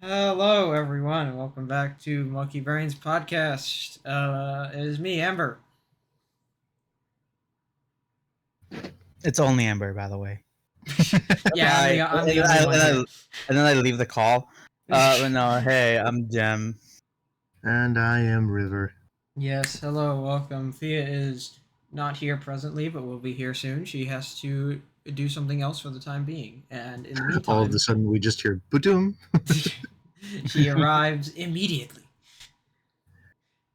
Hello, everyone, and welcome back to Monkey Brains podcast. It is me, Amber. It's only Amber, by the way. Yeah, I'm Hi. the only one here. And then I leave the call. But no, hey, I'm Jem. And I am River. Yes, hello, welcome. Thea is not here presently, but will be here soon. She has to do something else for the time being, and in the meantime, All of a sudden, we just hear "Badoom." she arrives immediately.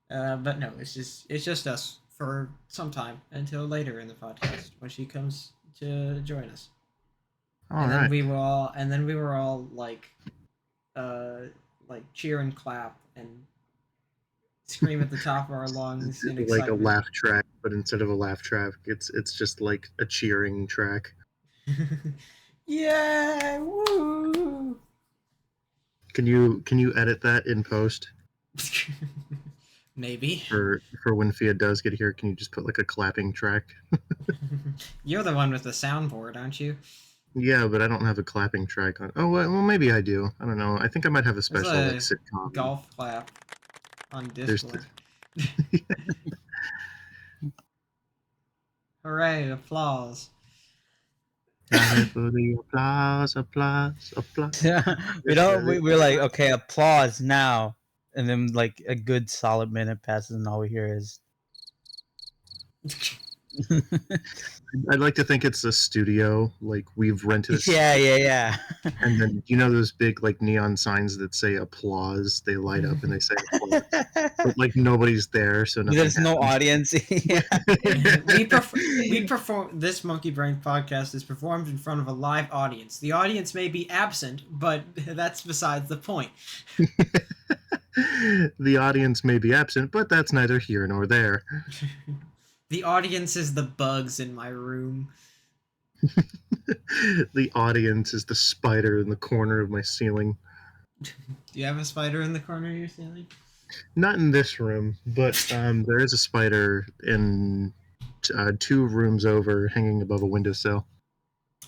But no, it's just us for some time until later in the podcast when she comes to join us. All And then right. we were all uh like cheer and clap and scream at the top of our lungs in Like a excitement. laugh track, but instead of a laugh track, it's just like a cheering track. Yeah, woo! Can you edit that in post Maybe. for when Fia does get here? Can you just put like a clapping track? You're the one with the soundboard, aren't you? Yeah, but I don't have a clapping track on. Oh well, maybe I do. I don't know. I think I might have a There's special like a sitcom. golf clap on There's Discord. Hooray, applause. for the applause. We're like, okay, applause now. And then like a good solid minute passes and all we hear is I'd like to think it's a studio, like we've rented a yeah. and then those big like neon signs that say applause, they light up and they say applause. But like nobody's there, so nothing There's no happens. audience. Yeah. we perform this Monkey Brain podcast is performed in front of a live audience. The audience may be absent, but that's besides the point. The audience may be absent, but that's neither here nor there. The audience is the bugs in my room. The audience is the spider in the corner of my ceiling. Do you have a spider in the corner of your ceiling? Not in this room, but there is a spider in 2 rooms over, hanging above a windowsill.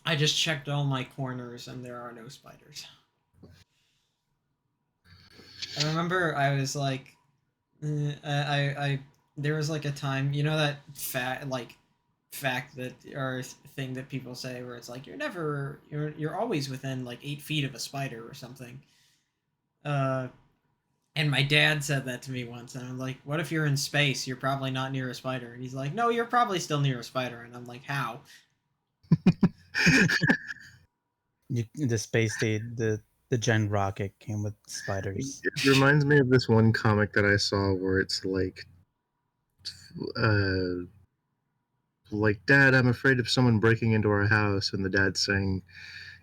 I just checked all my corners and there are no spiders. I remember I was like, there was like a time, you know, that fact that or thing that people say where it's like you're always within like 8 feet of a spider or something. And my dad said that to me once, and I'm like, what if you're in space? You're probably not near a spider. And he's like, no, you're probably still near a spider. And I'm like, how? The space the Gen rocket came with spiders. It reminds me of this one comic that I saw where it's like, Dad, I'm afraid of someone breaking into our house, and the dad's saying,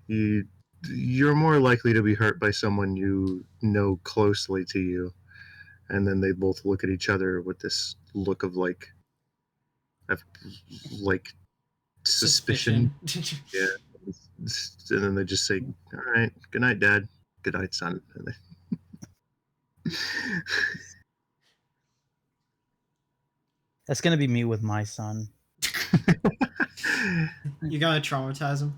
you're more likely to be hurt by someone you know closely to you. And then they both look at each other with this look of like suspicion. Yeah. And then they just say, all right, good night, Dad. Good night, son. That's gonna be me with my son. You gonna traumatize him?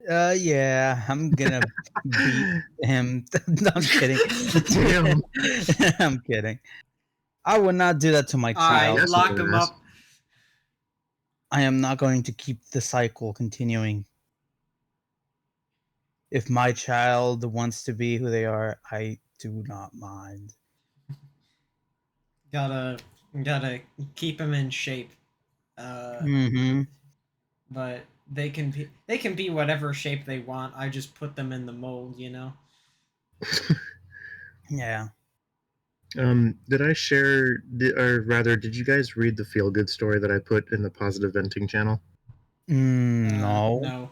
Yeah, I'm gonna beat him. No, I'm kidding. Damn. I'm kidding. I would not do that to my child. Alright, lock him up. I am not going to keep the cycle continuing. If my child wants to be who they are, I do not mind. Gotta keep him in shape. But they can be whatever shape they want. I just put them in the mold, you know. Yeah. Did I share, or rather, did you guys read the feel good story that I put in the positive venting channel? No.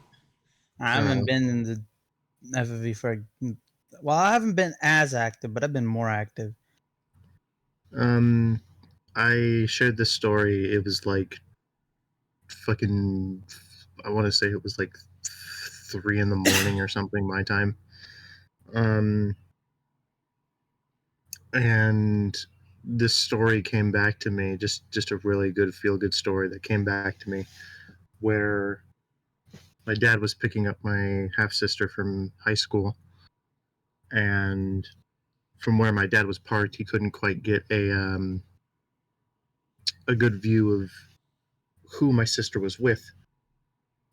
I haven't been in the FFV for. Well, I haven't been as active, but I've been more active. I shared this story. It was like fucking, I want to say it was like 3 in the morning or something, my time. And this story came back to me, just a really good feel-good story that came back to me, where my dad was picking up my half-sister from high school, and from where my dad was parked, he couldn't quite get a good view of who my sister was with.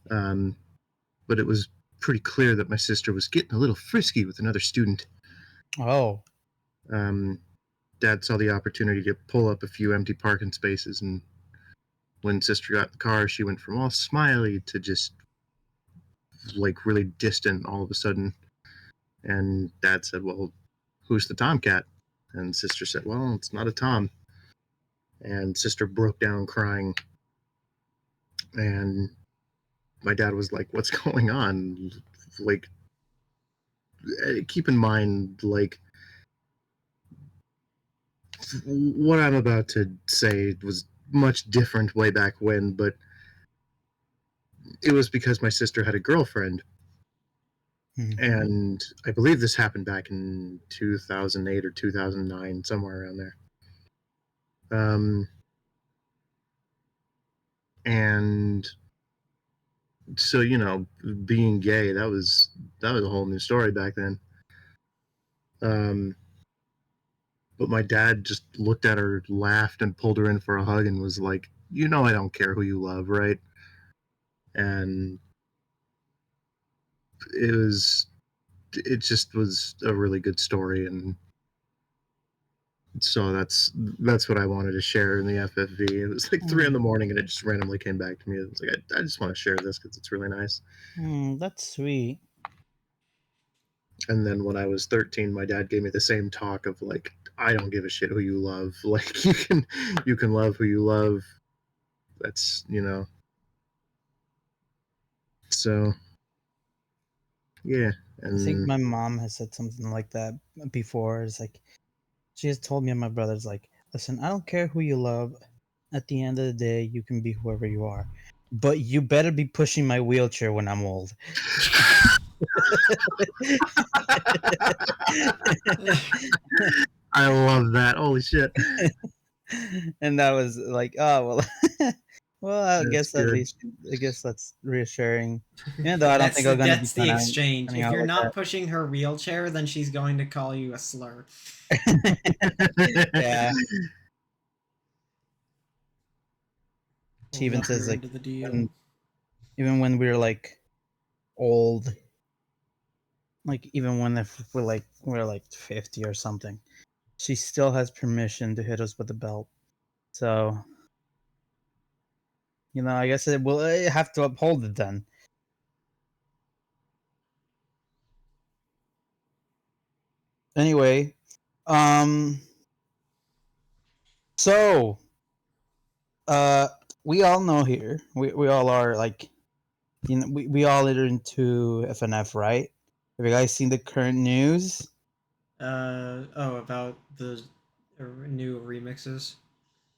But it was pretty clear that my sister was getting a little frisky with another student. Oh. Dad saw the opportunity to pull up a few empty parking spaces, and when sister got in the car, she went from all smiley to just like really distant all of a sudden. And Dad said, "Well, who's the tomcat?" And sister said, "Well, it's not a tom." And sister broke down crying. And my dad was like, "What's going on?" Like, keep in mind, like, what I'm about to say was much different way back when, but it was because my sister had a girlfriend. Mhm. And I believe this happened back in 2008 or 2009, somewhere around there. And so, you know, being gay, that was a whole new story back then. But my dad just looked at her, laughed, and pulled her in for a hug and was like, "You know I don't care who you love, right?" And it just was a really good story, and so that's what I wanted to share in the FFV. It was like 3 in the morning, and it just randomly came back to me. It was like, I just want to share this because it's really nice. That's sweet. And then when I was 13, my dad gave me the same talk of like, I don't give a shit who you love. Like, you can love who you love. That's, you know. So yeah, I think and my mom has said something like that before. It's like she has told me and my brothers, like, listen, I don't care who you love. At the end of the day, you can be whoever you are, but you better be pushing my wheelchair when I'm old. I love that. Holy shit. And that was like, oh well. Well, That's at good. least that's reassuring. Even though I don't think I'm gonna be That's the exchange. turning If out you're like not pushing her wheelchair, then she's going to call you a slur. that. Yeah. She even Lock says her like into the deal. even when we're like old, like even when if we're like 50 or something, she still has permission to hit us with the belt. So, you know, I guess it will have to uphold it then. Anyway, um so uh we all know here. We all are like, you know, we all are into FNF, right? Have you guys seen the current news? About the new remixes.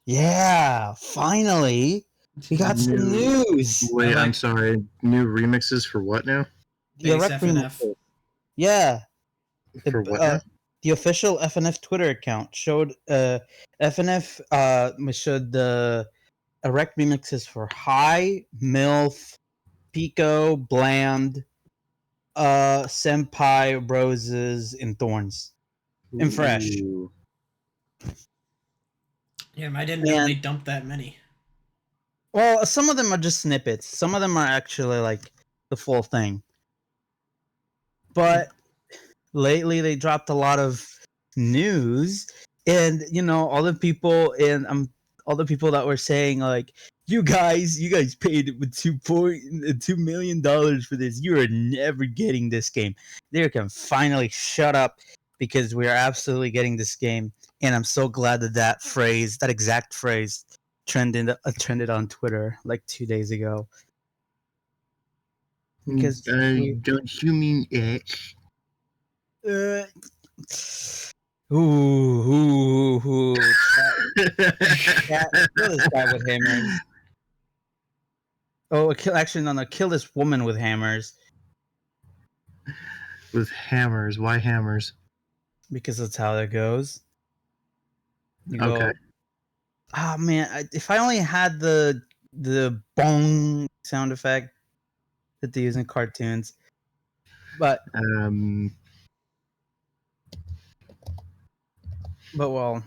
Yeah, finally we got some New news. I Wait, I'm like sorry. New remixes for what now? The base Erect FNF. remixes. Yeah, For what now? the official FNF Twitter account showed FNF showed the Erect remixes for High, MILF, Pico, Bland, Senpai, Roses, and Thorns, and Fresh. Ooh. Yeah, I didn't know they And dumped that many. well, some of them are just snippets. Some of them are actually like the full thing. But lately they dropped a lot of news, and you know, all the people that were saying like, you guys paid with $2 million for this, you are never getting this game. They can finally shut up, because we are absolutely getting this game. And I'm so glad that that exact phrase trended on Twitter like 2 days ago, because Don't you mean it? uh, ooh, kill this guy with hammers. Oh, actually, no, kill this woman with hammers, With hammers. Why hammers? because that's how that goes. You Okay. go, ah, man, if I only had the bong sound effect that they use in cartoons, but Um, But well,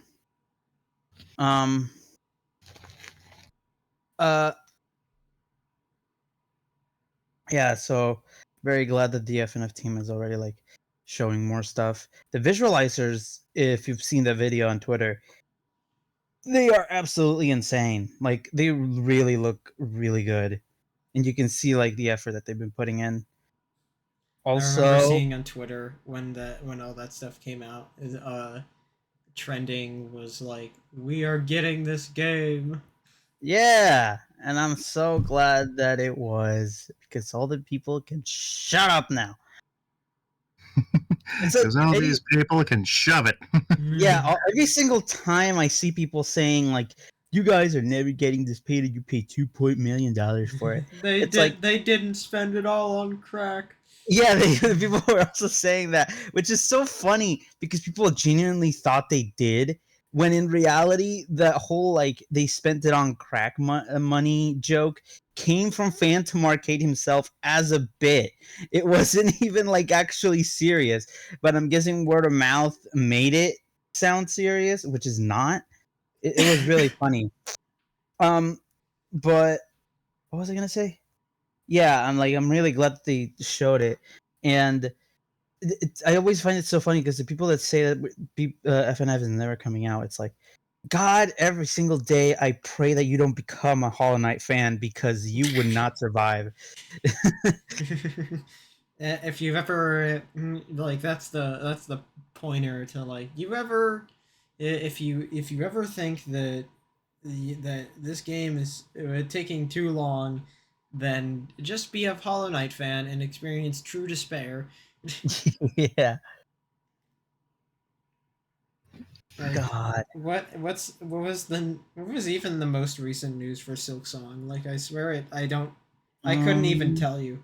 um, uh, yeah. So very glad that the FNF team is already like showing more stuff. The visualizers, if you've seen the video on Twitter, they are absolutely insane. Like they really look really good, and you can see like the effort that they've been putting in. I remember Also, seeing on Twitter when all that stuff came out, trending was like, "We are getting this game." yeah, and I'm so glad that it was because all the people can shut up now. It's a Because all any, these people can shove it. yeah. Every single time I see people saying like, "You guys are never getting this paid. You pay $2 million for it." It's like, They didn't spend it all on crack. yeah, people were also saying that, which is so funny because people genuinely thought they did, when in reality, that whole like they spent it on crack money joke came from Phantom Arcade himself as a bit. It wasn't even like actually serious, but I'm guessing word of mouth made it sound serious, which is not. It was really funny. Um, but what was I gonna say? Yeah, I'm really glad that they showed it, and I always find it so funny because the people that say that FNF is never coming out, it's like, God, every single day I pray that you don't become a Hollow Knight fan because you would not survive. If you've ever like that's the pointer to like you ever if you ever think that that this game is taking too long, then just be a Hollow Knight fan and experience true despair. Yeah, Like God. what was even the most recent news for Silk Song? Like I swear I couldn't even Um, tell you.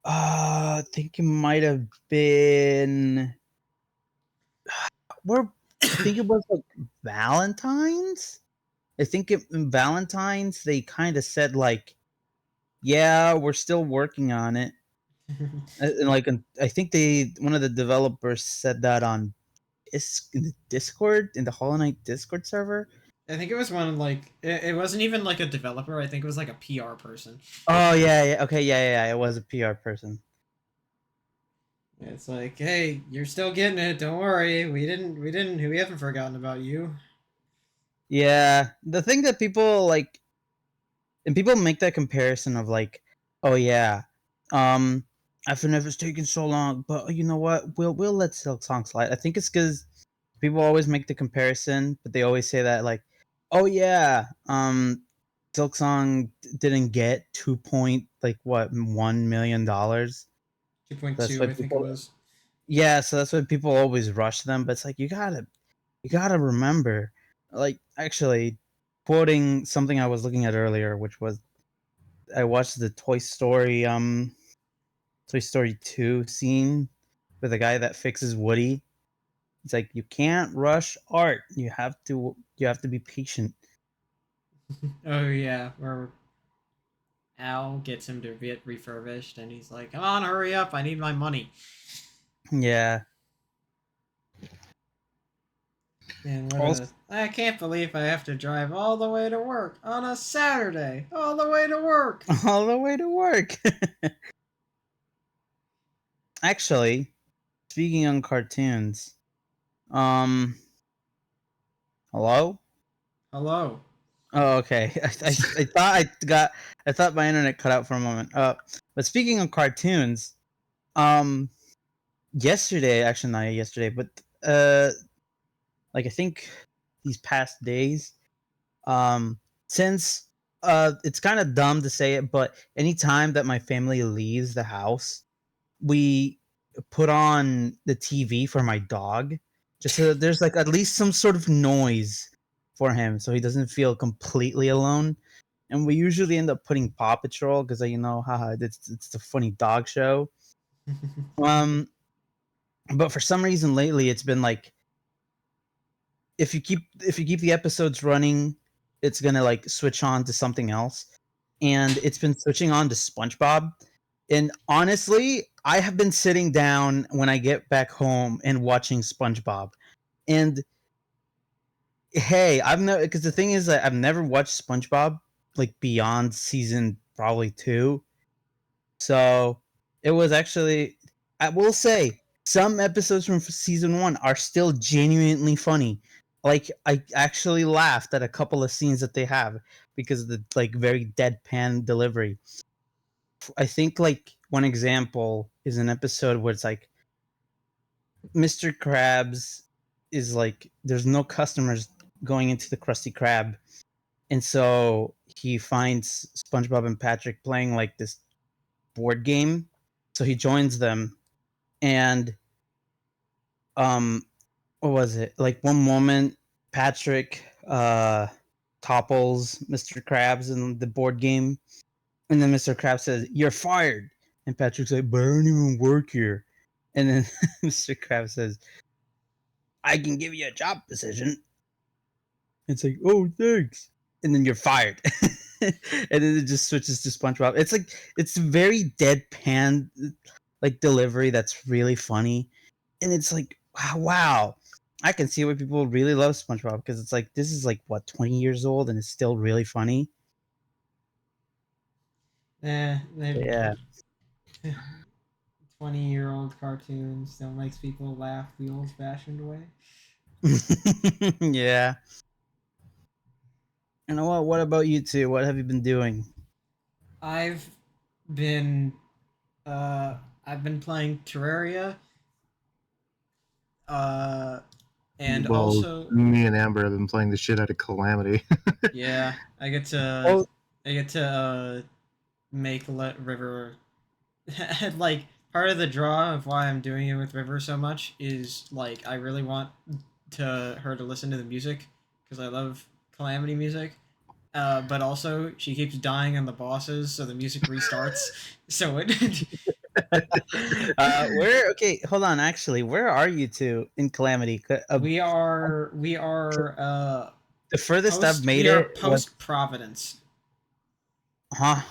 I think it might have been where I think it was like Valentine's. I think in Valentine's they kind of said like, yeah, we're still working on it. And like I think they one of the developers said that on in the Discord, in the Hollow Knight Discord server. I think it was one like it wasn't even like a developer. I think it was like a PR person. Oh yeah, yeah, okay, yeah. It was a PR person. It's like, hey, you're still getting it. Don't worry. We haven't forgotten about you. Yeah, the thing that people like, and people make that comparison of like, oh yeah, um, FNF is taking so long, but you know what? We'll let Silk Song slide. I think it's because people always make the comparison, but they always say that like, oh yeah, Silk Song didn't get 2.1 million dollars. That's 2.2, why I think it people, was. yeah, so that's why people always rush them. But it's like you gotta remember, like actually, quoting something I was looking at earlier, which was I watched the Toy Story 2 scene with the guy that fixes Woody. It's like you can't rush art. You have to be patient. Oh yeah, where Al gets him to get refurbished, and he's like, "Come on, hurry up! I need my money." Yeah. And what Also, a I can't believe I have to drive all the way to work on a Saturday, all the way to work. all the way to work. Actually, speaking on cartoons, um, hello. Hello. Oh, okay. I thought my internet cut out for a moment. But speaking of cartoons, um, yesterday, actually not yesterday, but like I think these past days, since it's kind of dumb to say it, but anytime that my family leaves the house, we put on the TV for my dog, just so that there's like at least some sort of noise for him, so he doesn't feel completely alone. And we usually end up putting Paw Patrol because haha, it's the funny dog show. Um, but for some reason lately, it's been like if you keep the episodes running, it's gonna like switch on to something else, and it's been switching on to SpongeBob. And honestly, I have been sitting down when I get back home and watching SpongeBob, And hey, I've never, because the thing is that I've never watched SpongeBob like beyond season probably 2. So it was actually, I will say, some episodes from season 1 are still genuinely funny. Like I actually laughed at a couple of scenes that they have because of the like very deadpan delivery. I think like one example is an episode where it's like Mr. Krabs is like there's no customers going into the Krusty Krab, and so he finds SpongeBob and Patrick playing like this board game. So he joins them, and what was it? Like one moment, Patrick topples Mr. Krabs in the board game, and then Mr. Krabs says, "You're fired," and Patrick's like, "But I don't even work here," and then Mr. Krabs says, "I can give you a job position." It's like, "Oh, thanks," and then you're fired. And then it just switches to SpongeBob. It's like it's very deadpan, like delivery that's really funny, and it's like, wow. I can see why people really love SpongeBob because it's like this is like what 20 years old and it's still really funny. Yeah. 20-year-old cartoons still makes people laugh the old-fashioned way. Yeah. You know what? What about you two? What have you been doing? I've been playing Terraria. And Well, also me and Amber have been playing the shit out of Calamity. yeah, I get to Oh, make let River like part of the draw of why I'm doing it with River so much is like I really want her to listen to the music because I love Calamity music. But also she keeps dying on the bosses, so the music restarts. So it where? Okay, hold on. Actually, where are you two in Calamity? we are The furthest I've made it was post Providence. huh.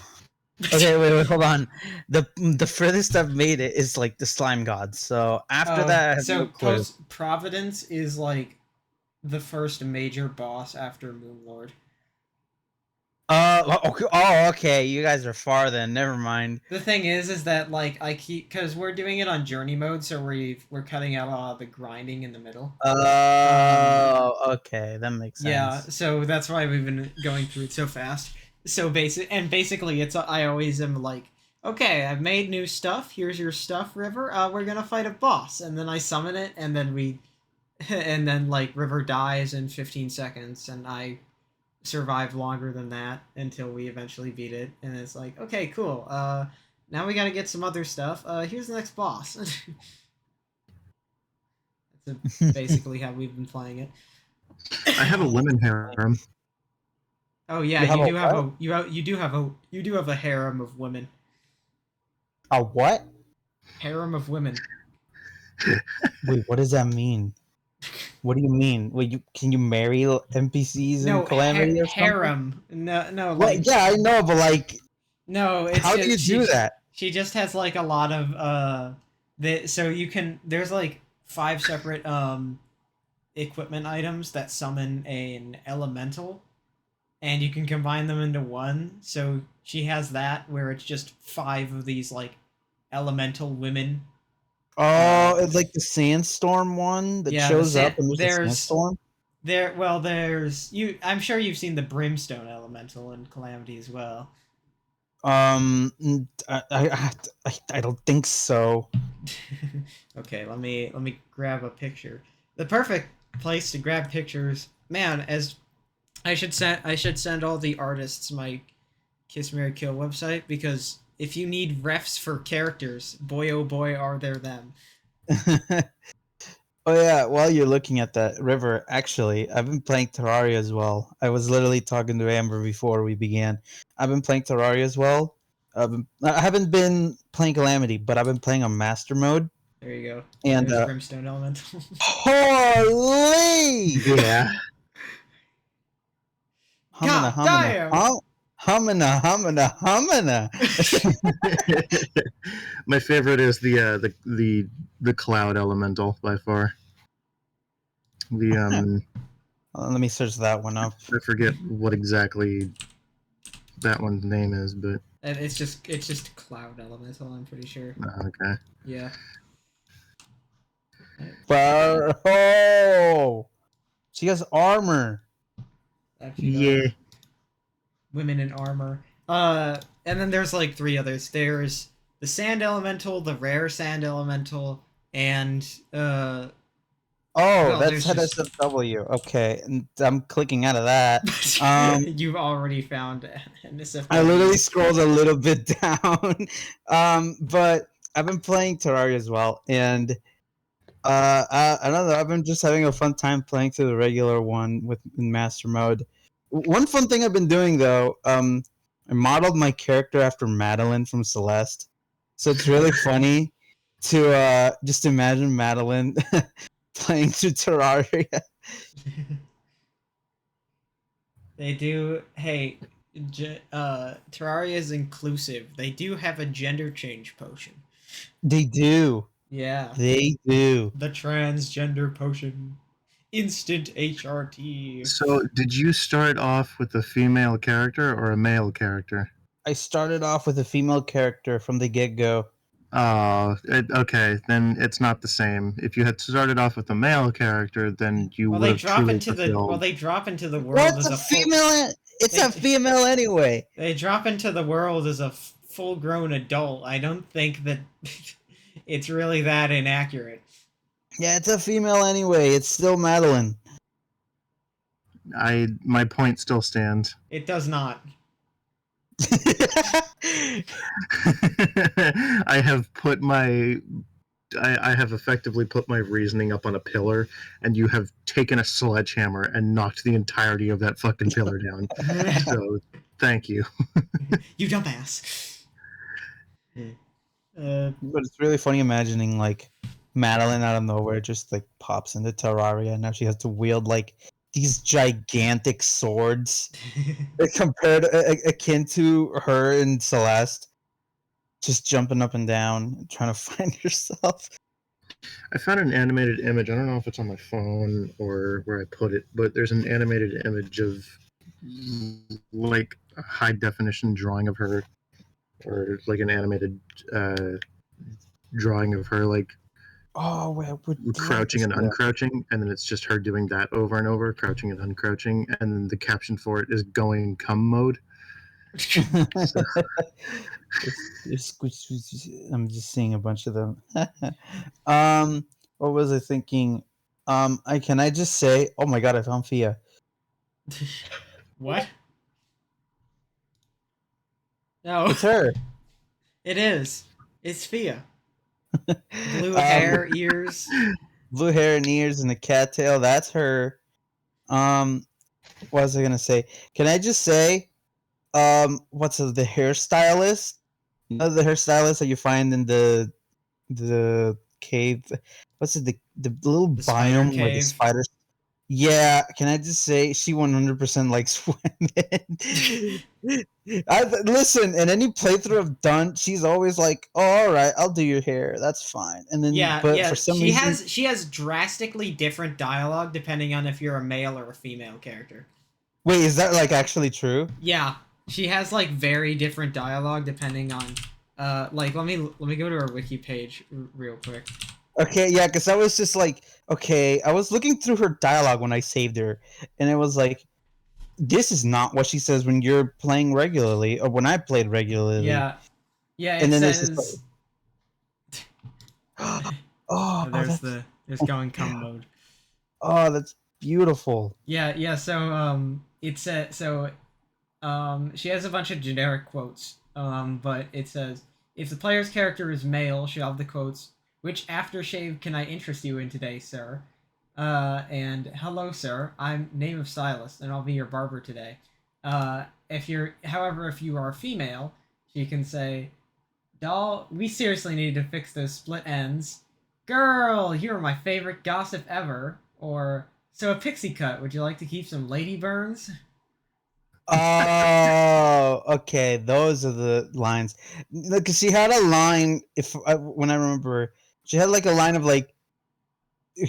Okay, wait, hold on. The furthest I've made it is like the slime gods. So after that, I have so no clue. post Providence is like the first major boss after Moonlord. Okay. You guys are far then. Never mind. The thing is that like I keep because we're doing it on journey mode, so we're cutting out all the grinding in the middle. Okay, that makes sense. Yeah, so that's why we've been going through it so fast. So basically, it's I always am like, okay, I've made new stuff. Here's your stuff, River. We're gonna fight a boss, and then I summon it, and then and then like River dies in 15 seconds, and I survive longer than that until we eventually beat it, and it's like, okay, cool. Now we gotta get some other stuff. Here's the next boss. That's basically how we've been playing it. I have a women harem. Oh yeah, you do have a harem of women. A what? Harem of women. Wait, what does that mean? What do you mean? Wait, can you marry NPCs in Calamity or something? Harem. No, Well, like yeah, I know, but like, no. It's how do you do that? She just has like a lot of so you can. There's like 5 separate equipment items that summon an elemental, and you can combine them into one. So she has that where it's just 5 of these like elemental women. Oh, it's like the sandstorm one that shows up and there's a sandstorm. There's you. I'm sure you've seen the brimstone elemental in Calamity as well. I don't think so. Okay, let me grab a picture. The perfect place to grab pictures, man. As I should send all the artists my Kiss Mary Kill website, because if you need refs for characters, boy oh boy are there them. Oh yeah, while you're looking at that, River, actually, I've been playing Terraria as well. I was literally talking to Amber before we began. I've been playing Terraria as well. I haven't been playing Calamity, but I've been playing on Master Mode. There you go. And there's Brimstone Elemental. Holy! Yeah. God damn! Humana. My favorite is the cloud elemental by far. The Let me search that one up. I forget what exactly that one's name is, but And it's just cloud elemental. I'm pretty sure. okay. Yeah. Oh, she has armor. That she does. Yeah. Women in armor. And then there's like 3 others. There's the sand elemental, the rare sand elemental, and Oh, well, that's there's just NSFW. Okay, and I'm clicking out of that. you've already found NSFW. I literally scrolled a little bit down. But I've been playing Terraria as well, and I don't know. I've been just having a fun time playing through the regular one with in master mode. One fun thing I've been doing though, I modeled my character after Madeline from Celeste, so it's really funny to just imagine Madeline playing through Terraria. They do. Hey, Terraria is inclusive. They do have a gender change potion. They do. Yeah. They do. The transgender potion. Instant HRT. So, did you start off with a female character or a male character? I started off with a female character from the get-go. Oh, okay. Then it's not the same. If you had started off with a male character, then you Well, would they have drop truly into the fulfilled. they drop into the world What's as a a full, female? It's a female anyway. They drop into the world as a full-grown adult. I don't think that it's really that inaccurate. Yeah, it's a female anyway. It's still Madeline. My point still stands. It does not. I have put I have effectively put my reasoning up on a pillar, and you have taken a sledgehammer and knocked the entirety of that fucking pillar down. So, thank you. You dumbass. But it's really funny imagining like Madeline out of nowhere just like pops into Terraria, and now she has to wield like these gigantic swords compared akin to her in Celeste, just jumping up and down, trying to find herself. I found an animated image. I don't know if it's on my phone or where I put it, but there's an animated image of like a high definition drawing of her, or like an animated drawing of her, like Oh, wait, crouching and uncrouching, and then it's just her doing that over and over, crouching and uncrouching, and then the caption for it is "going cum mode." So, I'm just seeing a bunch of them. What was I thinking? Can I just say? Oh my god, I found Fia. What? No, It's her. it is. It's Fia. Blue hair, ears. Blue hair and ears and the cattail. That's her. What was I gonna say? Can I just say? The hairstylist? You know the hairstylist that you find in the cave. What's it? The little The spider biome where the cave. spiders. Yeah, can I just say she 100% likes women? Listen, in any playthrough I've done, she's always like, "Oh, all right, I'll do your hair. That's fine." And then, Yeah, but yeah. for some She reason, has drastically different dialogue depending on if you're a male or a female character. wait, is that like actually true? Yeah, she has like very different dialogue depending on. Like let me go to her wiki page real quick. Okay, yeah, because I was just like, okay, I was looking through her dialogue when I saved her, and it was like, this is not what she says when you're playing regularly, or when I played regularly. Yeah, yeah. It And then says. there's There's going cum mode. Oh, that's beautiful. Yeah, yeah. So she has a bunch of generic quotes. But it says if the player's character is male, she'll have the quotes. Which aftershave can I interest you in today, sir? And hello, sir. I'm name of Silas, and I'll be your barber today. If you are female, she can say, "Doll, we seriously need to fix those split ends." "Girl, you're my favorite gossip ever." Or, "So a pixie cut, would you like to keep some lady burns?" Oh, okay. Those are the lines. Because she had a line. When I remember, she had like a line of like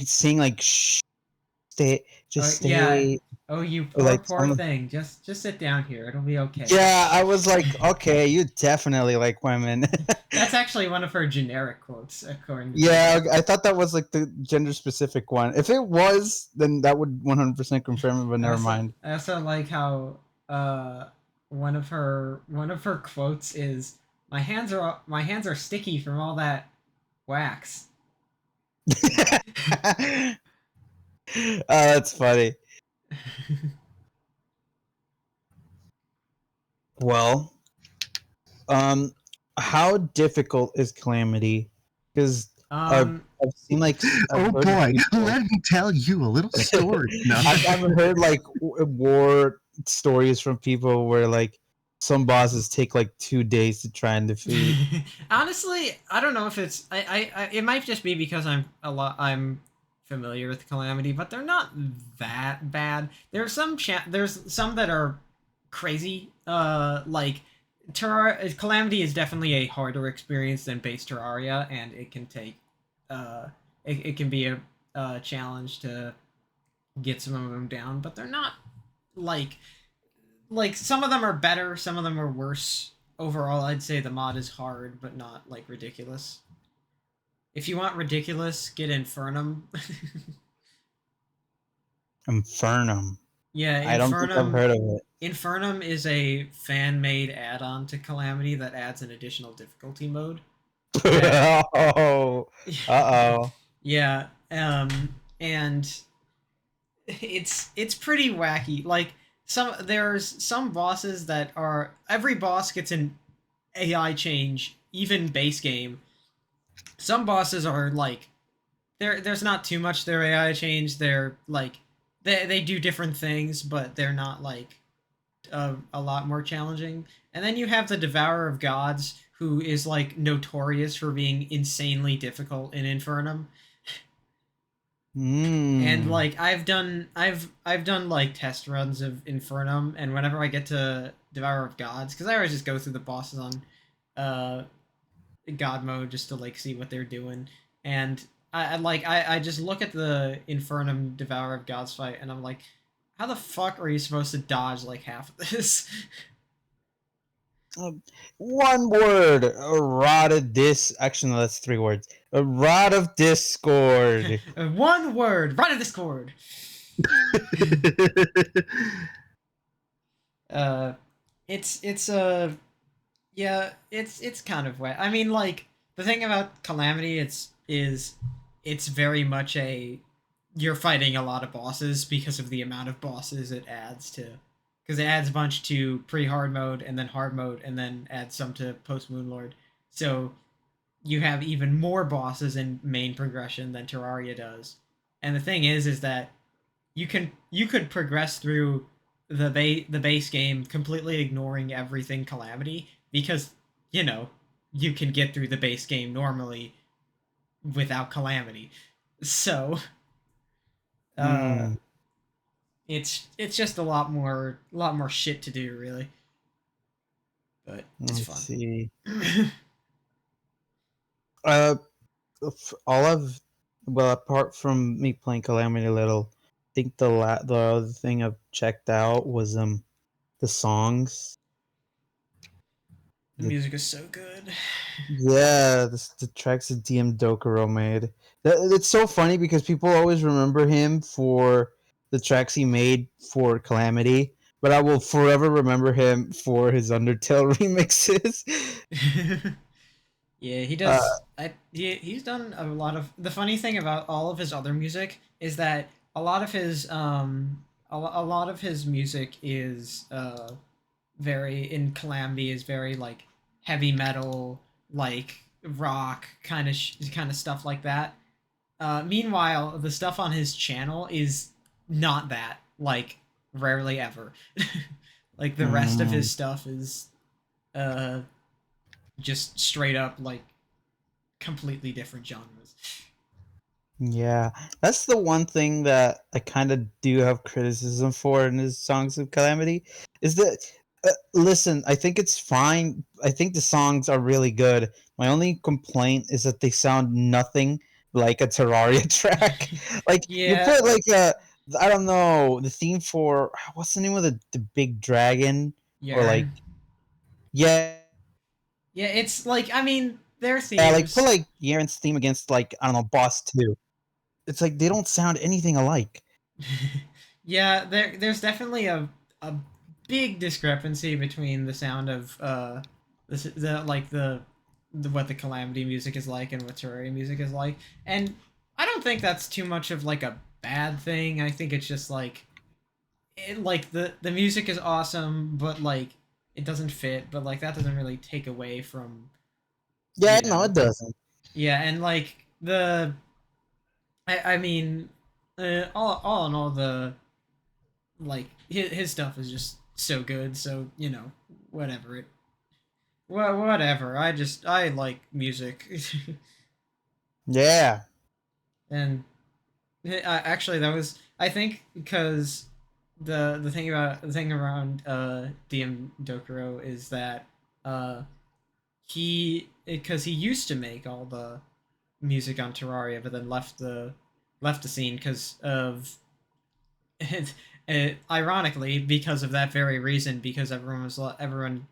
saying like shh Yeah. stay. Oh, you Like poor thing. Just sit down here. It'll be okay. Yeah, I was like, okay, you definitely like women. That's actually one of her generic quotes, according to Yeah, I thought that was like the gender specific one. If it was, then that would 100% confirm it, but never mind. I also like how one of her quotes is my hands are sticky from all that wax. Oh, that's funny. Well, how difficult is Calamity? Because I've seen like I've heard boy, people- let me tell you a little story. No. I've heard like war stories from people where like some bosses take like 2 days to try and defeat. Honestly, I don't know if it's it might just be because I'm familiar with Calamity, but they're not that bad. There's some that are crazy. Like Calamity is definitely a harder experience than base Terraria, and it can take it can be a challenge to get some of them down, but they're not like some of them are better, some of them are worse. Overall, I'd say the mod is hard, but not like ridiculous. If you want ridiculous, get Infernum. Infernum. Yeah, I don't think I've heard of it. Infernum is a fan-made add-on to Calamity that adds an additional difficulty mode. Oh, uh-oh. Yeah, and it's pretty wacky. Like there's some bosses that are every boss gets an AI change, even base game. Some bosses are like there's not too much their AI change. They're like they do different things, but they're not like a lot more challenging. And then you have the Devourer of Gods, who is like notorious for being insanely difficult in Infernum. And like I've done like test runs of Infernum, and whenever I get to Devourer of Gods, because I always just go through the bosses on God mode just to like see what they're doing, and I just look at the Infernum Devourer of Gods fight, and I'm like, how the fuck are you supposed to dodge like half of this? One word, a rod of actually, no, that's 3 words. A rod of discord. One word, rod of discord. It's kind of wet. I mean, like the thing about Calamity, it's very much you're fighting a lot of bosses because of the amount of bosses it adds to, because it adds a bunch to pre-hard mode and then hard mode and then adds some to post Moonlord. So you have even more bosses in main progression than Terraria does. And the thing is that you could progress through the base game completely ignoring everything Calamity, because you can get through the base game normally without Calamity. So it's just a lot more shit to do, really. But it's fun. See. Well, apart from me playing Calamity a little, I think the other thing I've checked out was the songs. The music is so good. Yeah, the tracks that DM Dokuro made. It's so funny because people always remember him for the tracks he made for Calamity, but I will forever remember him for his Undertale remixes. Yeah, he does. He's done a lot of. The funny thing about all of his other music is that a lot of his a lot of his music is very in Calamity is very like heavy metal, like rock kind of stuff like that. Meanwhile, the stuff on his channel is not that, like rarely ever. Like the rest of his stuff is just straight up like completely different genres. Yeah, that's the one thing that I kind of do have criticism for in his songs of Calamity is that listen, I think it's fine. I think the songs are really good. My only complaint is that they sound nothing like a Terraria track. Like Yeah. you put like I don't know the theme for what's the name of the big dragon or like Yarn. yeah Yeah, it's like I mean their like put themes. like Yaren's theme against like I don't know Boss 2. It's like they don't sound anything alike. Yeah, there's definitely a big discrepancy between the sound of the like the what the Calamity music is like and what Terraria music is like, and I don't think that's too much of like a bad thing. I think it's just like like the music is awesome, but like it doesn't fit. But like that doesn't really take away from Yeah, you no, it know doesn't. yeah, and like the I mean all in all the like his stuff is just so good. So whatever it, whatever. I like music, Yeah. and actually that was I think because the thing around DM Dokuro is that uh he because he used to make all the music on Terraria, but then left the scene because of ironically because of that very reason because everyone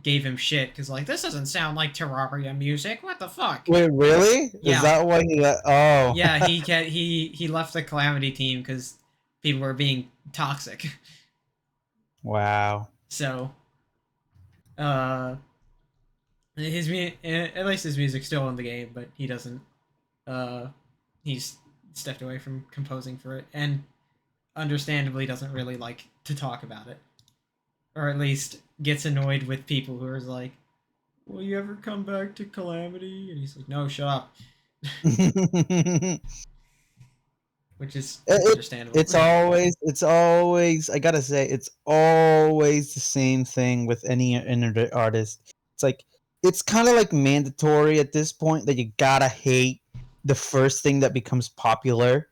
gave him shit because like this doesn't sound like Terraria music. What the fuck? Wait, really? Is Yeah, that why he got? Oh, yeah. He left the Calamity team because people were being toxic. wow. So uh, at least his music's still in the game, but he doesn't. Uh, he's stepped away from composing for it, and understandably doesn't really like to talk about it, or at least gets annoyed with people who are like, "Will you ever come back to Calamity?" And he's like, "No, shut up," it, which is it understandable. it's always I gotta say it's always the same thing with any internet artist. It's like it's kind of like mandatory at this point that you gotta hate the first thing that becomes popular.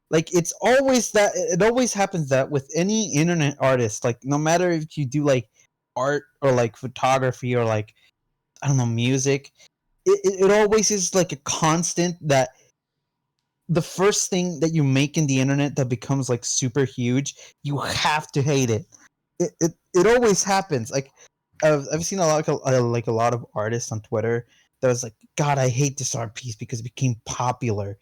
Like it's always that it always happens that with any internet artist, like no matter if you do like art or like photography or like I don't know music, it always is like a constant that the first thing that you make in the internet that becomes like super huge, you have to hate it. It always happens. Like I've seen like a lot of artists on Twitter that was like, God, I hate this art piece because it became popular.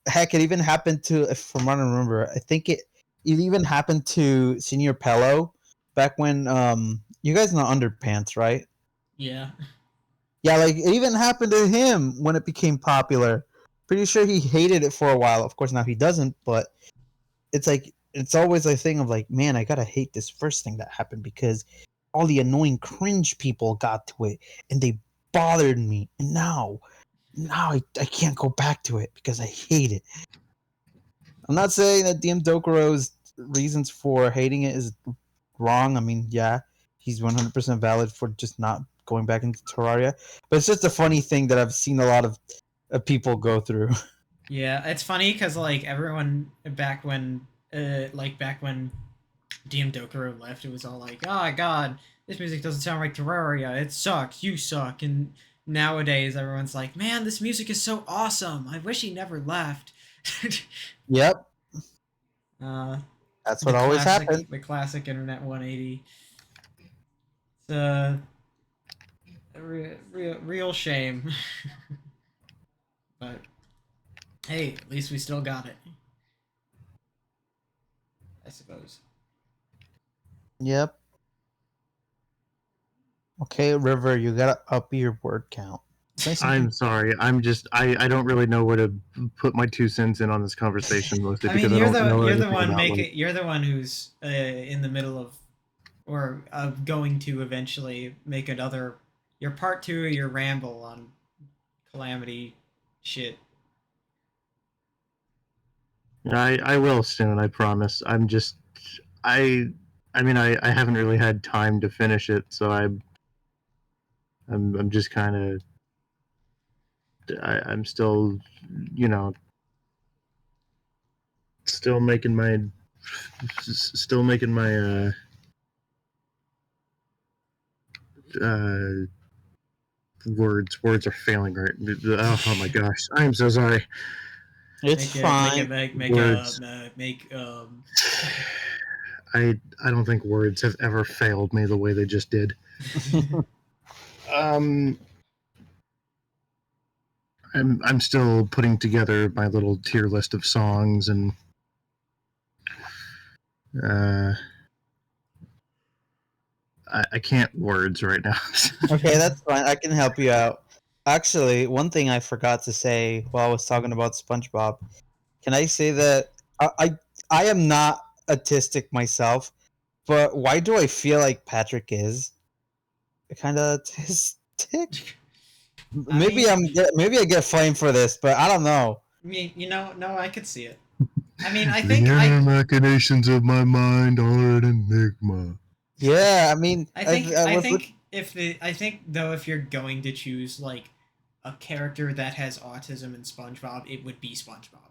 Heck, it even happened to, if from what I remember, I think it even happened to Senior Pello back when you guys know Underpants, right? Yeah, Yeah, like it even happened to him when it became popular. Pretty sure he hated it for a while. Of course, now he doesn't. But it's like it's always a thing of like, man, I gotta hate this first thing that happened because all the annoying cringe people got to it and they bothered me, and now I can't go back to it because I hate it. I'm not saying that DM Dokuro's reasons for hating it is wrong. I mean, yeah, he's 100% valid for just not going back into Terraria. But it's just a funny thing that I've seen a lot of people go through. yeah. It's funny because like everyone back when DM Dokuro left, it was all like, "Oh God, this music doesn't sound like Terraria. It sucks. You suck." And nowadays, everyone's like, "Man, this music is so awesome. I wish he never left." Yep, uh, that's what always happens. the classic internet 180. It's a real shame, but hey, at least we still got it, I suppose. Yep. Okay, River, you gotta up your word count. Say something. I'm sorry. I don't really know where to put my 2 cents in on this conversation, mostly I mean, because I don't know you're the anything one about make like. it. You're the one who's in the middle of or going to eventually make another your part two of your ramble on Calamity shit. I will soon. I promise. I I mean I haven't really had time to finish it, so I'm just kind of I'm still you know still making my still making my uh words are failing right. Oh my gosh, I am so sorry. It's Make it, make fine. it, make Words. make I don't think words have ever failed me the way they just did. Um, I'm still putting together my little tier list of songs, and I can't words right now. Okay, that's fine. I can help you out. Actually, one thing I forgot to say while I was talking about SpongeBob, can I say that I am not autistic myself, but why do I feel like Patrick is kind of autistic? I mean, Maybe I get flamed for this, but I don't know. no, I could see it. I mean, I The think inner machinations of my mind are an enigma. Yeah, I mean, I I was look. think I think though if you're going to choose like a character that has autism in SpongeBob, it would be SpongeBob.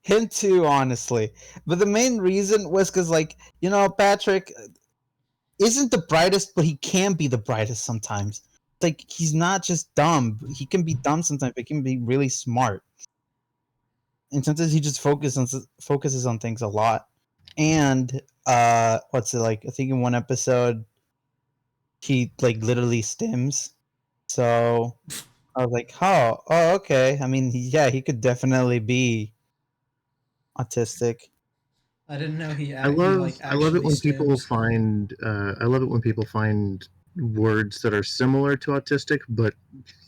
Him too, honestly. But the main reason was because, like, Patrick isn't the brightest, but he can be the brightest sometimes. Like, he's not just dumb. He can be dumb sometimes, but he can be really smart. And sometimes he just focuses on things a lot. And what's it like? I think in one episode he like literally stims. So I was like, oh, okay. I mean, yeah, he could definitely be autistic. I didn't know he like I love it actually when people stims. find I love it when people find words that are similar to autistic but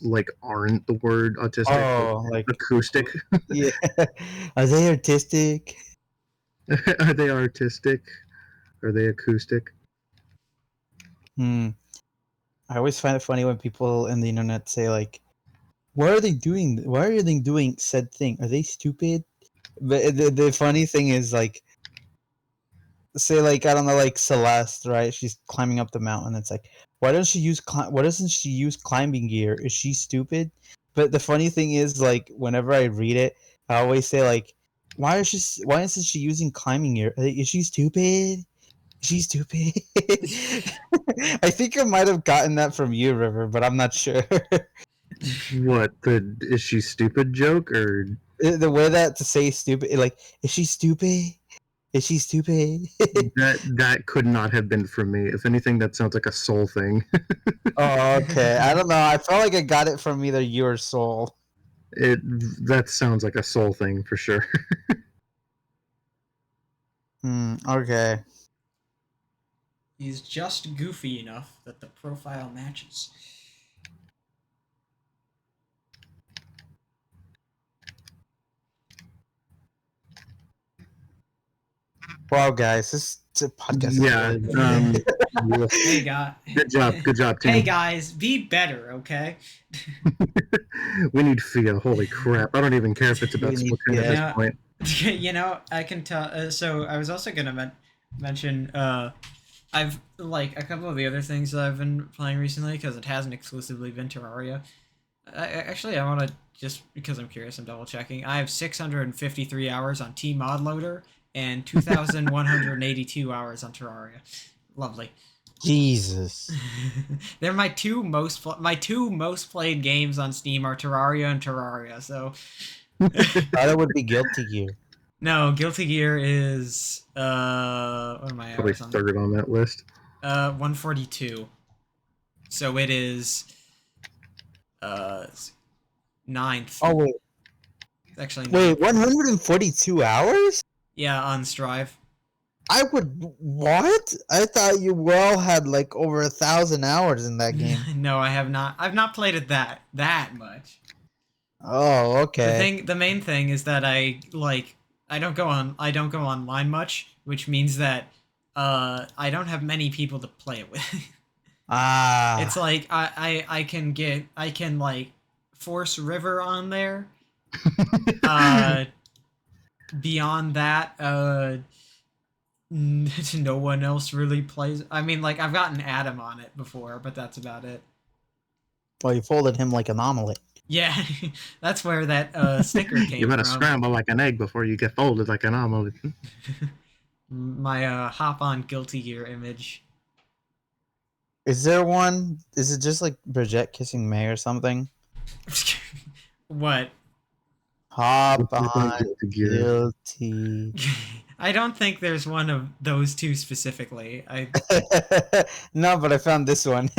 like aren't the word autistic, like Oh, like, acoustic. yeah. Are they artistic? Are they artistic? Are they acoustic? Hmm. I always find it funny when people in the internet say like, "Why are they doing? Why are they doing said thing? Are they stupid?" But the funny thing is like, say like I don't know, like Celeste, right? She's climbing up the mountain. It's like, why doesn't she use climbing gear? Is she stupid? But the funny thing is, like, whenever I read it, I always say like, why isn't she using climbing gear? Is she stupid? Is she stupid? I think I might have gotten that from you, River, but I'm not sure. What, the is she stupid joke, or The way that to say stupid, like, is she stupid? Is she stupid? that could not have been from me. If anything, that sounds like a soul thing. Oh, okay. I don't know. I felt like I got it from either you or Soul. It that sounds like a soul thing for sure. Okay. He's just goofy enough that the profile matches. Wow, guys, this podcast is Yeah. really good. Hey guy. Good job, Hey team. guys, be better, okay? We need Fia. Holy crap! I don't even care if it's about We need Splatoon at Fia. this Now, point. I can tell. So I was also gonna mention. I've like a couple of the other things that I've been playing recently because it hasn't exclusively been Terraria. Actually, I want to just because I'm curious. I'm double checking. I have 653 hours on T Mod Loader and 2,182 hours on Terraria. Lovely. Jesus. They're my two most played games on Steam are Terraria and Terraria. So That would be Guilty Gear. no, Guilty Gear is what are my Probably hours on? third on that list. 142. So it is uh ninth. Oh wait, It's actually wait, ninth. 142 hours? Yeah, on Strive. I would what? I thought you well had like over 1,000 hours in that game. No, I have not. I've not played it that much. Oh, okay. The main thing is that I don't go online much, which means that I don't have many people to play it with. Ah. It's like I can like force River on there. Beyond that, no one else really plays. I mean, like I've gotten Adam on it before, but that's about it. Well, you folded him like an omelet. Yeah, that's where that sticker came You better from. scramble like an egg before you get folded like an omelet. My hop on Guilty Gear image. Is there one? Is it just like Bridget kissing May or something? What? Hop Hop on on Guilty Gear. guilty. I don't think there's one of those two specifically. No, but I found this one.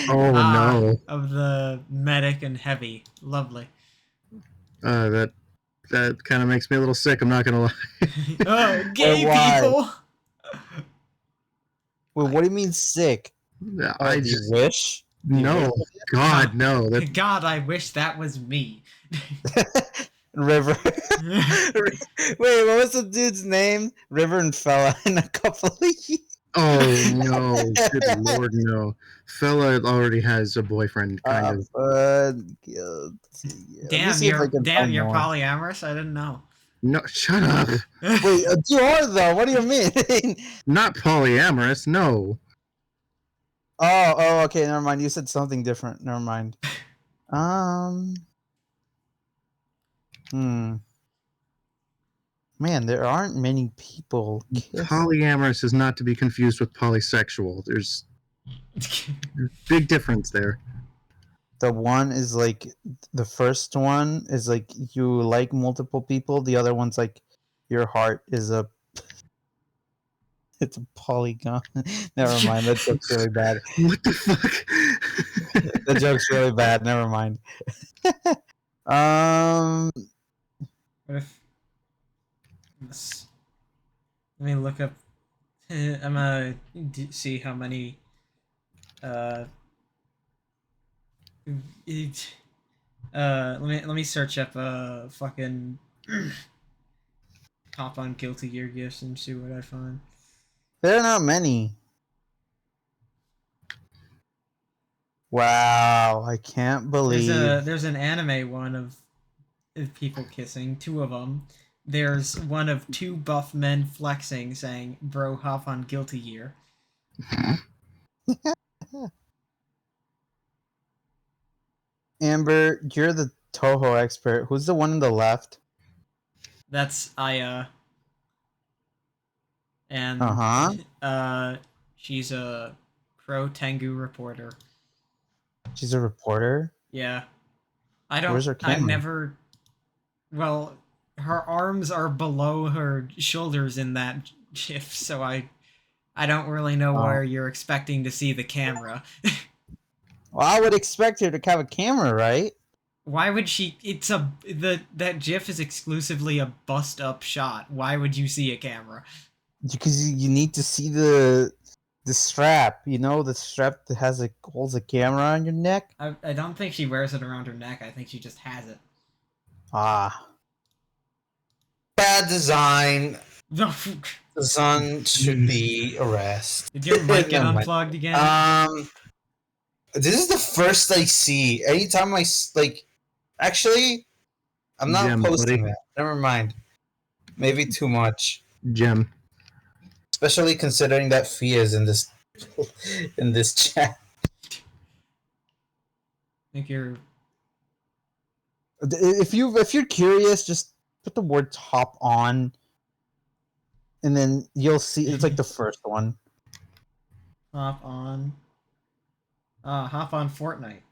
Oh no. Of the medic and heavy. Lovely. That kind of makes me a little sick. I'm not gonna lie. Oh, gay why? people! Wait, what do you mean sick? I Do you just wish? Do you no. wish? God no. That God, I wish that was me. River. Wait, what was the dude's name? River and Fella in a couple of years. oh no. Good lord no. Fella already has a boyfriend, kind of. Guilty. Damn, you're polyamorous? I didn't know. No, shut up. Wait, you are though. What do you mean? Not polyamorous. No. Oh, okay. Never mind. You said something different. Never mind. Man, there aren't many people kiss. Polyamorous is not to be confused with polysexual. There's big difference there. The one is like the first one is like you like multiple people. The other one's like your heart is a it's a polygon. Never mind. That joke's really bad. What the fuck? The joke's really bad. Never mind. What if... Let me look up... I'm gonna see how many... let me search up fucking... Hop on Guilty Gear gifts and see what I find. There are not many. Wow, I can't believe There's an anime one of people kissing, two of them. There's one of two buff men flexing, saying, "Bro, hop on Guilty Gear." Amber, you're the Toho expert. Who's the one on the left? That's Aya. And she's a pro Tengu reporter. She's a reporter? Yeah. Where's her camera? I've never... Well, her arms are below her shoulders in that GIF, so I don't really know where you're expecting to see the camera. Well, I would expect her to have a camera, right? Why would she... That GIF is exclusively a bust-up shot. Why would you see a camera? Because you need to see the strap, you know, the strap that holds a camera on your neck. I don't think she wears it around her neck. I think she just has it. Bad design. No. The sun should be arrested. Did your mic get unplugged again? This is the first I see. Anytime actually, I'm not posting that. Never mind. Maybe too much. Gem. Especially considering that Fia is in this chat. I think you're... If you're curious, just put the word "hop on," and then you'll see it's like the first one. Hop on. Hop on Fortnite.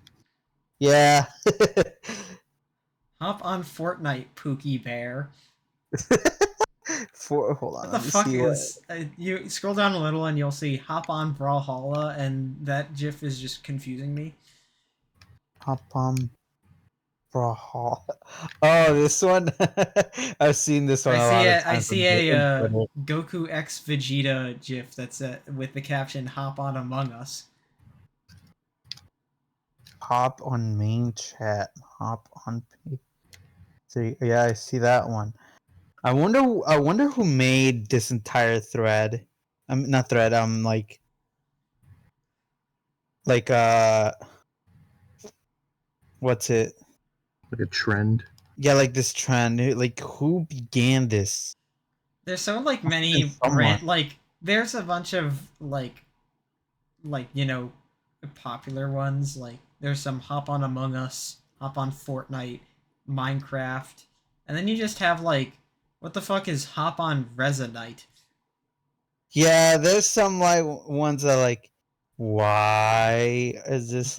Yeah. Hop on Fortnite, Pookie Bear. Hold on. What the fuck is... you scroll down a little and you'll see Hop on Brawlhalla, and that GIF is just confusing me. Hop on Brawlhalla. Oh, this one? I've seen this one I see a Goku X Vegeta GIF that's with the caption "Hop on Among Us." Hop on main chat. Hop on. See, yeah, I see that one. I wonder who made this entire thread. Not thread. What's it? Like a trend. Yeah, like this trend. Like, who began this? There's so many there's a bunch of you know, popular ones. Like there's some Hop on Among Us, Hop on Fortnite, Minecraft, and then you just have what the fuck is Hop on Resonite? Yeah, there's some ones that why is this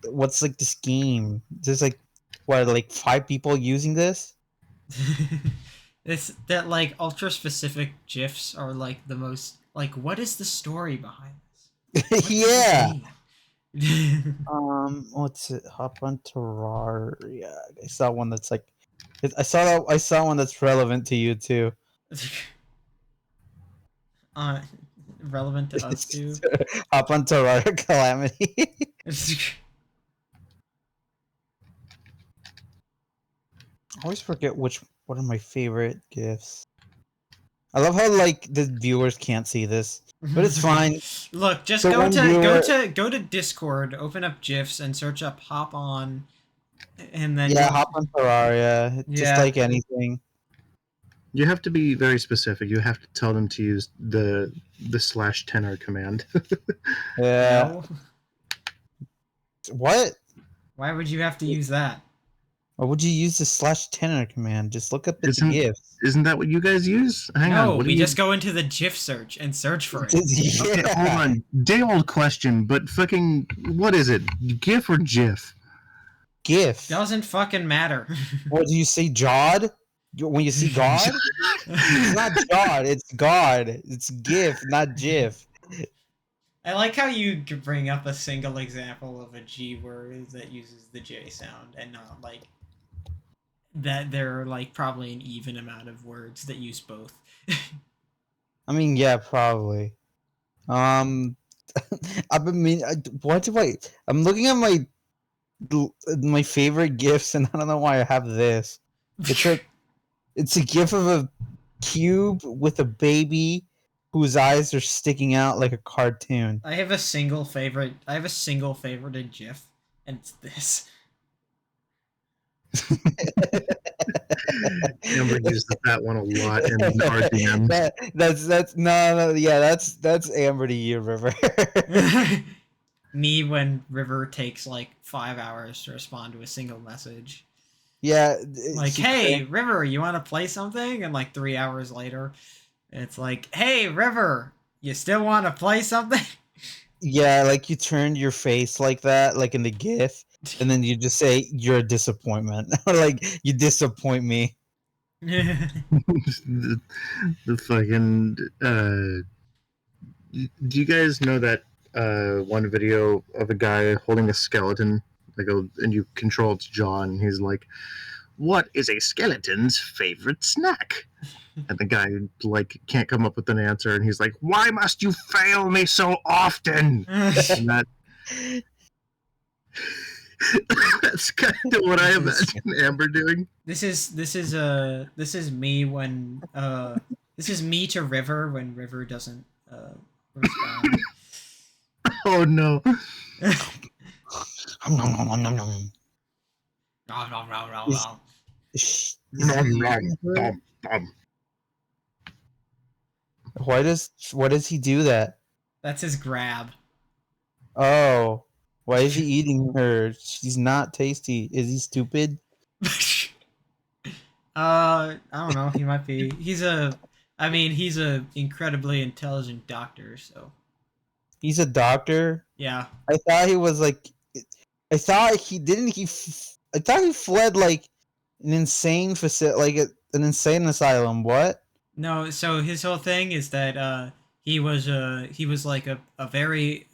what's this game? There's what, like 5 people using this? It's that like ultra specific gifs are like the most like what is the story behind this? What does Yeah. this mean? What's it? Hop on Terraria. I saw one that's like, I saw one that's relevant to you too. uh, relevant to us too. Hop on Terraria Calamity. I always forget what are my favorite gifts. I love how like the viewers can't see this, but it's fine. Look, just So one viewer, go to Discord, open up GIFs, and search up "hop on," and then yeah, hop on Terraria, just yeah. like anything. You have to be very specific. You have to tell them to use the /tenor command. Yeah. No, What? why would you have to use that? Why would you use the /tenor command? Just look up at the Isn't gifts. isn't that what you guys use? Hang No, on. What do we you... just go into the GIF search and search for it. Okay, hold on. Day old question, but fucking what is it? GIF or GIF? GIF. Doesn't fucking matter. What do you say, Jod? When you see God? It's not Jod, it's God. It's GIF, not GIF. I like how you bring up a single example of a G word that uses the J sound and not like that there are like probably an even amount of words that use both. I mean, yeah, probably. I've been what do I? I'm looking at my favorite gifs, and I don't know why I have this. It's a gif of a cube with a baby whose eyes are sticking out like a cartoon. I have a single favorite. I have a single favorited GIF, and it's this. Amber uses that one a lot in RDM. That's Amber to you, River. Me when River takes like 5 hours to respond to a single message. Yeah, Like, hey, River, you want to play something? And like 3 hours later, it's like, hey, River, you still want to play something? yeah, like you turned your face like that, like in the GIF, and then you just say you're a disappointment, or like you disappoint me. the fucking do you guys know that one video of a guy holding a skeleton and you control its jaw and he's like, what is a skeleton's favorite snack? And the guy like can't come up with an answer and he's like, why must you fail me so often? And that's kind of what I imagine Amber doing. This is me when this is me to River when River doesn't respond. Oh no. Why does he do that? That's his grab. Oh, why is he eating her? She's not tasty. Is he stupid? I don't know. He might be. He's a incredibly intelligent doctor. So He's a doctor. yeah. I thought he was like. I thought he didn't. I thought he fled like an insane facility, like an insane asylum. What? No. So his whole thing is that he was like a very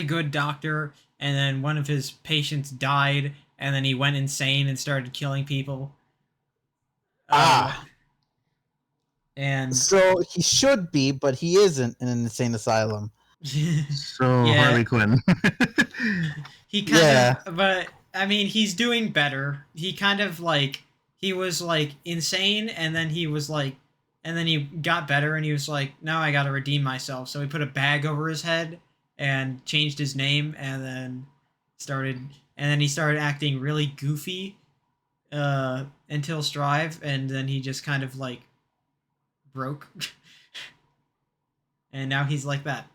good doctor, and then one of his patients died, and then he went insane and started killing people. And so he should be, but he isn't in an insane asylum. So yeah. Harley Quinn. He kind of, but I mean, he's doing better. He kind of like he was like insane, and then he was like, and then he got better, and he was like, now I got to redeem myself. So he put a bag over his head and changed his name, and then he started acting really goofy until Strive, and then he just kind of like broke, and now he's like that.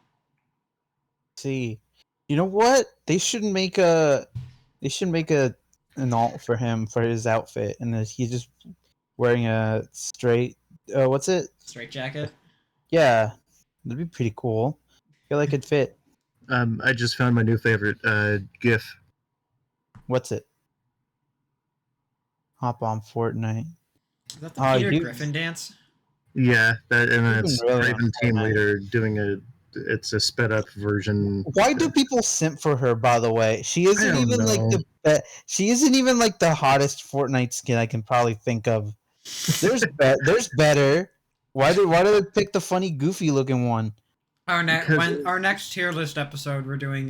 See, you know what? They should make an alt for him for his outfit, and he's just wearing a straight. What's it? Straight jacket. Yeah, that'd be pretty cool. I feel like it'd fit. I just found my new favorite GIF. What's it? hop on Fortnite. Is that the Oh, Peter you Griffin dance? Yeah, that and then you've been it's really on Raven Team Fortnite. Leader doing it's a sped up version. Why do people simp for her? By the way, she I isn't don't even like know. she isn't even like the hottest Fortnite skin I can probably think of. There's better. Why do they pick the funny, goofy looking one? Because Our next tier list episode, we're doing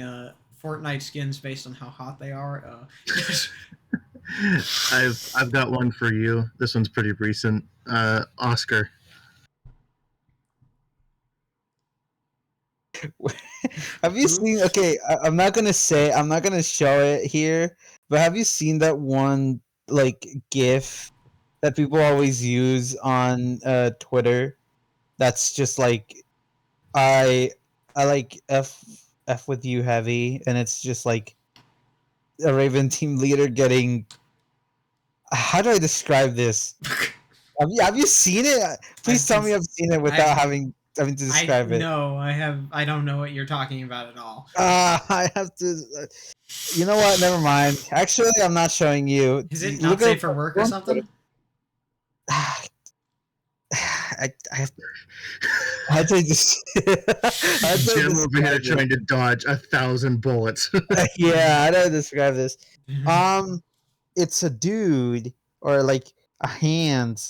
Fortnite skins based on how hot they are. I've got one for you. This one's pretty recent. Oscar. Have you seen? Okay, I'm not gonna show it here, but have you seen that one like GIF that people always use on Twitter? That's just like I like F with you heavy, and it's just like a Raven team leader getting. How do I describe this? Have you seen it? Please tell me I've seen it without having to describe it. No, I have. I don't know what you're talking about at all. I have to. You know what? Never mind. Actually, I'm not showing you. Is it not safe for work or something? I have to just. Jim over here trying to dodge 1,000 bullets. Yeah, I don't describe this. It's a dude or like a hand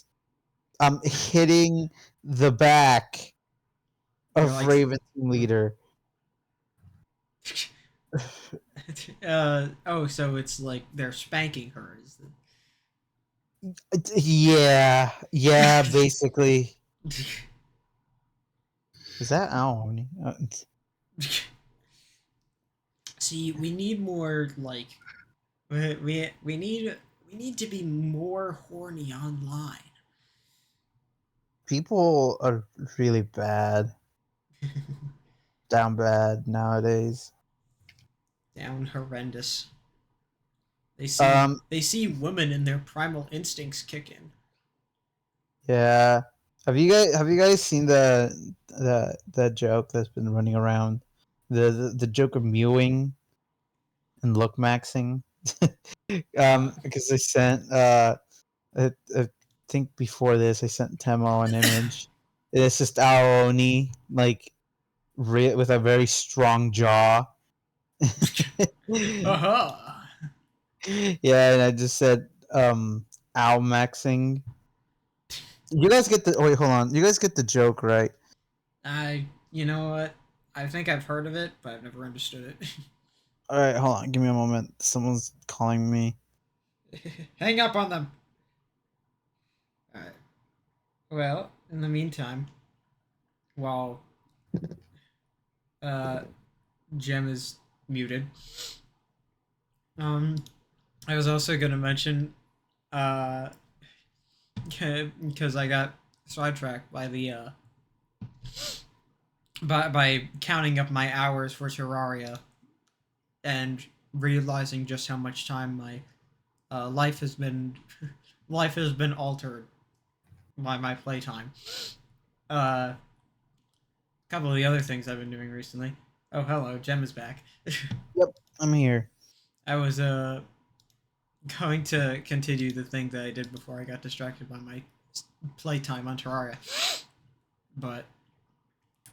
hitting the back of like, Raven team leader. So it's like they're spanking her. Yeah, basically. Is that Aoni? See, we need more like we need to be more horny online. People are really bad. Down bad nowadays. Down horrendous. They see women and their primal instincts kick in. Yeah. Have you guys seen the joke that's been running around? The joke of mewing and look maxing? Because I sent I think before this I sent Temo an image. It's just Aoni like with a very strong jaw. Uh-huh. Yeah, and I just said owl maxing. You guys get the wait, hold on. You guys get the joke, right? You know what? I think I've heard of it, but I've never understood it. Alright, hold on, give me a moment. Someone's calling me. Hang up on them. Alright. Well, in the meantime, while Gem is muted, I was also gonna mention because I got sidetracked by the by counting up my hours for Terraria and realizing just how much time my life has been altered by my playtime. A couple of the other things I've been doing recently. Oh, hello, Gem is back. Yep, I'm here. I was going to continue the thing that I did before I got distracted by my playtime on Terraria. But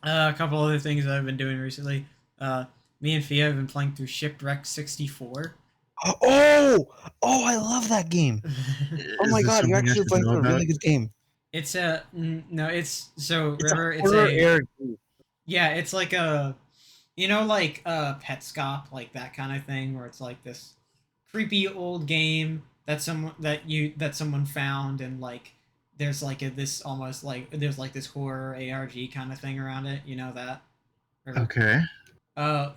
a couple other things that I've been doing recently. Me and Fia have been playing through Shipwreck 64. Oh, I love that game. Oh my god, you're actually playing through a really good game. It's no, it's so River. It's a yeah, it's like a, you know, like Petscop, like that kind of thing, where it's like this creepy old game that someone found, and like there's like this almost like there's like this horror ARG kind of thing around it. You know that? River? Okay.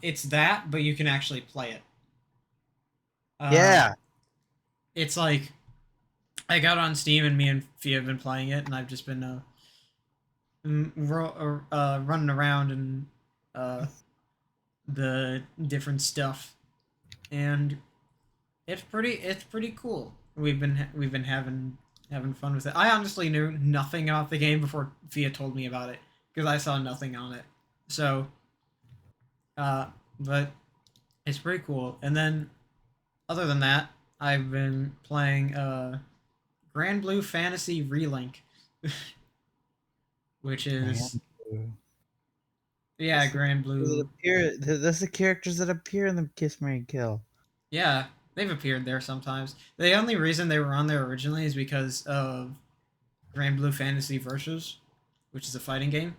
It's that, but you can actually play it. Yeah. It's like I got on Steam and me and Fia have been playing it, and I've just been running around and the different stuff, and it's pretty cool. We've been having fun with it. I honestly knew nothing about the game before Fia told me about it because I saw nothing on it. So, but it's pretty cool. And then, other than that, I've been playing Grand Blue Fantasy Relink, which is yeah, Grand Blue. That's the characters that appear in the Kiss Mary Kill. Yeah, they've appeared there sometimes. The only reason they were on there originally is because of Grand Blue Fantasy Versus, which is a fighting game.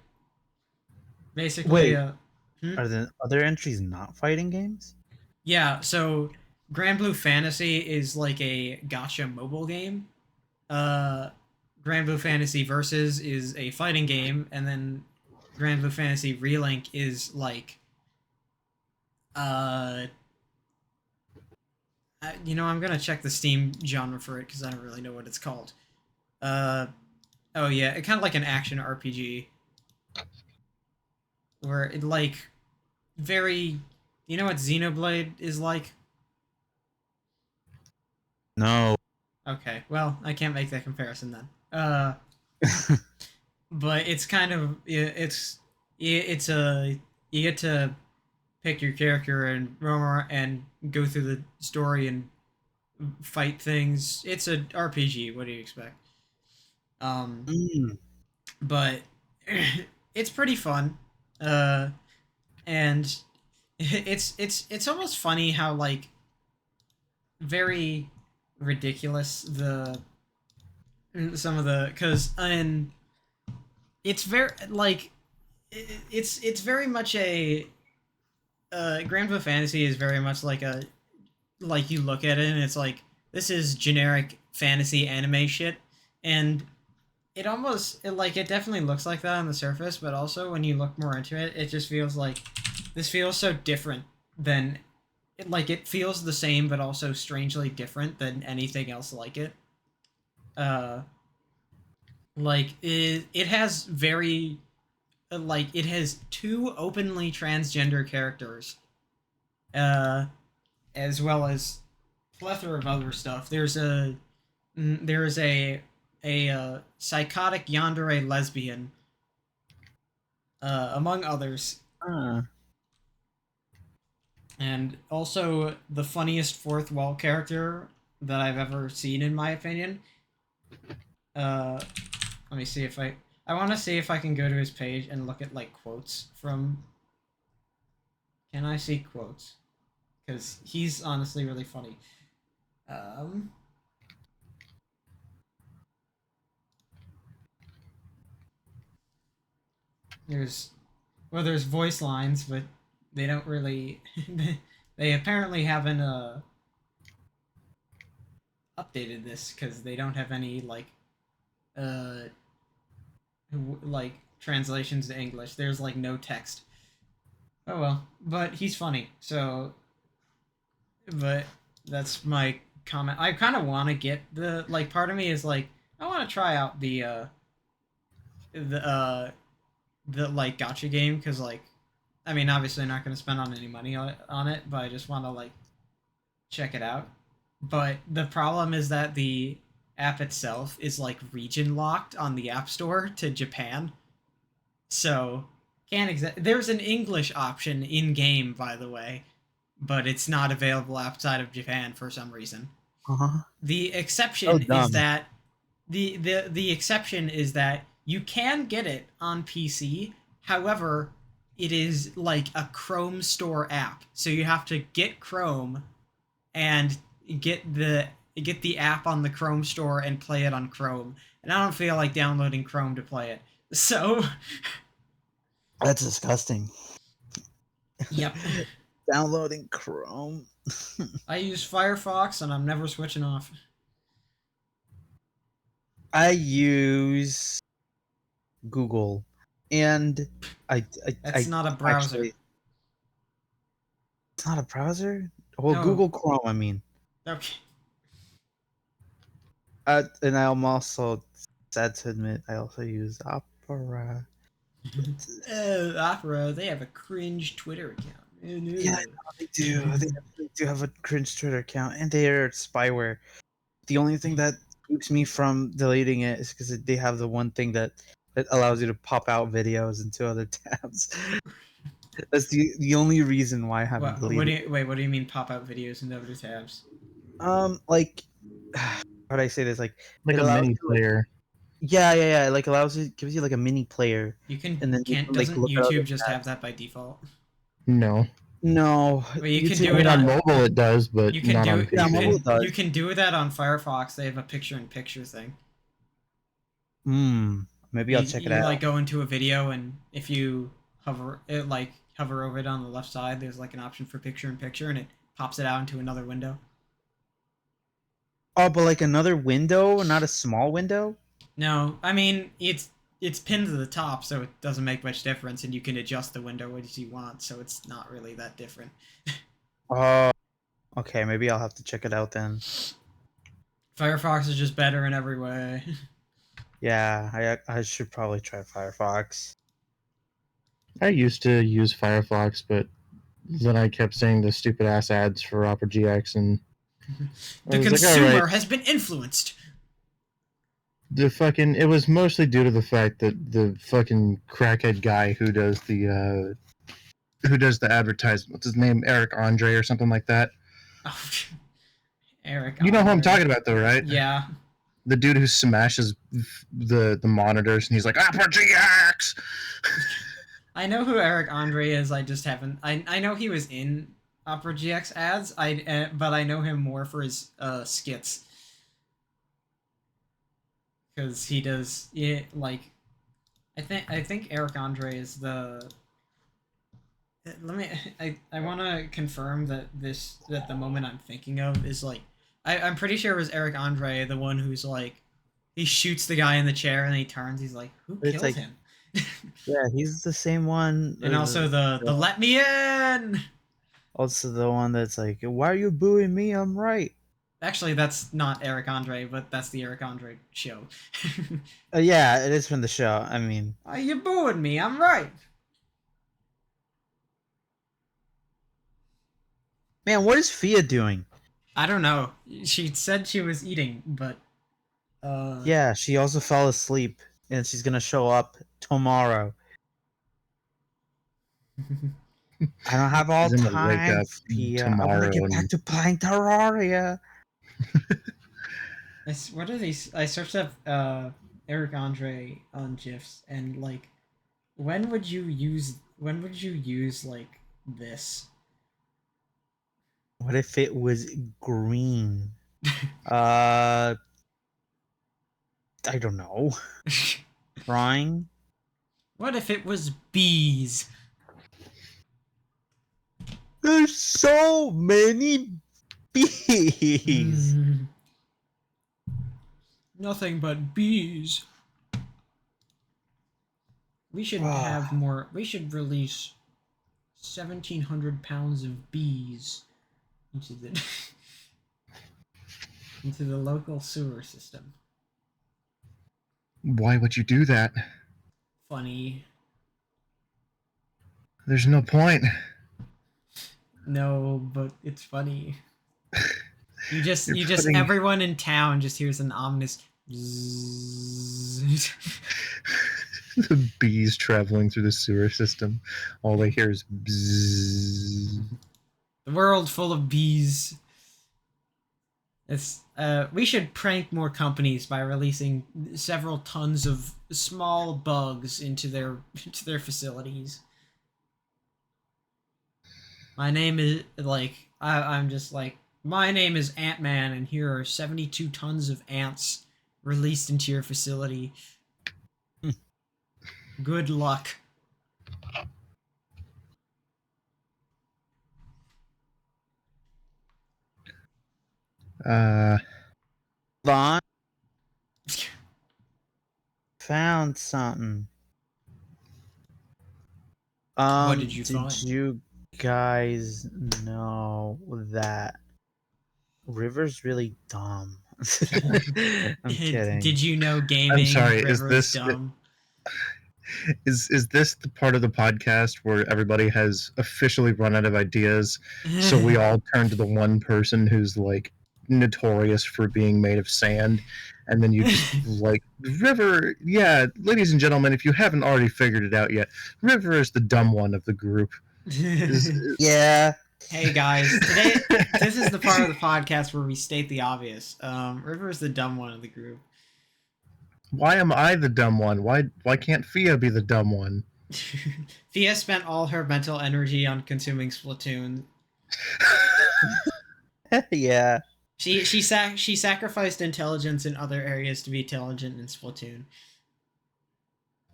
Basically, Wait, are the other entries not fighting games? yeah. So Grand Blue Fantasy is like a gotcha mobile game. Uh, Grand Blue Fantasy Versus is a fighting game, and then Grand Blue Fantasy Relink is like, uh, I'm gonna check the Steam genre for it because I don't really know what it's called. Oh yeah, it kind of like an action RPG where it like very, you know what Xenoblade is like? No. Okay, well I can't make that comparison then. But it's kind of it's a you get to pick your character and roam around and go through the story and fight things. It's a RPG. What do you expect? Mm. But it's pretty fun, uh, and it's almost funny how like very ridiculous the some of the because and it's very like it's very much a Grand Blue Fantasy is very much like a like you look at it and it's like this is generic fantasy anime shit and it almost it definitely looks like that on the surface but also when you look more into it it just feels like this feels so different than it feels the same but also strangely different than anything else like it. uh it has very it has two openly transgender characters, uh as well as plethora of other stuff. There's a psychotic yandere lesbian, among others, Uh, and also the funniest fourth wall character that I've ever seen, in my opinion. Uh, Let me see if I want to see if I can go to his page and look at like quotes from. Can I see quotes? Because he's honestly really funny. Um, there's there's voice lines, but they don't really. They apparently haven't updated this because they don't have any uh like translations to English. There's like no text. Oh well, but he's funny. So, but that's my comment. I kind of want to get the like. Part of me is like, I want to try out the like gotcha game because like, I mean, obviously I'm not going to spend on any money on it, but I just want to like check it out. But the problem is that the app itself is like region locked on the App Store to Japan. So there's an English option in game, by the way, but it's not available outside of Japan for some reason. uh-huh. The So exception is dumb. that the exception is that you can get it on PC. However, it is like a Chrome Store app, so you have to get Chrome and get the app on the Chrome Store and play it on Chrome. And I don't feel like downloading Chrome to play it. So, That's disgusting. yep. Downloading Chrome. I use Firefox and I'm never switching off. I use Google, and That's I not a browser. actually, it's not a browser. Well, No. Google Chrome. I mean, Okay. and I'm also sad to admit I also use Opera. Opera, they have a cringe Twitter account. Yeah, they do. They do have a cringe Twitter account, and they're spyware. The only thing that keeps me from deleting it is because they have the one thing that allows you to pop out videos into other tabs. That's the only reason why I haven't What do deleted you wait? What do you mean pop out videos in other tabs? Like how do I say this? Like Like it a allows mini you, like, player. yeah. Like gives you like a mini player, You can and then you can't can like doesn't look at other YouTube just have stats. that by default? No. No, Well, you can YouTube. I do it mean, on on mobile it does, but you can not do on it Yeah, you PC. mobile can does. you can do that on Firefox. They have a picture-in-picture thing. Maybe I'll You check it you out. like go into a video, and if you hover over it on the left side, there's like an option for picture-in-picture, and it pops it out into another window. Oh, but like another window, not a small window. No, I mean it's pinned to the top, so it doesn't make much difference, and you can adjust the window as you want, so it's not really that different. Oh, okay. Maybe I'll have to check it out then. Firefox is just better in every way. Yeah, I should probably try Firefox. I used to use Firefox, but then I kept seeing the stupid ass ads for Opera GX, and The I was like, all right. consumer has been influenced. It was mostly due to the fact that the fucking crackhead guy who does the advertisement, what's his name, Eric Andre or something like that. Oh, Eric You know who I'm Andre. talking about, though, right? Yeah. The dude who smashes the monitors, and he's like, Opera GX. I know who Eric Andre is. I just haven't. I know he was in Opera GX ads. But I know him more for his skits, because he does like. I think Eric Andre is the. Let me. I want to confirm that the moment I'm thinking of is like. I'm pretty sure it was Eric Andre, the one who's like, he shoots the guy in the chair and he turns. He's like, who It's killed like- him? Yeah, he's the same one. And also the let me in. Also the one that's like, why are you booing me? I'm right. Actually, that's not Eric Andre, but that's the Eric Andre show. Yeah, it is from the show. I mean, Why you booing me? I'm right. man, what is Fia doing? I don't know. She said she was eating, but Yeah, she also fell asleep, and she's gonna show up tomorrow. I don't have all She's gonna wake time, up Fia. I want tomorrow to get and- back to playing Terraria. what are these? I searched up Eric Andre on GIFs, and like, when would you use like this? What if it was green? I don't know. Crying? What if it was bees? There's so many bees. Nothing but bees. We should have more. We should release 1,700 pounds of bees into the into the local sewer system. Why would you do that? Funny. There's no point. No, but it's funny. You just You're everyone in town just hears an ominous bzzz. The bees traveling through the sewer system. All they hear is bzzz. The world full of bees. It's we should prank more companies by releasing several tons of small bugs into their facilities. My name is I'm just like, my name is Ant-Man, and here are 72 tons of ants released into your facility. Good luck. Hold on. Found something. What did you find? Did you guys know that River's really dumb? I'm kidding. Did you know gaming? I'm sorry, is River this- dumb? Is this the part of the podcast where everybody has officially run out of ideas, so we all turn to the one person who's like notorious for being made of sand, and then you just like, River? Yeah, ladies and gentlemen, if you haven't already figured it out yet, River is the dumb one of the group. Yeah, Hey guys, today this is the part of the podcast where we state the obvious. River is the dumb one of the group. Why am I the dumb one? Why can't Fia be the dumb one? Fia spent all her mental energy on consuming Splatoon. Yeah. She sacrificed intelligence in other areas to be intelligent in Splatoon.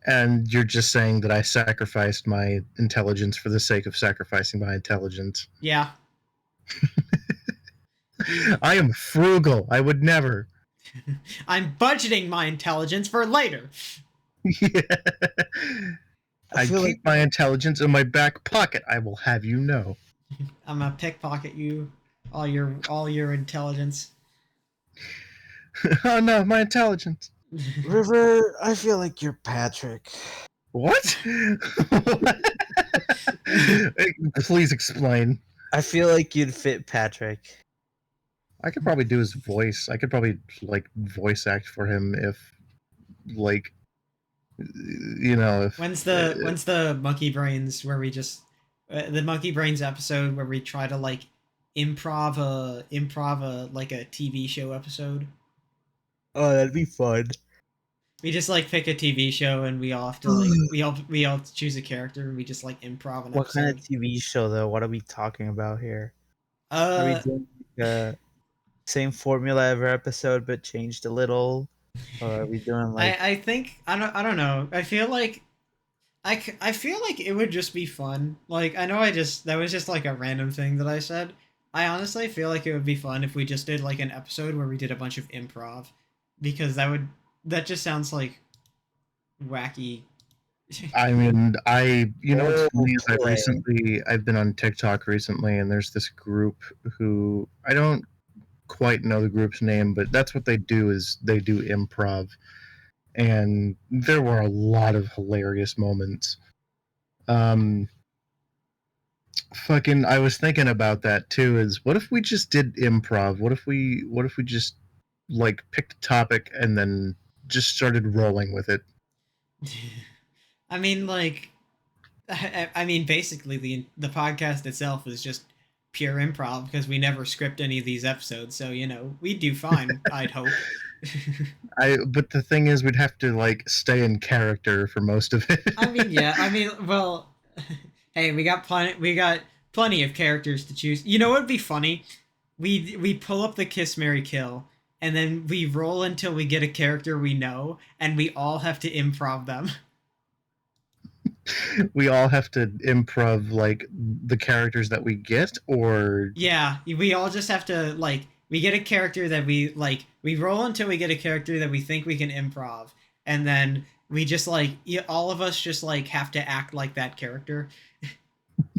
And you're just saying that I sacrificed my intelligence for the sake of sacrificing my intelligence. Yeah. I am frugal. I would never. I'm budgeting my intelligence for later. Yeah. I feel keep my intelligence in my back pocket. I will have you know. I'm gonna pickpocket you, all your intelligence. Oh no, my intelligence. River, I feel like you're Patrick. What? Please explain. I feel like you'd fit Patrick. I could probably do his voice. I could probably like voice act for him if, like, you know, if. When's the Monkey Brains where we just the Monkey Brains episode where we try to like improv a like a TV show episode? Oh, that'd be fun. We just like pick a TV show and we all have to like we all choose a character and we just like improv an What episode. kind of TV show though? What are we talking about here? Are we doing the same formula every episode but changed a little? Or are we doing like I think I don't know. I feel like I feel like it would just be fun. Like I know that was just like a random thing that I said. I honestly feel like it would be fun if we just did like an episode where we did a bunch of improv, because that just sounds like wacky. I mean, what's funny is Okay. I've been on TikTok recently, and there's this group who I don't quite know the group's name, but that's what they do is they do improv, and there were a lot of hilarious moments. Fucking, I was thinking about that too. Is what if we just did improv? What if we just like picked a topic and then just started rolling with it? I mean, like, I mean, basically the podcast itself is just pure improv because we never script any of these episodes, so you know we do fine. I'd hope. But the thing is, we'd have to like stay in character for most of it. I mean, yeah. I mean, well, hey, we got plenty of characters to choose. You know what would be funny? We pull up the Kiss Mary Kill, and then we roll until we get a character we know, and we all have to improv them. We all have to improv like the characters that we get, or Yeah, we all just have to like we get a character that we like. We roll until we get a character that we think we can improv, and then we just like all of us just like have to act like that character,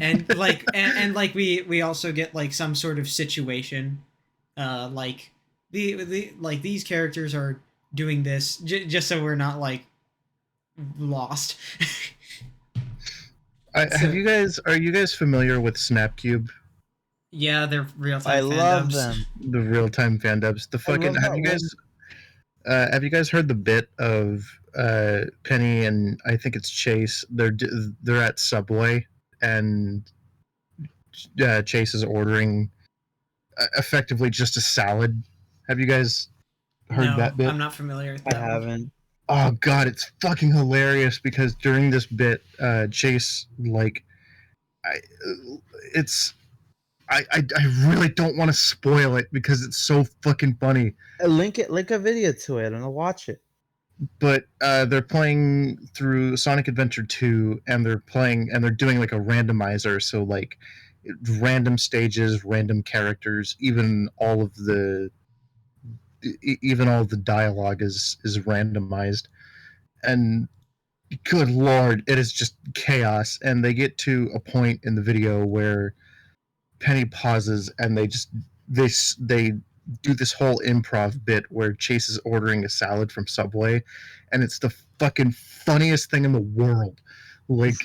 and like and like we also get like some sort of situation, like the like these characters are doing this just so we're not like lost. have you guys? Are you guys familiar with Snapcube? Yeah, they're real time. I love fandoms. them. The real time fan dubs. The fucking love that have you guys heard the bit of Penny and I think it's Chase? They're at Subway and Chase is ordering effectively just a salad. Have you guys heard No, that bit? I'm not familiar with I that one. haven't. Oh god, it's fucking hilarious because during this bit, Chase like, I, it's, I really don't want to spoil it because it's so fucking funny. Link a video to it and I'll watch it. But they're playing through Sonic Adventure 2, and they're doing like a randomizer, so like random stages, random characters, even all of the dialogue is randomized, and good lord, it is just chaos. And they get to a point in the video where Penny pauses and they do this whole improv bit where Chase is ordering a salad from Subway, and it's the fucking funniest thing in the world. Like,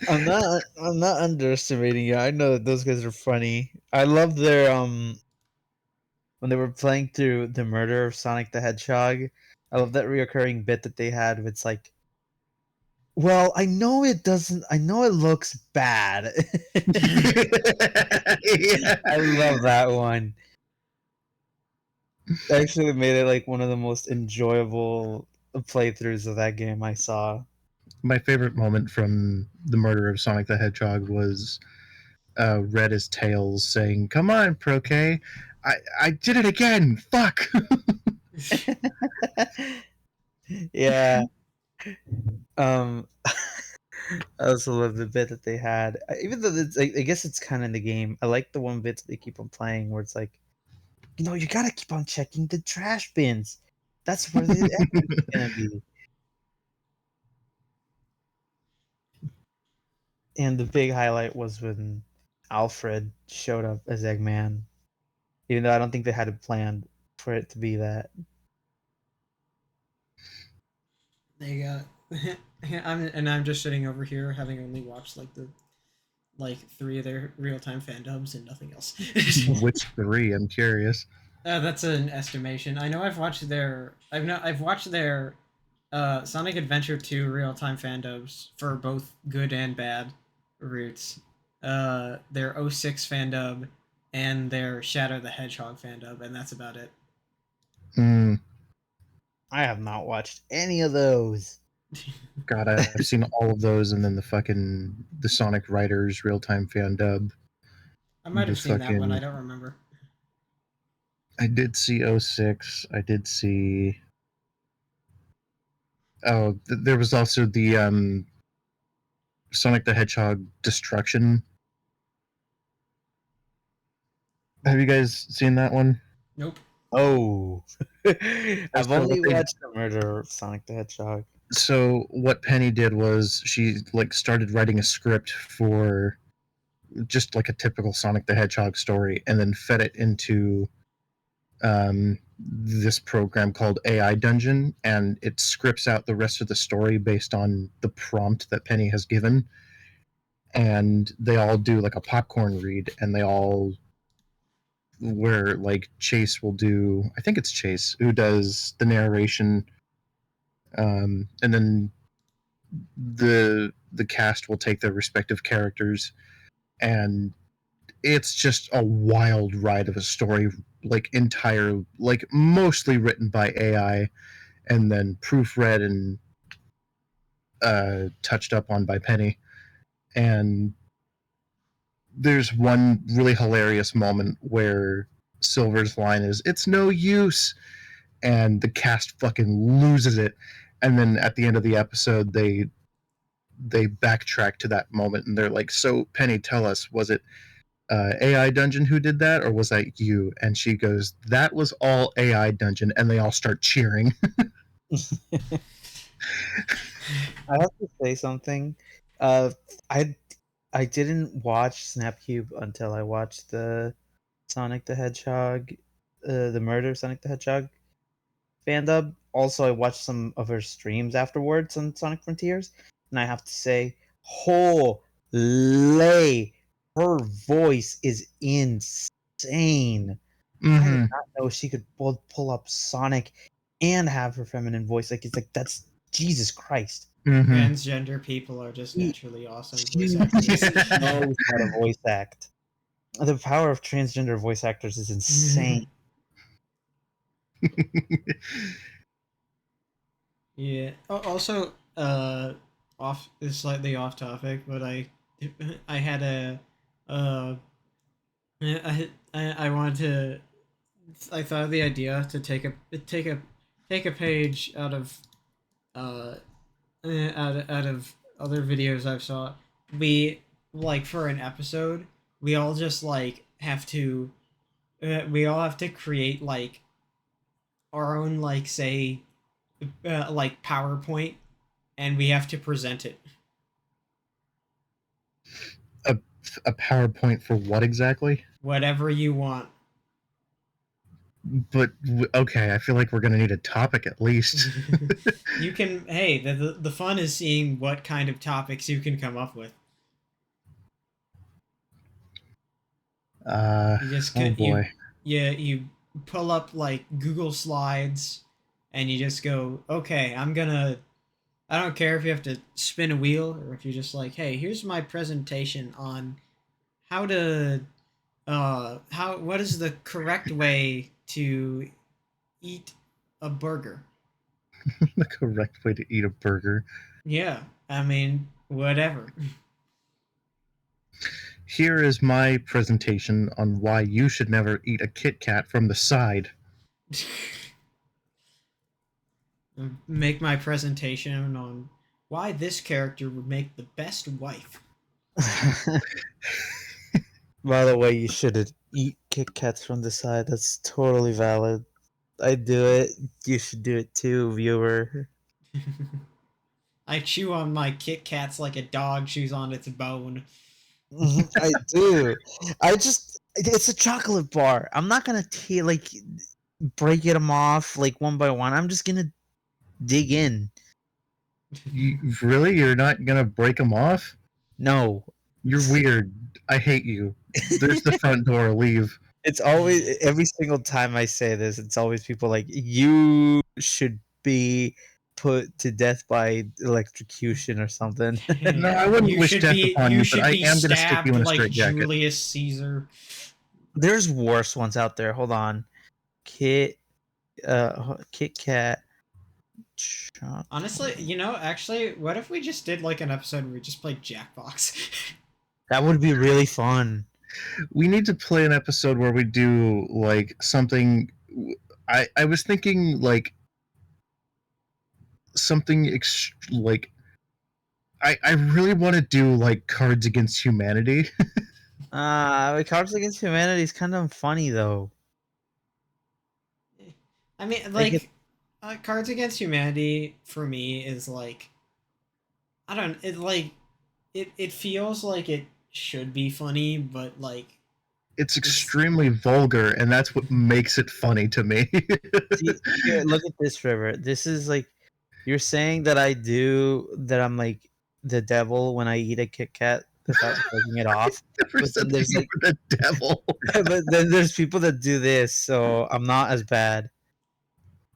I'm not underestimating you. I know that those guys are funny. I love their when they were playing through the murder of Sonic the Hedgehog. I love that reoccurring bit that they had. It's like Well, I know it doesn't. I know it looks bad. Yeah. I love that one. Actually made it like one of the most enjoyable playthroughs of that game I saw. My favorite moment from the murder of Sonic the Hedgehog was Red as Tails saying, "Come on, Pro-K, I did it again. Fuck." Yeah. I also love the bit that they had. Even though it's, I guess it's kind of in the game. I like the one bit that they keep on playing where it's like, you gotta keep on checking the trash bins. That's where the enemy's gonna be. And the big highlight was when Alfred showed up as Eggman. Even though I don't think they had it planned for it to be that. They got. I'm just sitting over here having only watched like 3 of their real time fandubs and nothing else. Which 3? I'm curious. That's an estimation. I know I've watched their. I've watched their Sonic Adventure 2 real time fandubs for both good and bad routes. Their '06 fandub and their Shadow the Hedgehog fandub, and that's about it. Mm, I have not watched any of those. God, I've seen all of those, and then the Sonic Writers real time fan dub. I might The have seen that one. I fucking don't remember. I did see '06. I did see. Oh, there was also the Sonic the Hedgehog Destruction. Have you guys seen that one? Nope. Oh. I've So only watched the murder of Sonic the Hedgehog. So what Penny did was she like started writing a script for just like a typical Sonic the Hedgehog story, and then fed it into this program called AI Dungeon, and it scripts out the rest of the story based on the prompt that Penny has given. And they all do like a popcorn read, and they all where like Chase will do, I think it's Chase who does the narration, and then the cast will take their respective characters, and it's just a wild ride of a story, like mostly written by AI and then proofread and touched up on by Penny. And there's one really hilarious moment where Silver's line is, "It's no use," and the cast fucking loses it. And then at the end of the episode, they backtrack to that moment, and they're like, "So Penny, tell us, was it AI Dungeon who did that, or was that you?" And she goes, "That was all AI Dungeon," and they all start cheering. I have to say something. Uh, I I didn't watch Snapcube until I watched the Sonic the Hedgehog, the murder of Sonic the Hedgehog fandub. Also, I watched some of her streams afterwards on Sonic Frontiers, and I have to say, holy, her voice is insane. I did Mm-hmm. not know she could both pull up Sonic and have her feminine voice. Like, it's like, that's Jesus Christ. Mm-hmm. Transgender people are just She- naturally awesome She voice actors. knows how to voice act. The power of transgender voice actors is insane. Yeah. Also, off is slightly off topic, but I had a, uh, I wanted to. I thought of the idea to take a page out of, uh, out of other videos I've saw. We like for an episode, we all just like have to, we all have to create like our own like say, like PowerPoint, and we have to present it. A PowerPoint for what exactly? Whatever you want. But okay, I feel like we're gonna need a topic at least. You can. Hey, the fun is seeing what kind of topics you can come up with. You just Oh boy. you pull up like Google Slides, and you just go, okay, I'm gonna I don't care if you have to spin a wheel or if you're just like, hey, here's my presentation on how to how what is the correct way to eat a burger. The correct way to eat a burger. Yeah, I mean, whatever. Here is my presentation on why you should never eat a Kit Kat from the side. Make my presentation on why this character would make the best wife. By the way, you should eat Kit Kats from the side. That's totally valid. I do it. You should do it too, viewer. I chew on my Kit Kats like a dog chews on its bone. I do. It's a chocolate bar. I'm not gonna break them off like one by one. I'm just gonna dig in. Really? You're not gonna break them off? No. You're weird. I hate you. There's the front door. Leave. It's always every single time I say this, it's always people like you should be put to death by electrocution or something. No, I wouldn't You wish should death be upon you, but should I be am gonna stick stabbed you in a like straitjacket. Julius Caesar. There's worse ones out there. Hold on. Kit Kat. Honestly, actually, what if we just did like an episode where we just played Jackbox? That would be really fun. We need to play an episode where we do like something. I was thinking like something like I really want to do like Cards Against Humanity. Cards Against Humanity is kind of funny though. I mean, Like Cards Against Humanity for me is like, I don't. It feels like it should be funny, but like It's extremely vulgar, and that's what makes it funny to me. Here, look at this, River. This is like you're saying that I'm like the devil when I eat a Kit Kat without taking it off. Never But said then that there's you like, were the devil. but then there's people that do this, so I'm not as bad.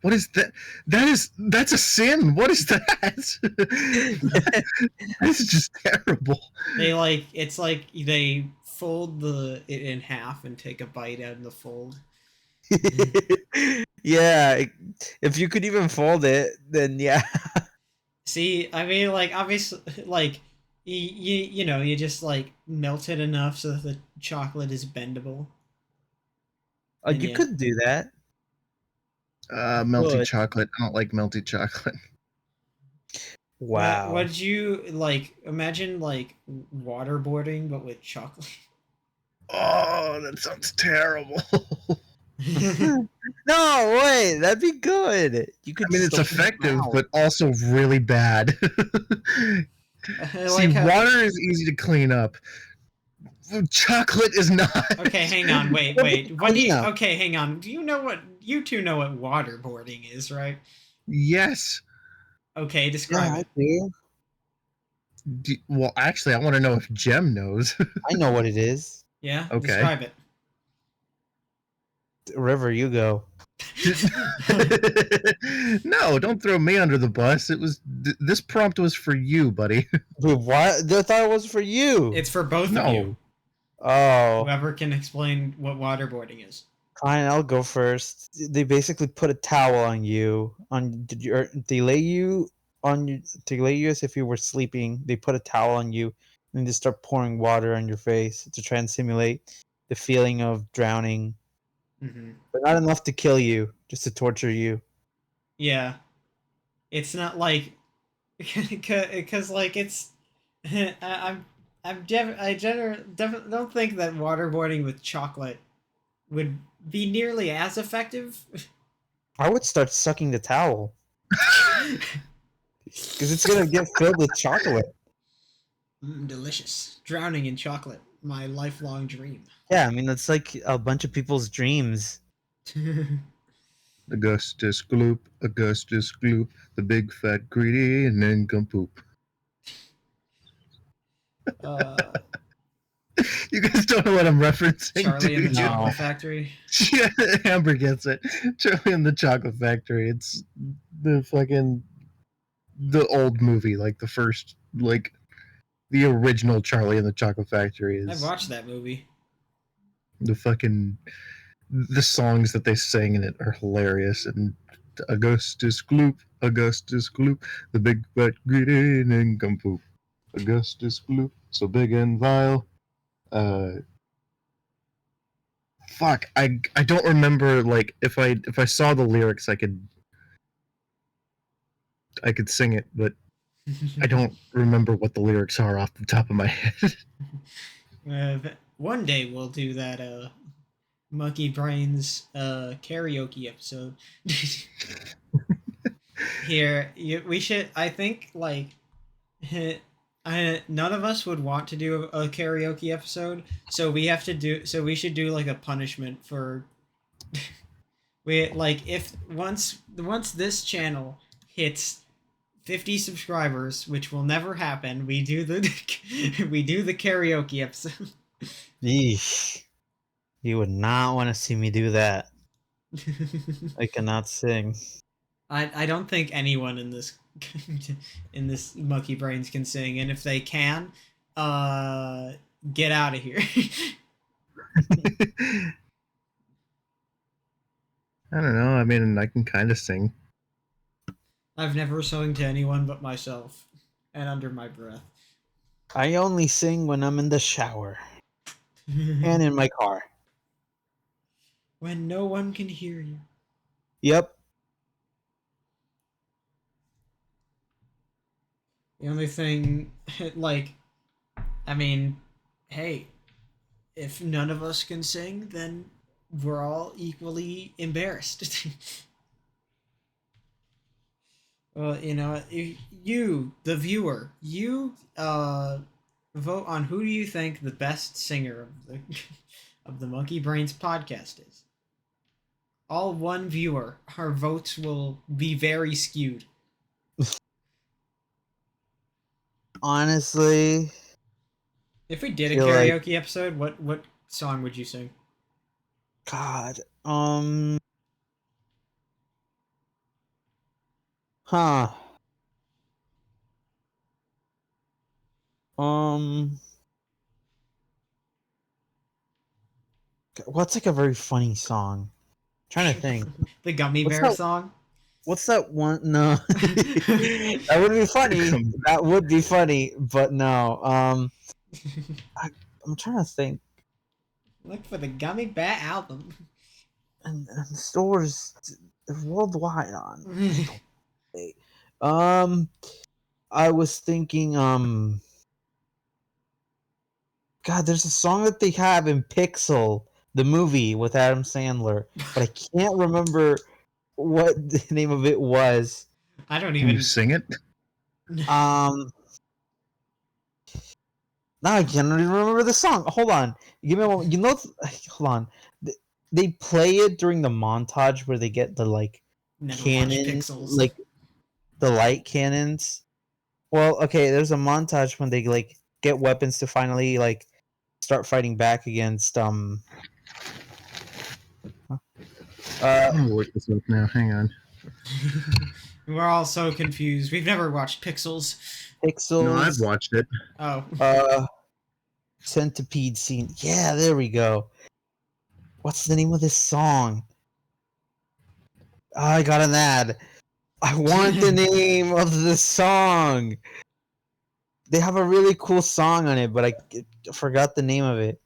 What is that? That's a sin. What is that? This is just terrible. it's like they fold it in half and take a bite out of the fold. Yeah, if you could even fold it, then yeah. See, I mean, like obviously, like you just like melt it enough so that the chocolate is bendable. And You yeah. could do that. Melty Good. chocolate. I don't like melty chocolate. Wow. Would you like imagine like waterboarding but with chocolate? Oh, that sounds terrible. No, wait, that'd be good. You could. I mean, it's just open your effective, mouth. but also really bad. I See, like how- water is easy to clean up. Chocolate is not. Okay, hang on, wait. What do you? Yeah. Okay, hang on. Do you know what you two know what waterboarding is, right? Yes. Okay, describe it. do. Well, actually, I want to know if Jem knows. I know what it is. Yeah, Okay. describe it. River, you go. No, don't throw me under the bus. It was this prompt was for you, buddy. Wait, what? I thought it was for you. It's for both of No. you. Oh, Whoever can explain what waterboarding is. fine. I'll go first. They basically put a towel on you. They lay you as if you were sleeping. They put a towel on you, and they start pouring water on your face to try and simulate the feeling of drowning, Mm-hmm. but not enough to kill you, just to torture you. Yeah, it's not like because like it's I definitely don't think that waterboarding with chocolate would be nearly as effective. I would start sucking the towel because it's gonna get filled with chocolate. Delicious, drowning in chocolate, my lifelong dream. Yeah, I mean that's like a bunch of people's dreams. Augustus Gloop, the big fat greedy and nincompoop. You guys don't know what I'm referencing, Charlie and the do you? Chocolate Factory. Yeah, Amber gets it. Charlie and the Chocolate Factory. It's the fucking the old movie, like the first, like the original Charlie and the Chocolate Factory I've is watched that movie. the fucking the songs that they sing in it are hilarious. And Augustus Gloop, the big fat greedy nincompoop. Augustus Gloop, so big and vile. Uh, fuck, I don't remember, like, if I saw the lyrics, I could sing it, but I don't remember what the lyrics are off the top of my head. One day we'll do that Monkey Brains karaoke episode. Here, we should. I think like, none of us would want to do a karaoke episode, so we have to do. So we should do like a punishment for. We like if once this channel hits 50 subscribers, which will never happen. We do the we do the karaoke episode. Yeesh. You would not want to see me do that. I cannot sing. I don't think anyone in this Monkey Brains can sing, and if they can, get out of here. I don't know. I mean, I can kind of sing. I've never sung to anyone but myself, and under my breath. I only sing when I'm in the shower and in my car. When no one can hear you. Yep. The only thing, like, I mean, hey, if none of us can sing, then we're all equally embarrassed. Well, you know, if you, the viewer, you vote on who do you think the best singer of the of the Monkey Brains podcast is. All one viewer. Our votes will be very skewed. Honestly, If we did a feel like- karaoke episode, what song would you sing? God, huh, what's like a very funny song? Trying to think. The Gummy What's Bear that- song? What's that one? No, that would be funny. That would be funny, but no. I'm trying to think. Look for the Gummy Bear album. And the stores worldwide on. I was thinking. God, there's a song that they have in Pixel, the movie with Adam Sandler, but I can't remember what the name of it was. I don't Can even you sing it? Now I can't even remember the song. Hold on, give me a moment. You know, hold on. They play it during the montage where they get the like never watched cannons, Pixels. like the light cannons. Well, okay, there's a montage when they like get weapons to finally like start fighting back against I'm gonna look this up now. Hang on. We're all so confused. We've never watched Pixels. Pixels. No, I've watched it. Oh. Centipede scene. Yeah, there we go. What's the name of this song? I got an ad. I want the name of the song. They have a really cool song on it, but I forgot the name of it.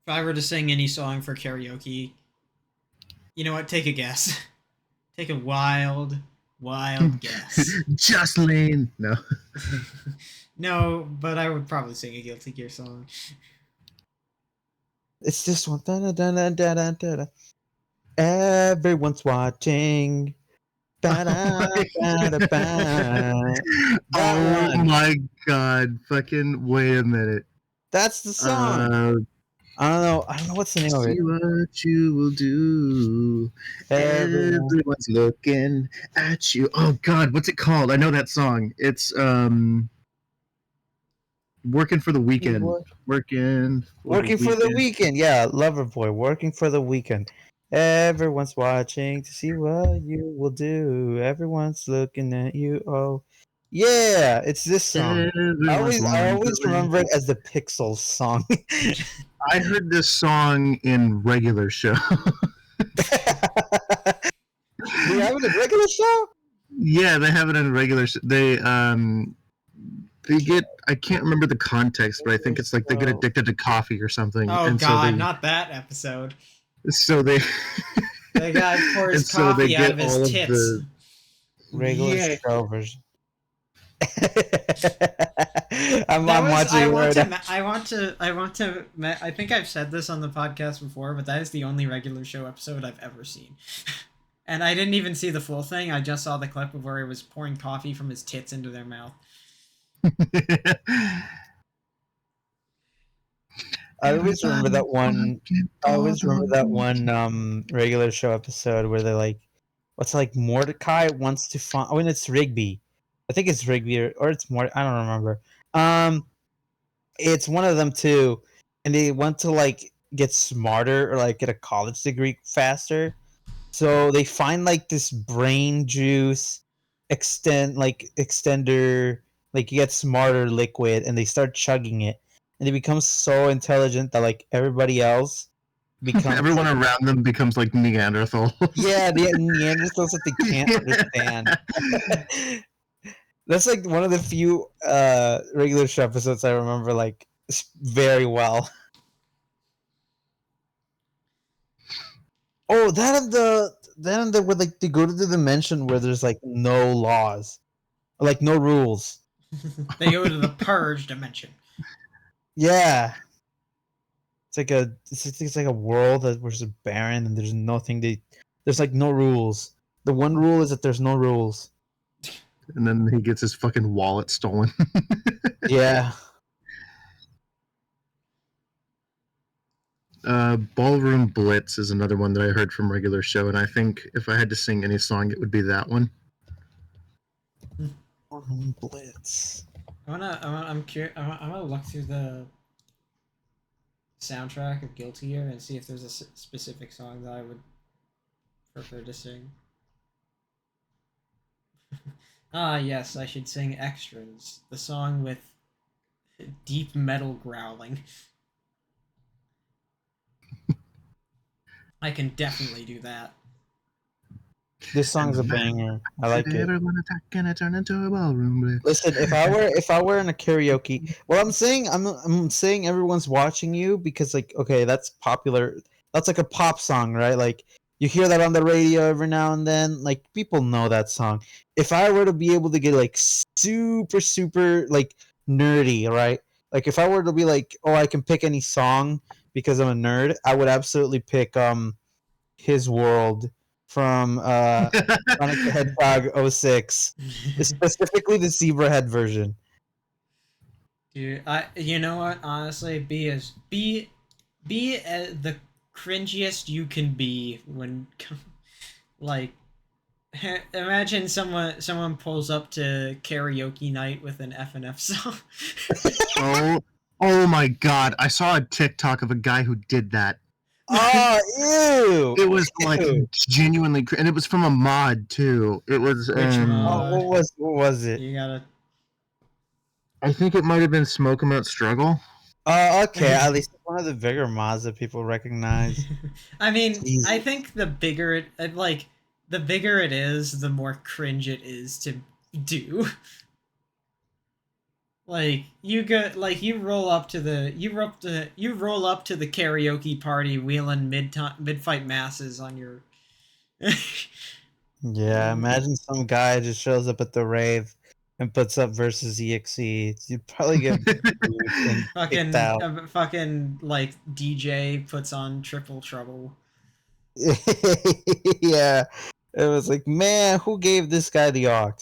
If I were to sing any song for karaoke, you know what? Take a guess. Take a wild guess. Jocelyn. No. No, but I would probably sing a Guilty Gear song. It's this one. Da-da-da-da-da-da-da. Everyone's watching. Ba-da-ba-da-ba. That Oh one. my god! Fucking wait a minute. That's the song. I don't know what's the name of it. See what you will do. Everyone's looking at you. Oh god, what's it called? I know that song. It's Working for the Weekend. Working for the weekend. Yeah, Loverboy. Working for the weekend. Everyone's watching to see what you will do. Everyone's looking at you. Oh, yeah, it's this song. Everyone's I always wondering. remember it as the Pixels song. I heard this song in regular show. Do you have it in regular show? Yeah, they have it in regular. They get. I can't remember the context, but I think it's like they get addicted to coffee or something, Oh and God, not that episode. so they The guy pours and so they coffee out get of his all of tits. the Regular yeah. show version. I'm That was watching it right now. I think I've said this on the podcast before, but that is the only regular show episode I've ever seen. And I didn't even see the full thing. I just saw the clip of where he was pouring coffee from his tits into their mouth. I always remember that one. I always remember that one regular show episode where they're like, "What's like Mordecai wants to find?" Oh, and it's Rigby. I think it's Rigby or it's more. I don't remember. It's one of them too, and they want to like get smarter or like get a college degree faster. So they find like this brain juice extender, like you get smarter liquid, and they start chugging it, and they become so intelligent that like everybody else becomes Everyone around them becomes like Neanderthal. yeah, the Neanderthals that they can't understand. That's like one of the few regular show episodes I remember like very well. Oh, that and the where like they go to the dimension where there's like no laws, like no rules. They go to the purge dimension. Yeah, it's like a world that was barren and there's nothing. There's like no rules. The one rule is that there's no rules. And then he gets his fucking wallet stolen. Yeah. Ballroom Blitz is another one that I heard from regular show, and I think if I had to sing any song, it would be that one. Blitz. I'm curious. I'm gonna look through the soundtrack of Guilty Gear and see if there's a specific song that I would prefer to sing. Yes, I should sing Extras, the song with deep metal growling. I can definitely do that. This song's a banger. I like it. Everyone attacking it turn into a ballroom blitz. Listen, if I were in a karaoke, well, I'm saying everyone's watching you because like okay, that's popular. That's like a pop song, right? Like you hear that on the radio every now and then. Like people know that song. If I were to be able to get like super like nerdy, right? Like if I were to be like, oh, I can pick any song because I'm a nerd, I would absolutely pick His World from Sonic the Hedgehog 06, specifically the zebra head version. Dude, you know what? Honestly, be the cringiest you can be when like imagine someone pulls up to karaoke night with an FNF song. Oh my god! I saw a TikTok of a guy who did that. Oh, ew! It was like genuinely, and it was from a mod too. It was. Which mod? What was it? You gotta. I think it might have been Smoke 'Em Out Struggle. Oh, okay. At least it's one of the bigger mods that people recognize. I mean, Jesus. I think the bigger it is, the more cringe it is to do. Like you roll up to the karaoke party wheeling mid fight masses on your. Yeah, imagine some guy just shows up at the rave and puts up versus EXE. You'd probably get booed and kicked out. Fucking like DJ puts on Triple Trouble. Yeah, it was like, man, who gave this guy the aux?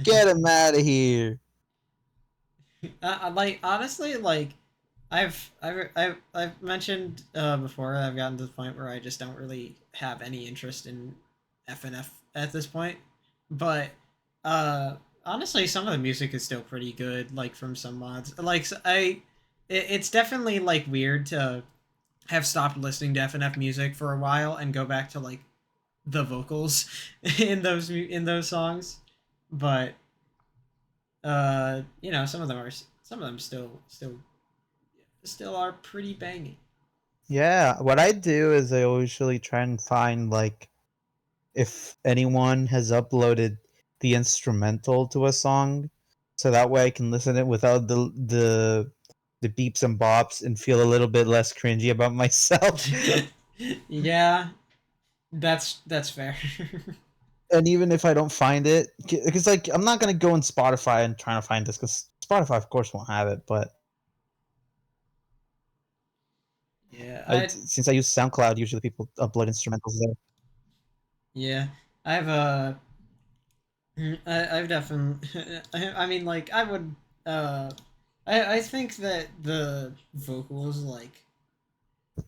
Get him out of here. Like honestly, like I've mentioned before, I've gotten to the point where I just don't really have any interest in FNF at this point. But honestly, some of the music is still pretty good, like from some mods. Like it's definitely like weird to have stopped listening to FNF music for a while and go back to like the vocals in those songs, but you know, some of them still are pretty banging. Yeah, what I do is I usually try and find like if anyone has uploaded the instrumental to a song, so that way I can listen to it without the beeps and bops and feel a little bit less cringy about myself. Yeah, that's fair. And even if I don't find it, because like I'm not gonna go on Spotify and trying to find this because Spotify, of course, won't have it. But Yeah, since I use SoundCloud, usually people upload instrumentals there. yeah, I've I've definitely. I mean, like I would. Uh, I think that the vocals like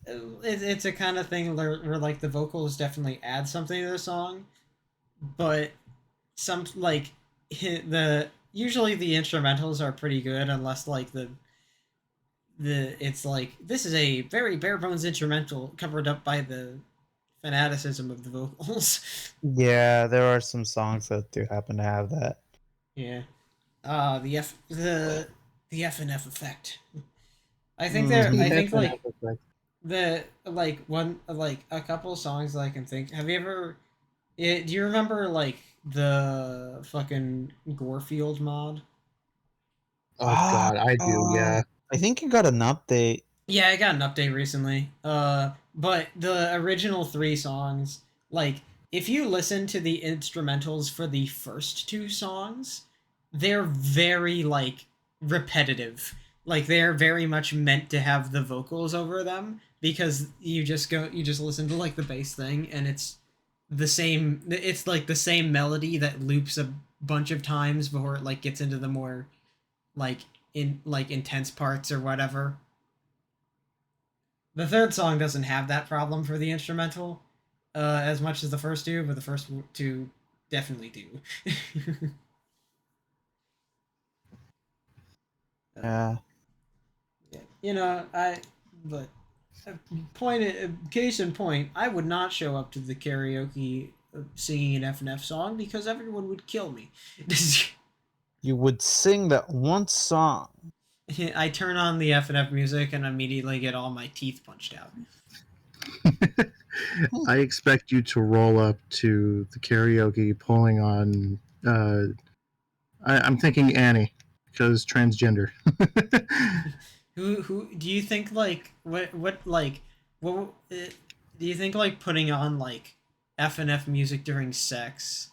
it's a kind of thing where like the vocals definitely add something to the song, but some like the usually the instrumentals are pretty good unless like the it's like this is a very bare bones instrumental covered up by the fanaticism of the vocals. Yeah, there are some songs that do happen to have that. Yeah. The F and F effect. I think there. I Mhm. think like the like one like a couple songs that I can think. Have you ever? Do you remember like the fucking Gorefield mod? Oh God, I do. Yeah. I think you got an update. Yeah, I got an update recently. But the original three songs, like, if you listen to the instrumentals for the first two songs, they're very like repetitive. Like they're very much meant to have the vocals over them because you just listen to like the bass thing and it's like the same melody that loops a bunch of times before it like gets into the more like intense parts or whatever. The third song doesn't have that problem for the instrumental as much as the first two, but the first two definitely do. Yeah. You know, but case in point, I would not show up to the karaoke singing an FNF song because everyone would kill me. You would sing that one song. I turn on the FNF music and immediately get all my teeth punched out. I expect you to roll up to the karaoke pulling on. I'm thinking Annie because transgender. Who do you think like what do you think like putting on like FNF music during sex?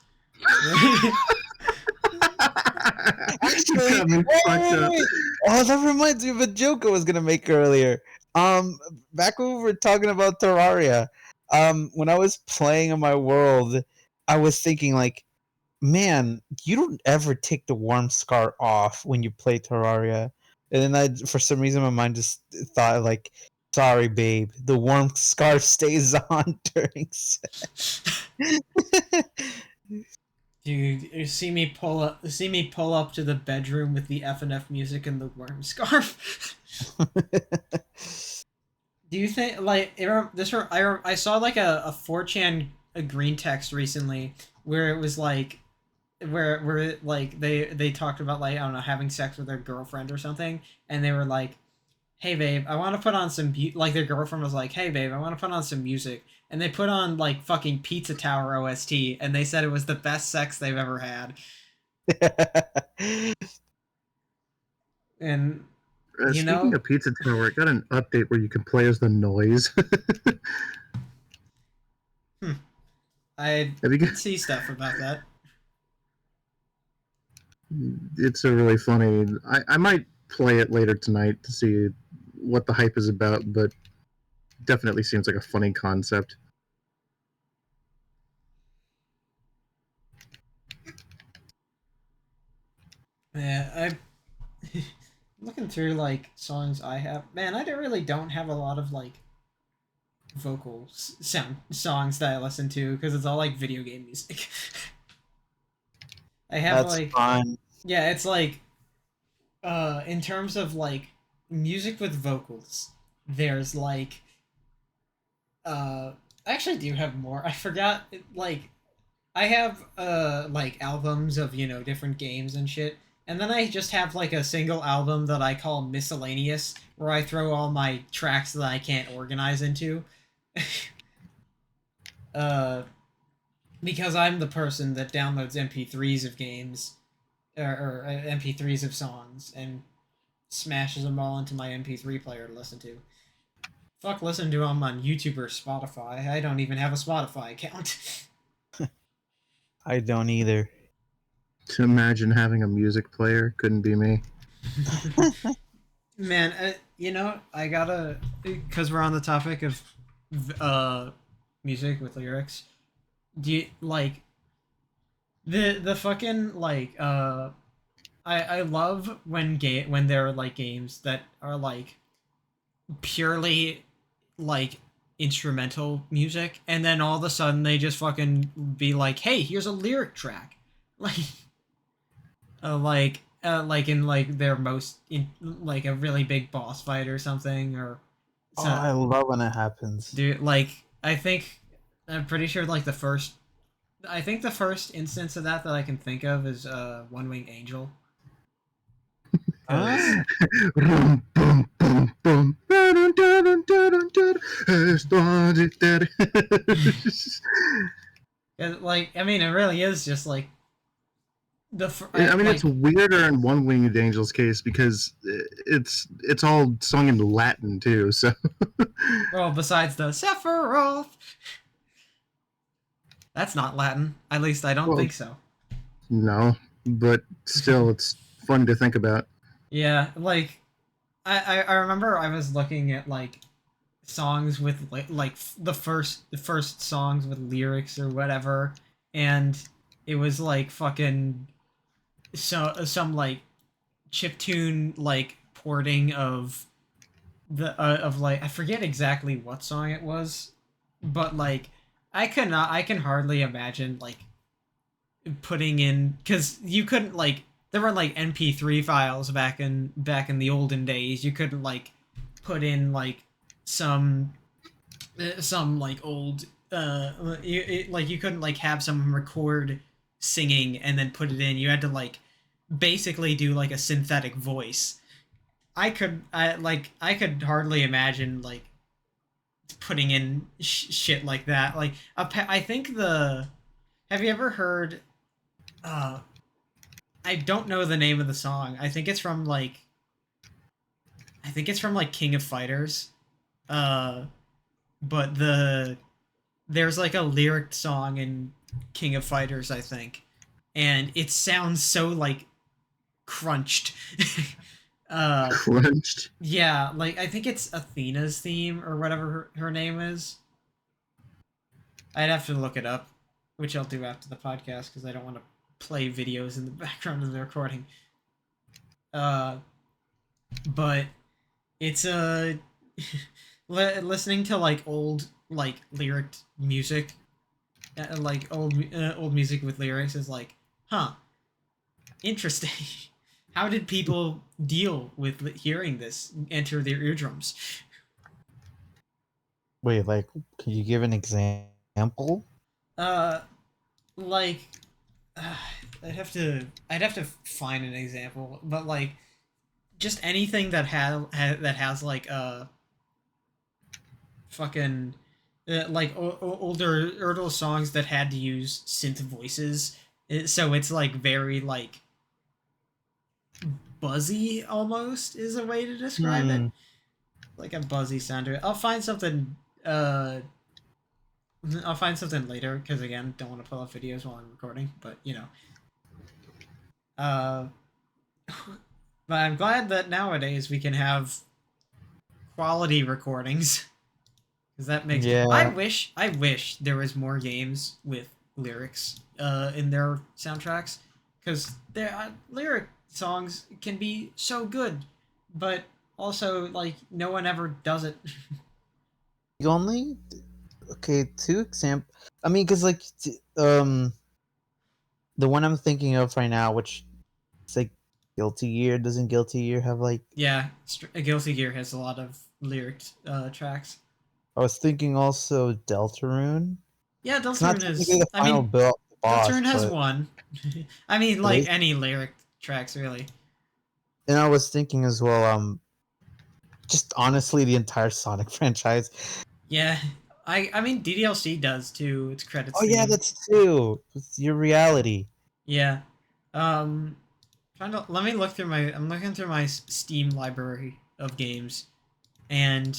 Actually, Fucked up. oh, that reminds me of a joke I was gonna make earlier. Back when we were talking about Terraria, when I was playing in my world, I was thinking like, man, you don't ever take the warm scar off when you play Terraria. And then for some reason, my mind just thought like, sorry, babe, the warm scar stays on during sex. Dude, you see me pull up to the bedroom with the FNF music and the worm scarf. Do you think like I saw like a 4chan a green text recently where it was like where like they talked about like I don't know having sex with their girlfriend or something and they were like, "Hey babe, I want to put on some like their girlfriend was like, "Hey babe, I want to put on some music." And they put on like fucking Pizza Tower OST and they said it was the best sex they've ever had. And you Speaking know, of Pizza Tower, I got an update where you can play as the noise. I Have you did got- see stuff about that. It's a really funny. I might play it later tonight to see what the hype is about, but definitely seems like a funny concept. Yeah, I looking through like songs I have. Man, really don't have a lot of like vocal sound songs that I listen to because it's all like video game music. I have That's like fine. yeah, it's like in terms of like music with vocals, there's like I actually do have more. I forgot. Like, I have like albums of different games and shit, and then I just have like a single album that I call miscellaneous, where I throw all my tracks that I can't organize into. uh, because I'm the person that downloads MP3s of games or MP3s of songs and smashes them all into my MP3 player to listen to. Fuck, listen to them on YouTube or Spotify. I don't even have a Spotify account. I don't either. To imagine having a music player couldn't be me. Man, I gotta, because we're on the topic of uh, music with lyrics. Do you like the fucking like I love when there are like games that are like purely like instrumental music, and then all of a sudden they just fucking be like, hey, here's a lyric track. like like in like their most in like a really big boss fight or something, or Oh, I so. love when it happens. Dude, like I'm pretty sure like the first instance of that I can think of is One Wing Angel. 'Cause- Rum, bum, bum, bum. Ba-dun, da-dun, da-dun, da-dun. like, I mean, it really is just like I mean, like, it's weirder in One Winged Angel's case because it's all sung in Latin too. So well, besides the Sephiroth, that's not Latin. At least I don't well, think so. no, but still, it's fun to think about. Yeah, like I remember I was looking at like songs with like the first songs with lyrics or whatever, and it was like fucking some like chiptune like porting of like I forget exactly what song it was, but like I can hardly imagine like putting in, because you couldn't like there were like MP3 files back in the olden days. You couldn't like put in like some some like old like you couldn't like have someone record singing and then put it in. You had to like basically do like a synthetic voice. I could hardly imagine like putting in shit like that. Like I think the have you ever heard uh I don't know the name of the song. I think it's from like King of Fighters. Uh but there's like a lyric song in King of Fighters, I think. And it sounds so like crunched. Crunched. Yeah, like I think it's Athena's theme or whatever her name is. I'd have to look it up, which I'll do after the podcast because I don't want to play videos in the background of the recording. Uh, but it's listening to like old like lyric music, like old music with lyrics is like, huh, interesting. How did people deal with hearing this enter their eardrums? Wait, like, can you give an example? Uh, like uh, I'd have to find an example, but like just anything that has like fucking like older songs that had to use synth voices, so it's like very like buzzy almost is a way to describe it, like a buzzy sound to it. I'll find something later because again, don't want to pull up videos while I'm recording. But uh, but I'm glad that nowadays we can have quality recordings because that makes. Yeah. I wish there was more games with lyrics in their soundtracks, because their lyric songs can be so good, but also like no one ever does it. The only two example. I mean, because like the one I'm thinking of right now, which it's like Guilty Gear. Doesn't Guilty Gear have like Yeah, Guilty Gear has a lot of lyric tracks. I was thinking also Deltarune. Yeah, It's not Deltarune technically has. the I final mean, boss, Deltarune has but one. I mean, it like is. any lyric tracks, really. And I was thinking as well, just honestly, the entire Sonic franchise. Yeah, I mean DDLC does too. Its credits Oh yeah, theme. that's true. It's your reality. Yeah. Um, trying to let me look through my. I'm looking through my Steam library of games, and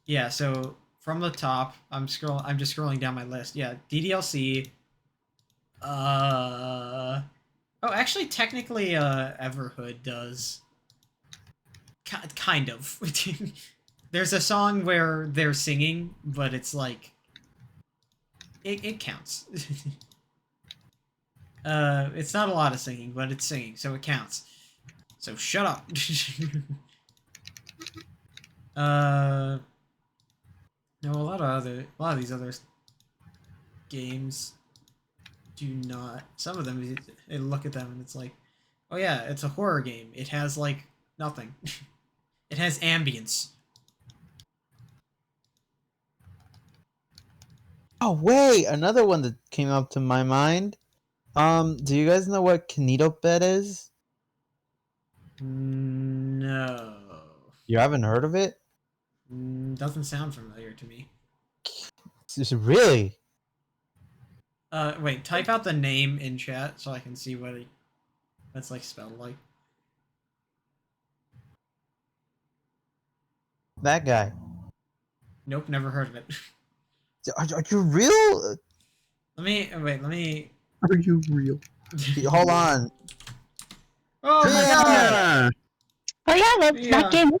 yeah. So from the top, I'm just scrolling down my list. Yeah, DDLC. Uh. Oh, actually, technically, Everhood does. Kind of. There's a song where they're singing, but it's like it counts. It's not a lot of singing, but it's singing, so it counts. So shut up. No, a lot of these other games do not. Some of them, I look at them and it's like, oh yeah, it's a horror game. It has like nothing. It has ambience. Oh wait, another one that came up to my mind. Do you guys know what Kinetobed is? No. You haven't heard of it? Doesn't sound familiar to me. Really? Wait, type out the name in chat so I can see what that's like spelled like. That guy. Nope, never heard of it. Are you real? Let me. Are you real? Hold on. Oh my god! Ah, Oh yeah, Yeah. that game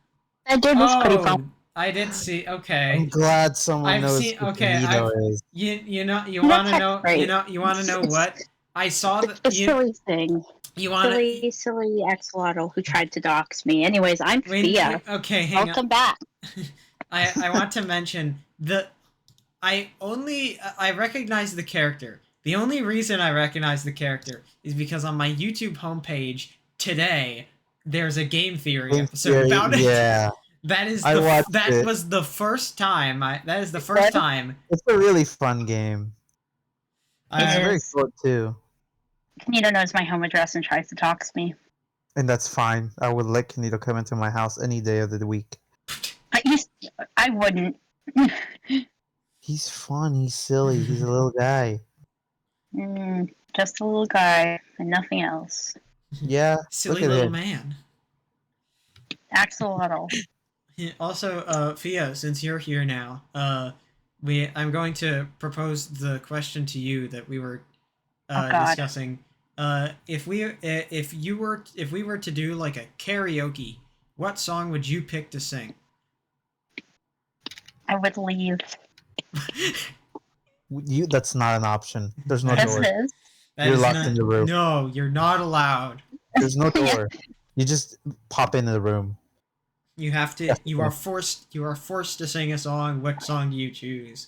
is pretty fun. Oh, I did see. I'm Okay, glad someone I've knows seen. who Okay, Kineto is. you know you That's want to know great. you want to know what I saw It's that a silly thing. you want to Silly axolotl who tried to dox me. Anyways, I'm Fia. okay, hang Welcome on. back. I want to mention I recognize the character. The only reason I recognize the character is because on my YouTube homepage today there's a game theory episode about it. Yeah, That is I watched that it. was the first time that is the first time it's a really fun game. It's I very is. short too, Kineto knows my home address and tries to dox me. and that's fine. I would let Kineto come into my house any day of the week. I wouldn't. He's fun. He's silly. He's a little guy. Just a little guy and nothing else. Yeah, silly look at little him. man. Axolotl. Also, Fia, since you're here now, I'm going to propose the question to you that we were God. discussing. If we were to do like a karaoke, what song would you pick to sing? I would leave. That's not an option. There's no Yes, door. it is. That You're is locked not- in the room. No, you're not allowed. There's no door. You just pop into the room. You have to. Yes, You are forced. You are forced to sing a song. What song do you choose?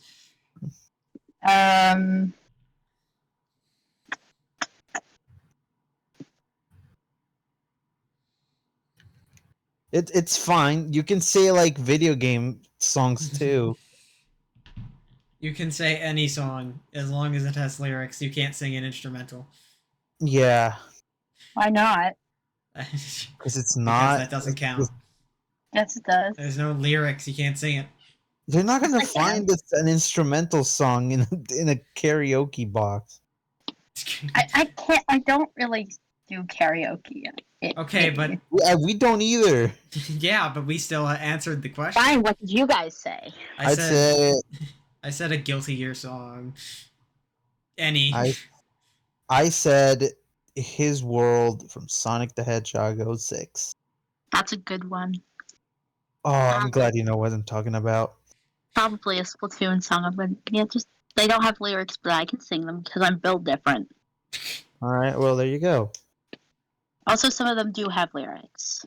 It's fine. You can say like video game songs too. You can say any song as long as it has lyrics. You can't sing an instrumental. Yeah, Why not? because it's Because not. that doesn't count. Yes, it does. There's no lyrics. You can't sing it. You're not gonna Yes, I find an instrumental song in a karaoke box. I can't. I don't really do karaoke. Okay, but We don't either. yeah, but we still answered the question. Fine. What did you guys say? I I'd say said a Guilty Gear song. Any. I said His World from Sonic the Hedgehog 06. That's a good one. Oh, I'm glad you know what I'm talking about. Probably a Splatoon song, but yeah, just they don't have lyrics, but I can sing them because I'm built different. All right, well there you go. Also, some of them do have lyrics.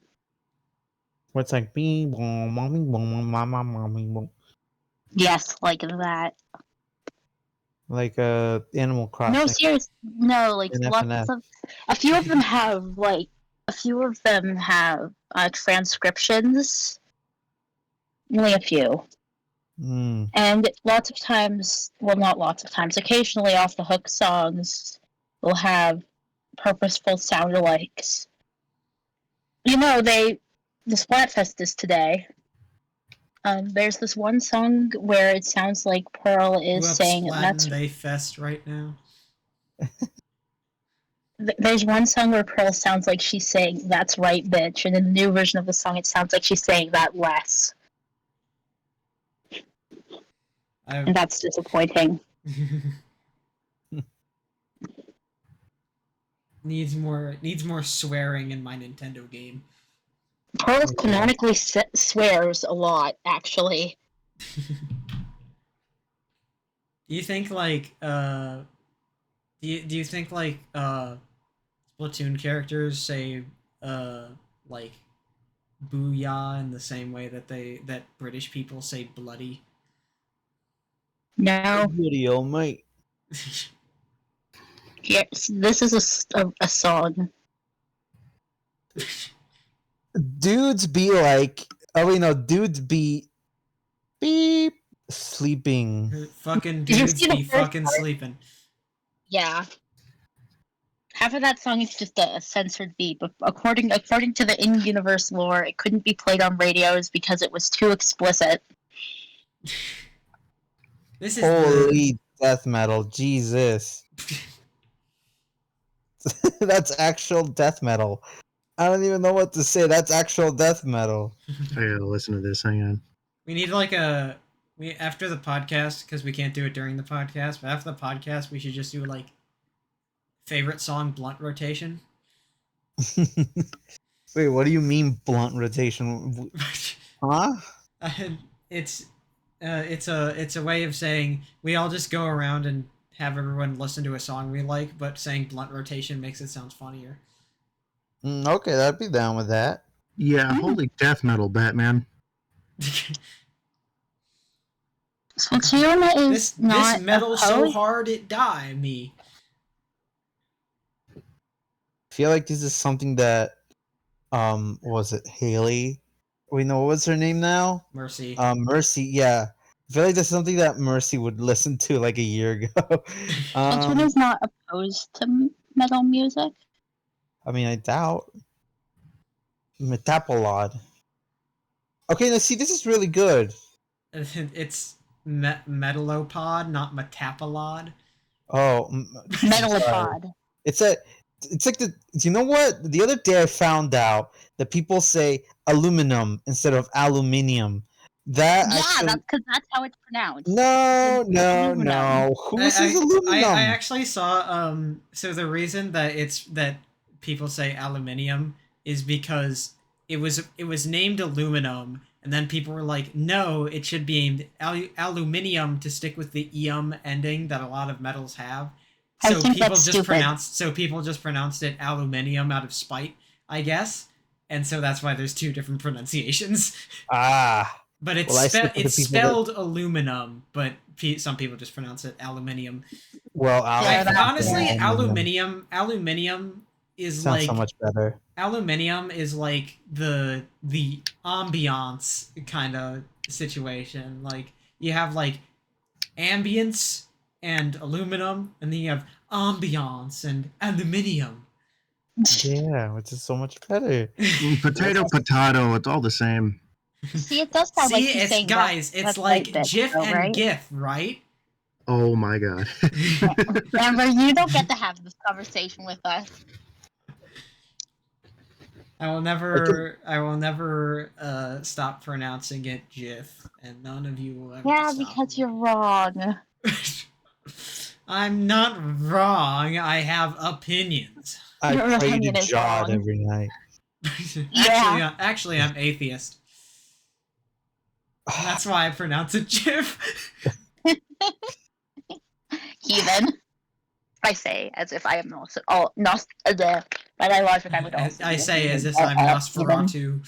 What's like bing bong mommy bong mama mommy bong, Yes, like that. like Animal Crossing. No, serious. No, like In lots FNF. of. A few of them have transcriptions. Only a few. Mm. And lots of times, well, not lots of times, occasionally off the hook songs will have purposeful sound alikes. You know, the Splatfest is today. There's this one song where it sounds like Pearl You is up saying Splatin' They Fest right now? There's one song where Pearl sounds like she's saying "That's right, bitch," and in the new version of the song, it sounds like she's saying that less, and that's disappointing. needs more swearing in my Nintendo game. Pearl canonically swears a lot, actually. Do you think like do you think like Splatoon characters say like booyah in the same way that British people say bloody? No. Video, mate. Yes, this is a song. Dudes be like, oh wait, no, dudes be beep sleeping. Fucking Did you dudes see the be first fucking part? sleeping. Yeah. Half of that song is just a censored beat, but according to the in-universe lore, it couldn't be played on radios because it was too explicit. This is Holy death metal, Jesus. That's actual death metal. I don't even know what to say. That's actual death metal. I gotta listen to this. Hang on. we need like after the podcast, because we can't do it during the podcast, but after the podcast we should just do like favorite song blunt rotation. Wait, what do you mean blunt rotation? Huh? it's a way of saying we all just go around and have everyone listen to a song we like, but saying blunt rotation makes it sound funnier. Okay, I'd be down with that. Yeah, holy death metal, Batman. Splatoon is this not metal so opposed. hard it die me. I feel like this is something that was it Haley? Wait, no, what's her name now? Mercy. Mercy, yeah. I feel like that's something that Mercy would listen to like a year ago. Splatoon is not opposed to metal music. I mean, I doubt. Metapolod. Okay, now see, this is really good. It's Metalopod, not Metapolod. Oh, Metalopod. it's like you know what? The other day I found out that people say aluminum instead of aluminium. That Yeah, actually, that's because that's how it's pronounced. no. I, Who says aluminum? I actually saw so the reason that people say aluminium is because it was named aluminum, and then people were like, no, it should be named aluminium to stick with the ium ending that a lot of metals have. I think that's stupid. People just pronounced it aluminium out of spite, I guess, and so that's why there's two different pronunciations. Ah. But it's spelled aluminum, but some people just pronounce it aluminium. Well, honestly, aluminium is sounds like so much better. Aluminium is like the ambiance kind of situation. Like you have like ambience and aluminum, and then you have ambiance and aluminium. Yeah, which is so much better. Potato, it's all the same. See, it does sound like she's saying guys, that, it's like right, GIF though, and right? GIF, right? Oh my god. Amber, you don't get to have this conversation with us. I will never stop pronouncing it GIF, and none of you will ever Yeah, stop because me. you're wrong. I'm not wrong. I have opinions. I Your pray opinion to is God wrong. every night. Actually, I'm atheist. And that's why I pronounce it GIF. Heathen. I say as if I am also by my logic I would also. I say as if I'm Nosferatu.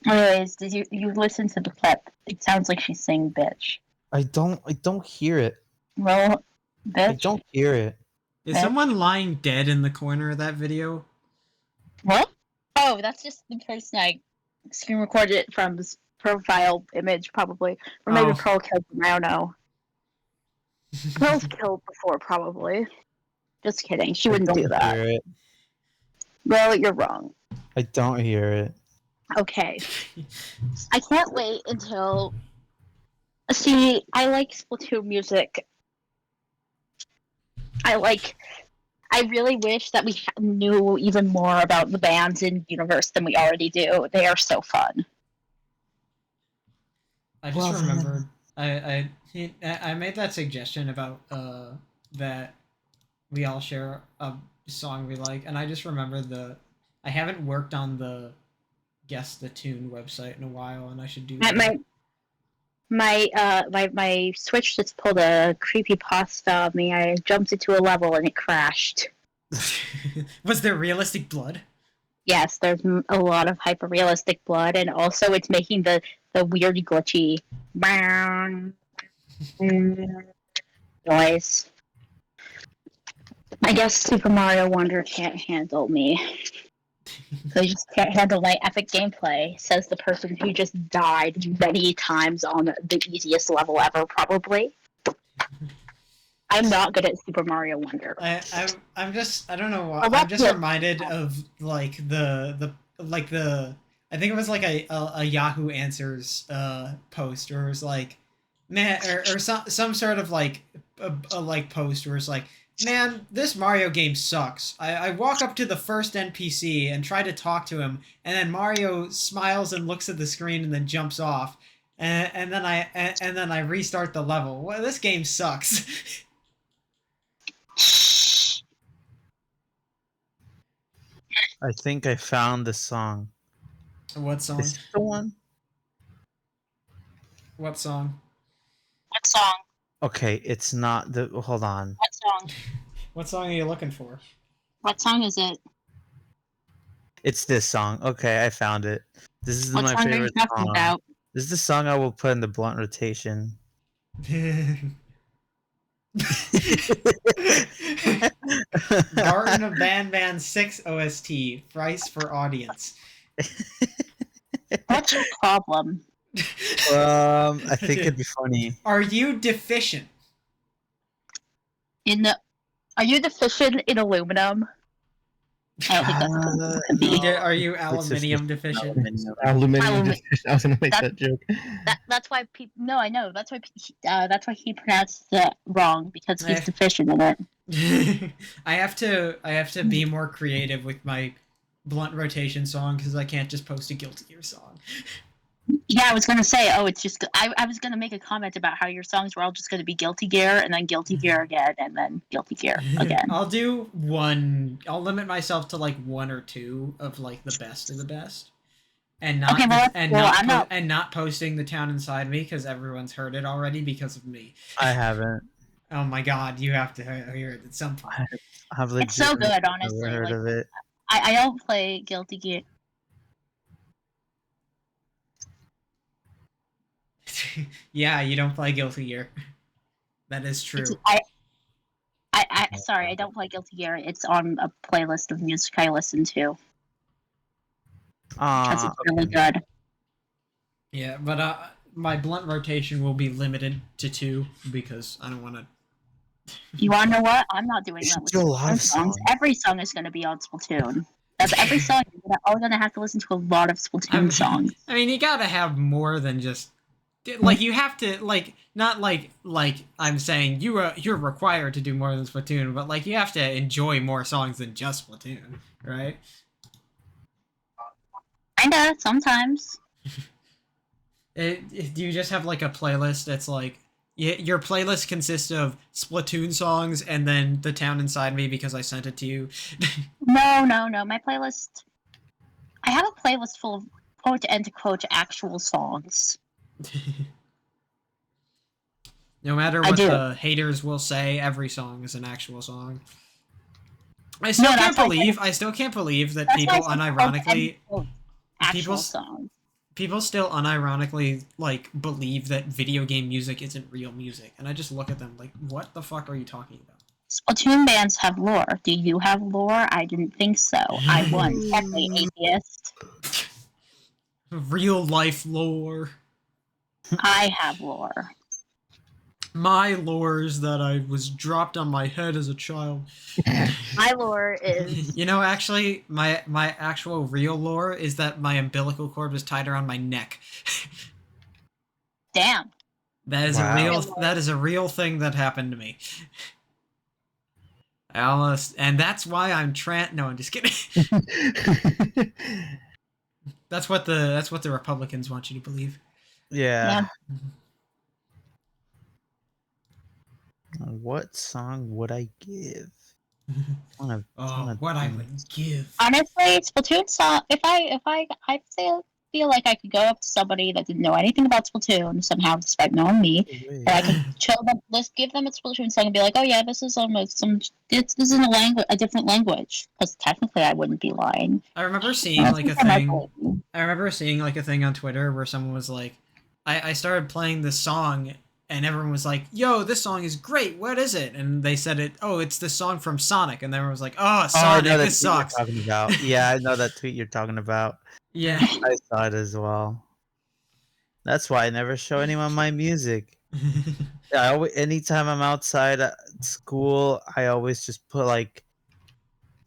Anyways, did you listen to the clip? It sounds like she's saying bitch. I don't hear it. Well, bitch. I don't hear it. Is someone lying dead in the corner of that video? What? Oh, that's just the person I screen recorded it from profile image, probably. Or maybe Oh. Pearl killed him, I don't know. Pearl's killed before, probably. Just kidding, she wouldn't do that. Hear it. Well, you're wrong. I don't hear it. Okay. I can't wait until... See, I like Splatoon music. I really wish that we knew even more about the bands in universe than we already do. They are so fun. I just remembered. I made that suggestion about that we all share a song we like, and I just remembered I haven't worked on the Guess the Tune website in a while, and I should do that. My Switch just pulled a creepypasta on me. I jumped into a level and it crashed. Was there realistic blood? Yes, there's a lot of hyper-realistic blood, and also it's making the weird glitchy noise. I guess Super Mario Wonder can't handle me. They just can't handle my epic gameplay, says the person who just died many times on the easiest level ever, probably. I'm not good at Super Mario Wonder. I'm just, I don't know why, Oh, I'm just that's reminded of, like, I think it was like a Yahoo Answers post, or it was like, man, or some sort of like a like post where it's like, man, this Mario game sucks. I walk up to the first NPC and try to talk to him, and then Mario smiles and looks at the screen and then jumps off, and then I restart the level. Well, this game sucks. I think I found the song. What song? Is it the one? What song? What song? Okay, it's not the. Hold on. What song? What song are you looking for? What song is it? It's this song. Okay, I found it. This is What my song are you favorite talking song. about? This is the song I will put in the blunt rotation. Garden of Ban 6 OST. Price for audience. What's your problem? I think it'd be funny. Are you deficient? Are you deficient in aluminum? I don't think that's what it could be. Are you aluminium deficient? Aluminium deficient. I was gonna make that joke. That's why people. No, I know. That's why he pronounced it wrong, because he's deficient in it. I have to be more creative with my blunt rotation song, because I can't just post a Guilty Gear song. Yeah, I was gonna say, it's just. I was gonna make a comment about how your songs were all just gonna be Guilty Gear, and then Guilty Gear again, and then Guilty Gear again. I'll do one. I'll limit myself to like one or two of like the best of the best, and not not posting The Town Inside Me, because everyone's heard it already because of me. I haven't. Oh my god, you have to hear it at some point. It's so good, honestly. Never heard of it. I don't play Guilty Gear. Yeah, you don't play Guilty Gear. That is true. Sorry, I don't play Guilty Gear. It's on a playlist of music I listen to. Because it's really good. Yeah, but my blunt rotation will be limited to 2, because I don't want to... You want to know what? I'm not doing that with Splatoon songs. Every song is going to be on Splatoon. That's every song. You're all going to have to listen to a lot of Splatoon songs. I mean, you gotta have more than just... Like, you have to, like, not like I'm saying you're required to do more than Splatoon, but, like, you have to enjoy more songs than just Splatoon, right? Kinda, sometimes. Do you just have, like, a playlist that's, like, your playlist consists of Splatoon songs and then The Town Inside Me because I sent it to you? No. My playlist... I have a playlist full of quote-to-quote actual songs. No matter what the haters will say, every song is an actual song. I still can't believe that people unironically people still unironically like believe that video game music isn't real music, and I just look at them like, what the fuck are you talking about? Splatoon bands have lore. Do you have lore? I didn't think so. I won. Technically atheist. Real life lore. I have lore. My lore is that I was dropped on my head as a child. My lore is You know, actually, my actual real lore is that my umbilical cord was tied around my neck. damn. That is Wow. a real thing that happened to me. I almost, and that's why I'm No, I'm just kidding. That's what the Republicans want you to believe. Yeah. What song would I give? What I would give. Honestly, Splatoon song. If I feel like I could go up to somebody that didn't know anything about Splatoon somehow, despite knowing me, or I could chill them, let's give them a Splatoon song and be like, oh yeah, this is this is in a different language, because technically I wouldn't be lying. I remember seeing like a thing. I remember seeing like a thing on Twitter where someone was like, I started playing this song. And everyone was like, yo, this song is great. What is it? And they said it's this song from Sonic. And everyone was like, oh, Sonic, this sucks. Talking about. Yeah, I know that tweet you're talking about. Yeah. I saw it as well. That's why I never show anyone my music. Anytime I'm outside at school, I always just put like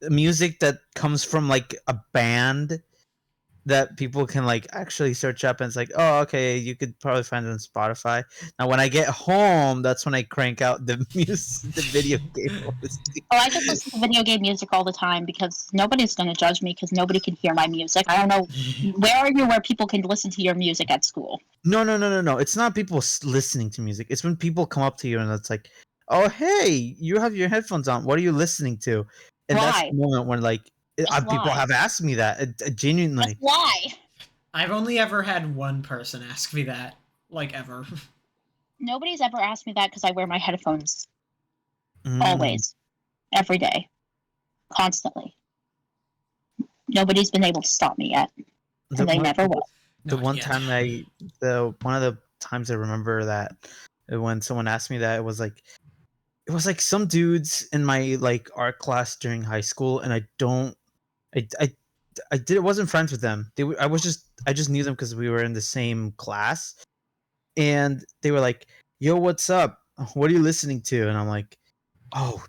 music that comes from like a band that people can like actually search up, and it's like, oh, okay, you could probably find it on Spotify. Now when I get home, that's when I crank out the music, the video game. I just listen to video game music all the time because nobody's going to judge me because nobody can hear my music. I don't know, where are you where people can listen to your music at school? No. It's not people listening to music. It's when people come up to you and it's like, oh, hey, you have your headphones on. What are you listening to? And that's the moment when like people have asked me that genuinely. That's why. I've only ever had one person ask me that, like ever. Nobody's ever asked me that because I wear my headphones always, every day, constantly. Nobody's been able to stop me yet, and they never will. One of the times I remember that when someone asked me that, it was like some dudes in my like art class during high school, and I wasn't friends with them. I just knew them because we were in the same class, and they were like, "Yo, what's up? What are you listening to?" And I'm like, "Oh,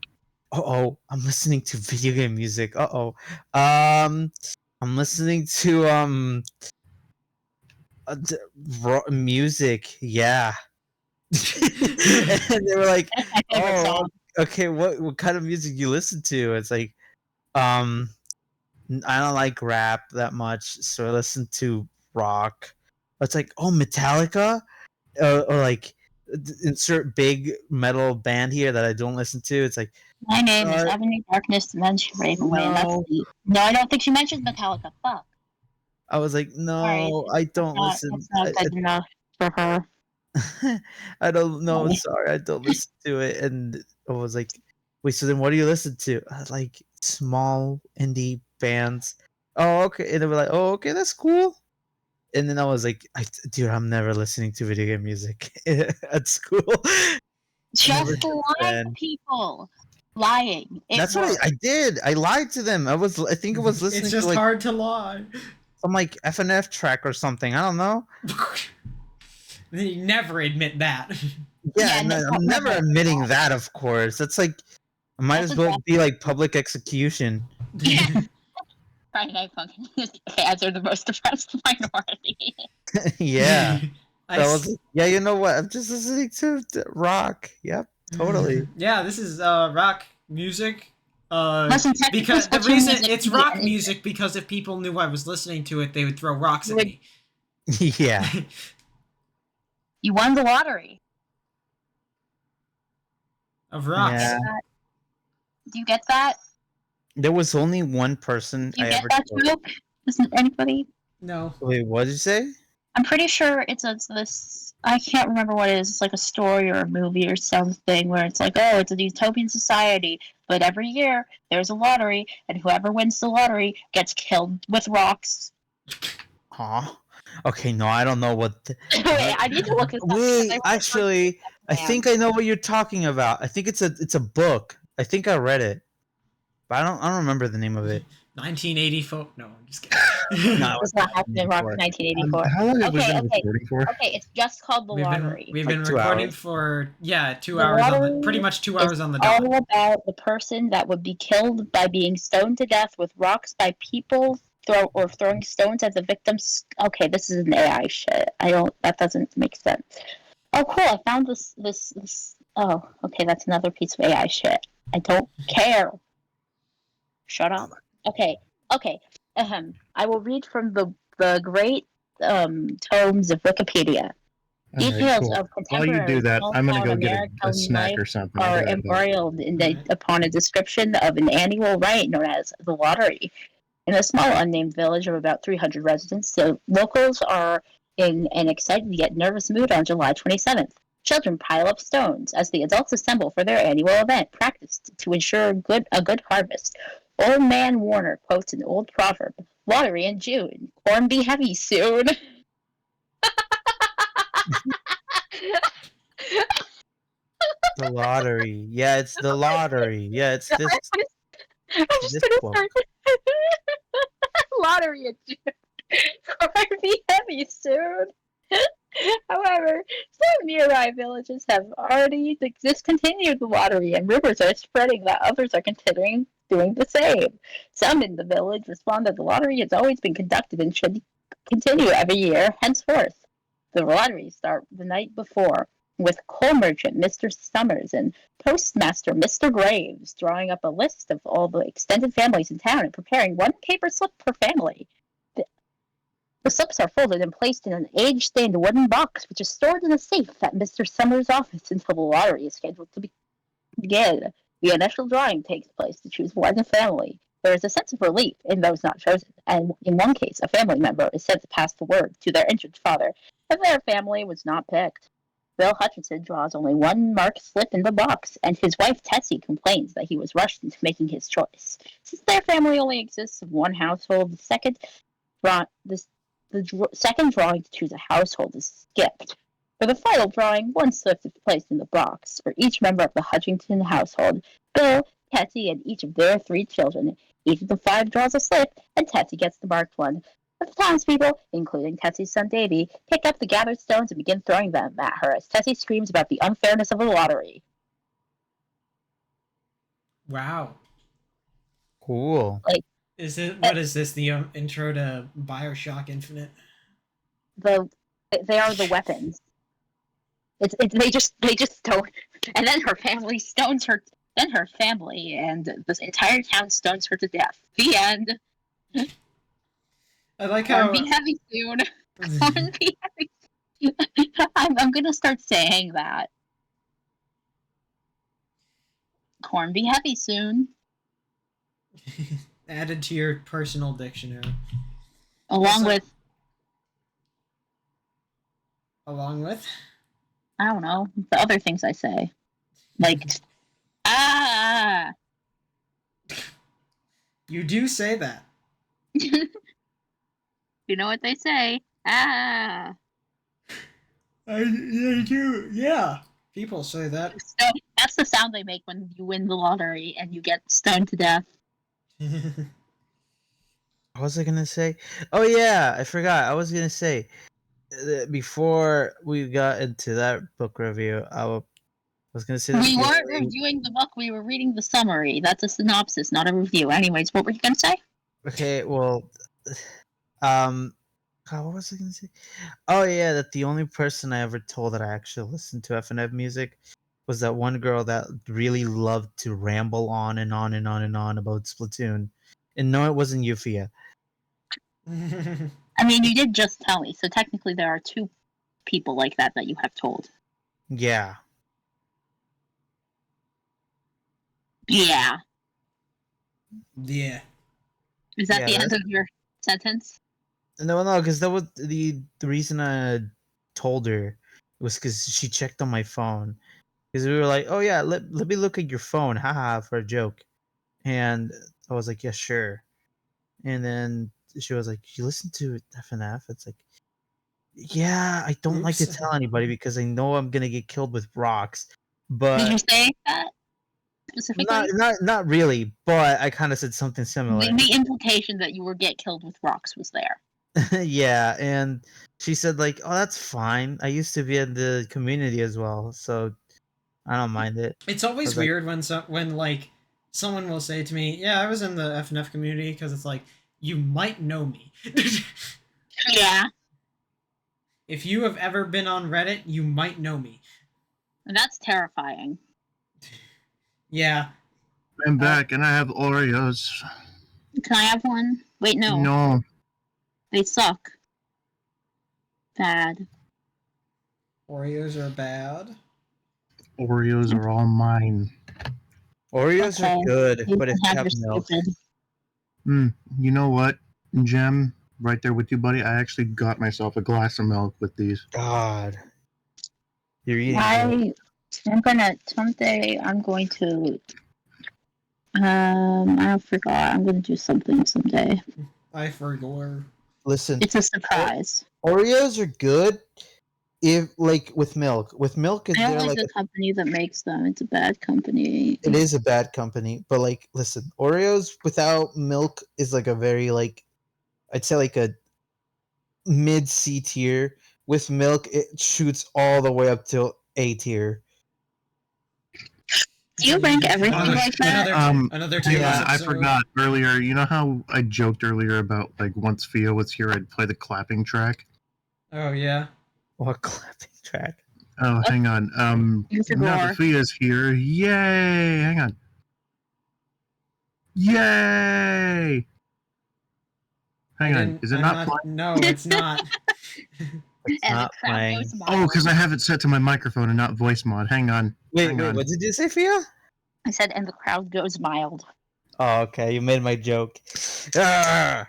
I'm listening to video game music. I'm listening to music. Yeah." And they were like, "Oh, okay. What kind of music you listen to?" It's like, I don't like rap that much, so I listen to rock. It's like, oh, Metallica, or like insert big metal band here that I don't listen to. It's like, my name is Avenue Darkness, and then she ran away. No, I don't think she mentioned Metallica. Fuck. I was like, no, I don't listen. It's not good enough for her. I don't know. Sorry, I don't listen to it. And I was like, wait, so then what do you listen to? I was like, small indie bands. Oh, okay. And they were like, oh, okay, that's cool. And then I was like, dude, I'm never listening to video game music at school. Just lying, people. Lying. That's what I did. I lied to them. I think I was listening to It's just hard to lie. Some like FNF track or something. I don't know. You never admit that. Yeah, no, I'm never admitting that, of course. That's like, I might as well be like public execution. Yeah. Friday Night Funkin' fans are the most depressed minority. Yeah. Yeah, you know what? I'm just listening to rock. Yep, totally. Yeah, this is rock music. Because the reason it's rock music because if people knew I was listening to it, they would throw rocks at me. Yeah. You won the lottery. Of rocks. Yeah. Do you get that? There was only one person Do you get that joke? Isn't anybody? No. Wait, what did you say? I'm pretty sure it's this. I can't remember what it is. It's like a story or a movie or something where it's like, oh, it's a utopian society, but every year there's a lottery, and whoever wins the lottery gets killed with rocks. Huh? Okay, no, I don't know what. Wait, I need to look this up. Wait, actually, I think I know what you're talking about. I think it's a book. I think I read it, but I don't remember the name of it. 1984. No, I'm just kidding. No, It was not happening in 1984. How long have we Okay, been okay. recording for? Okay, it's just called the we've been lottery. we've Like been 2 recording hours. for 2 The hours on the lottery pretty much 2 It's hours on the dot. all about the person that would be killed by being stoned to death with rocks by people throwing stones at the victims. Okay, this is an AI shit. That doesn't make sense. Oh, cool! I found this. Oh, okay, that's another piece of AI shit. I don't care. Shut up. Okay, okay. I will read from the great tomes of Wikipedia. All right, Details cool. of While you contemporary do that, I'm gonna small-town go get a American snack life or something. I'll are be right back. embroiled Right. upon a description of an annual rite known as the lottery. In a small unnamed village of about 300 residents, the locals are in an excited yet nervous mood on July 27th. Children pile up stones as the adults assemble for their annual event, practiced to ensure a good harvest. Old Man Warner quotes an old proverb: "Lottery in June, corn be heavy soon." The lottery. Yeah, it's the lottery. Yeah, it's this I'm just this gonna quote. start lottery in June. Corn be heavy soon. However, some nearby villages have already discontinued the lottery, and rumors are spreading that others are considering doing the same. Some in the village respond that the lottery has always been conducted and should continue every year henceforth. The lotteries start the night before, with coal merchant Mr. Summers and postmaster Mr. Graves drawing up a list of all the extended families in town and preparing one paper slip per family. The slips are folded and placed in an age-stained wooden box, which is stored in a safe at Mr. Summers' office until the lottery is scheduled to begin. The initial drawing takes place to choose one family. There is a sense of relief in those not chosen, and in one case, a family member is said to pass the word to their injured father that their family was not picked. Bill Hutchinson draws only one marked slip in the box, and his wife Tessie complains that he was rushed into making his choice. Since their family only exists of one household, the second drawing to choose a household is skipped. For the final drawing, one slip is placed in the box for each member of the Hutchinson household: Bill, Tessie, and each of their 3 children. Each of the 5 draws a slip, and Tessie gets the marked one. But the townspeople, including Tessie's son Davy, pick up the gathered stones and begin throwing them at her as Tessie screams about the unfairness of the lottery. Wow. Cool. What is this? The intro to Bioshock Infinite? They are the weapons. They just stone, and then her family stones her. Then her family and this entire town stones her to death. The end. I like Corn how be heavy soon. Corn be heavy. I'm gonna start saying that. Corn be heavy soon. added to your personal dictionary. Along with I don't know, the other things I say. Like You do say that. You know what they say? I do. Yeah. People say that. So that's the sound they make when you win the lottery and you get stoned to death. What was I gonna say? Oh yeah, I forgot. I was gonna say before we got into that book review, was gonna say we weren't reviewing the book. We were reading the summary. That's a synopsis, not a review. Anyways, what were you gonna say? Okay, well, God, what was I gonna say? Oh yeah, that the only person I ever told that I actually listened to FNF music was that one girl that really loved to ramble on and on and on and on about Splatoon. And no, it wasn't Eufia. I mean, you did just tell me, so technically there are 2 people like that you have told. Yeah. Yeah. Yeah. Is that Yeah, the end of your sentence? No, because that was the reason I told her was because she checked on my phone. Because we were like, oh yeah, let me look at your phone, haha, for a joke. And I was like, yeah, sure. And then she was like, you listen to FNF? It's like, yeah, I don't like to Oops. tell anybody because I know I'm gonna get killed with rocks. Did you But say that? specifically? Not really, but I kind of said something similar. The implication that you would get killed with rocks was there. Yeah, and she said like, "Oh, that's fine. I used to be in the community as well, so I don't mind it." It's always was like- weird when like someone will say to me, "Yeah, I was in the FNF community," because it's like you might know me. Yeah, If you have ever been on Reddit, you might know me. and that's terrifying. Yeah. I'm back and I have Oreos. Can I have one? Wait, no. No. They suck. Bad. Oreos are bad. Oreos are all mine. Oreos Okay. are good, You but if can you have have your milk, stupid. You know what, Jem? Right there with you, buddy. I actually got myself a glass of milk with these. God, you're eating. Milk. Someday I'm going to I forgot. I'm gonna do something someday. I forgot. Listen, It's a surprise. Oreos are good if like with milk. With milk, I don't they're like like the company that makes them. It's a bad company. it is a bad company, but like listen, Oreos without milk is like a very like I'd say like a mid C tier. With milk, it shoots all the way up to A tier. Do you rank everything Another- like that? Another tier Yeah, list I episode. forgot earlier. You know how I joked earlier about like once Fia was here, I'd play the clapping track. Oh yeah. What clapping track? Oh, hang on. Use your Now door. that Fia's here, yay! Hang on. Yay! Hang on. Is it I'm not playing? No, it's not. It's And not the crowd playing. goes Oh, because I have it set to my microphone and not voice mod. Hang on. Wait, Hang wait, on. what did you say, Fia? I said, and the crowd goes mild. Oh, okay, you made my joke. Ah!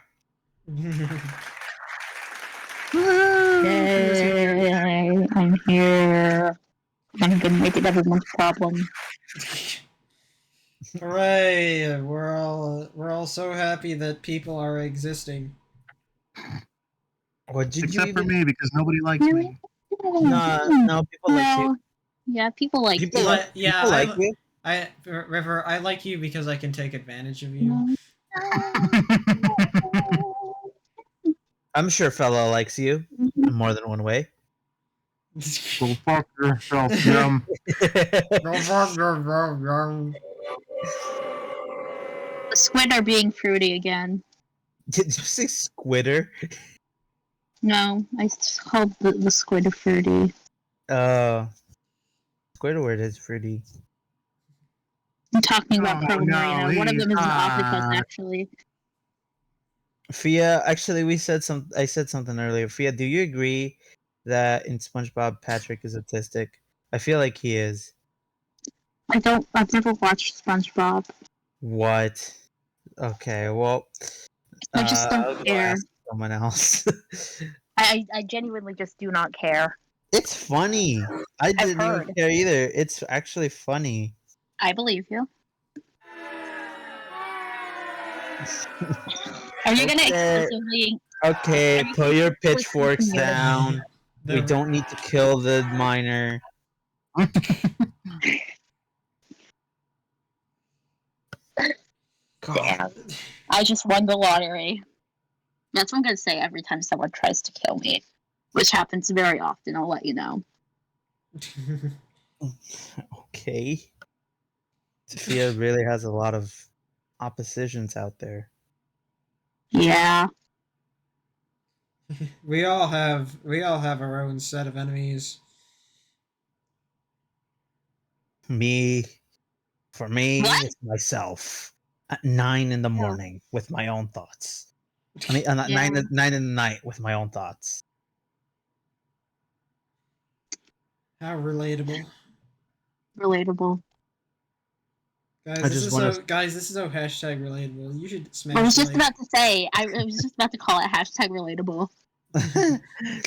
Yay, I'm here. I'm gonna make it everyone's problem. Hooray! We're all so happy that people are existing. What did you Except for even? me, because nobody likes me. No, people like you. Yeah, people like People you. like, Yeah, people like you. River, I like you because I can take advantage of you. I'm sure fella likes you in more than one way. Go fuck yourself, Jim. The squid are being fruity again. Did you say squidder? No, I called the squid fruity. Squidward is pretty. I'm talking about Oh, Pearl no, Marina. One of them is an he's octopus, not. actually. Fia, actually, I said something earlier. Fia, do you agree that in SpongeBob Patrick is autistic? I feel like he is. I've never watched SpongeBob. What? Okay, well, I just I'll don't go care. ask someone else. I genuinely just do not care. It's funny. I didn't even heard. care either. It's actually funny. I believe you. Are you gonna Okay. exclusively? Okay, put your pitchforks continue. down. We don't need to kill the miner. God. Damn. I just won the lottery. That's what I'm gonna say every time someone tries to kill me, which happens very often. I'll let you know. Okay. Sophia really has a lot of oppositions out there. Yeah. we all have our own set of enemies. For me, What? it's myself. At 9 in the morning with my own thoughts. I mean, not Yeah. 9 in the night with my own thoughts. How relatable. Relatable. Guys, I this just is wanna- so hashtag relatable. You should smash I was just like. about to say. I was just about to call it hashtag relatable.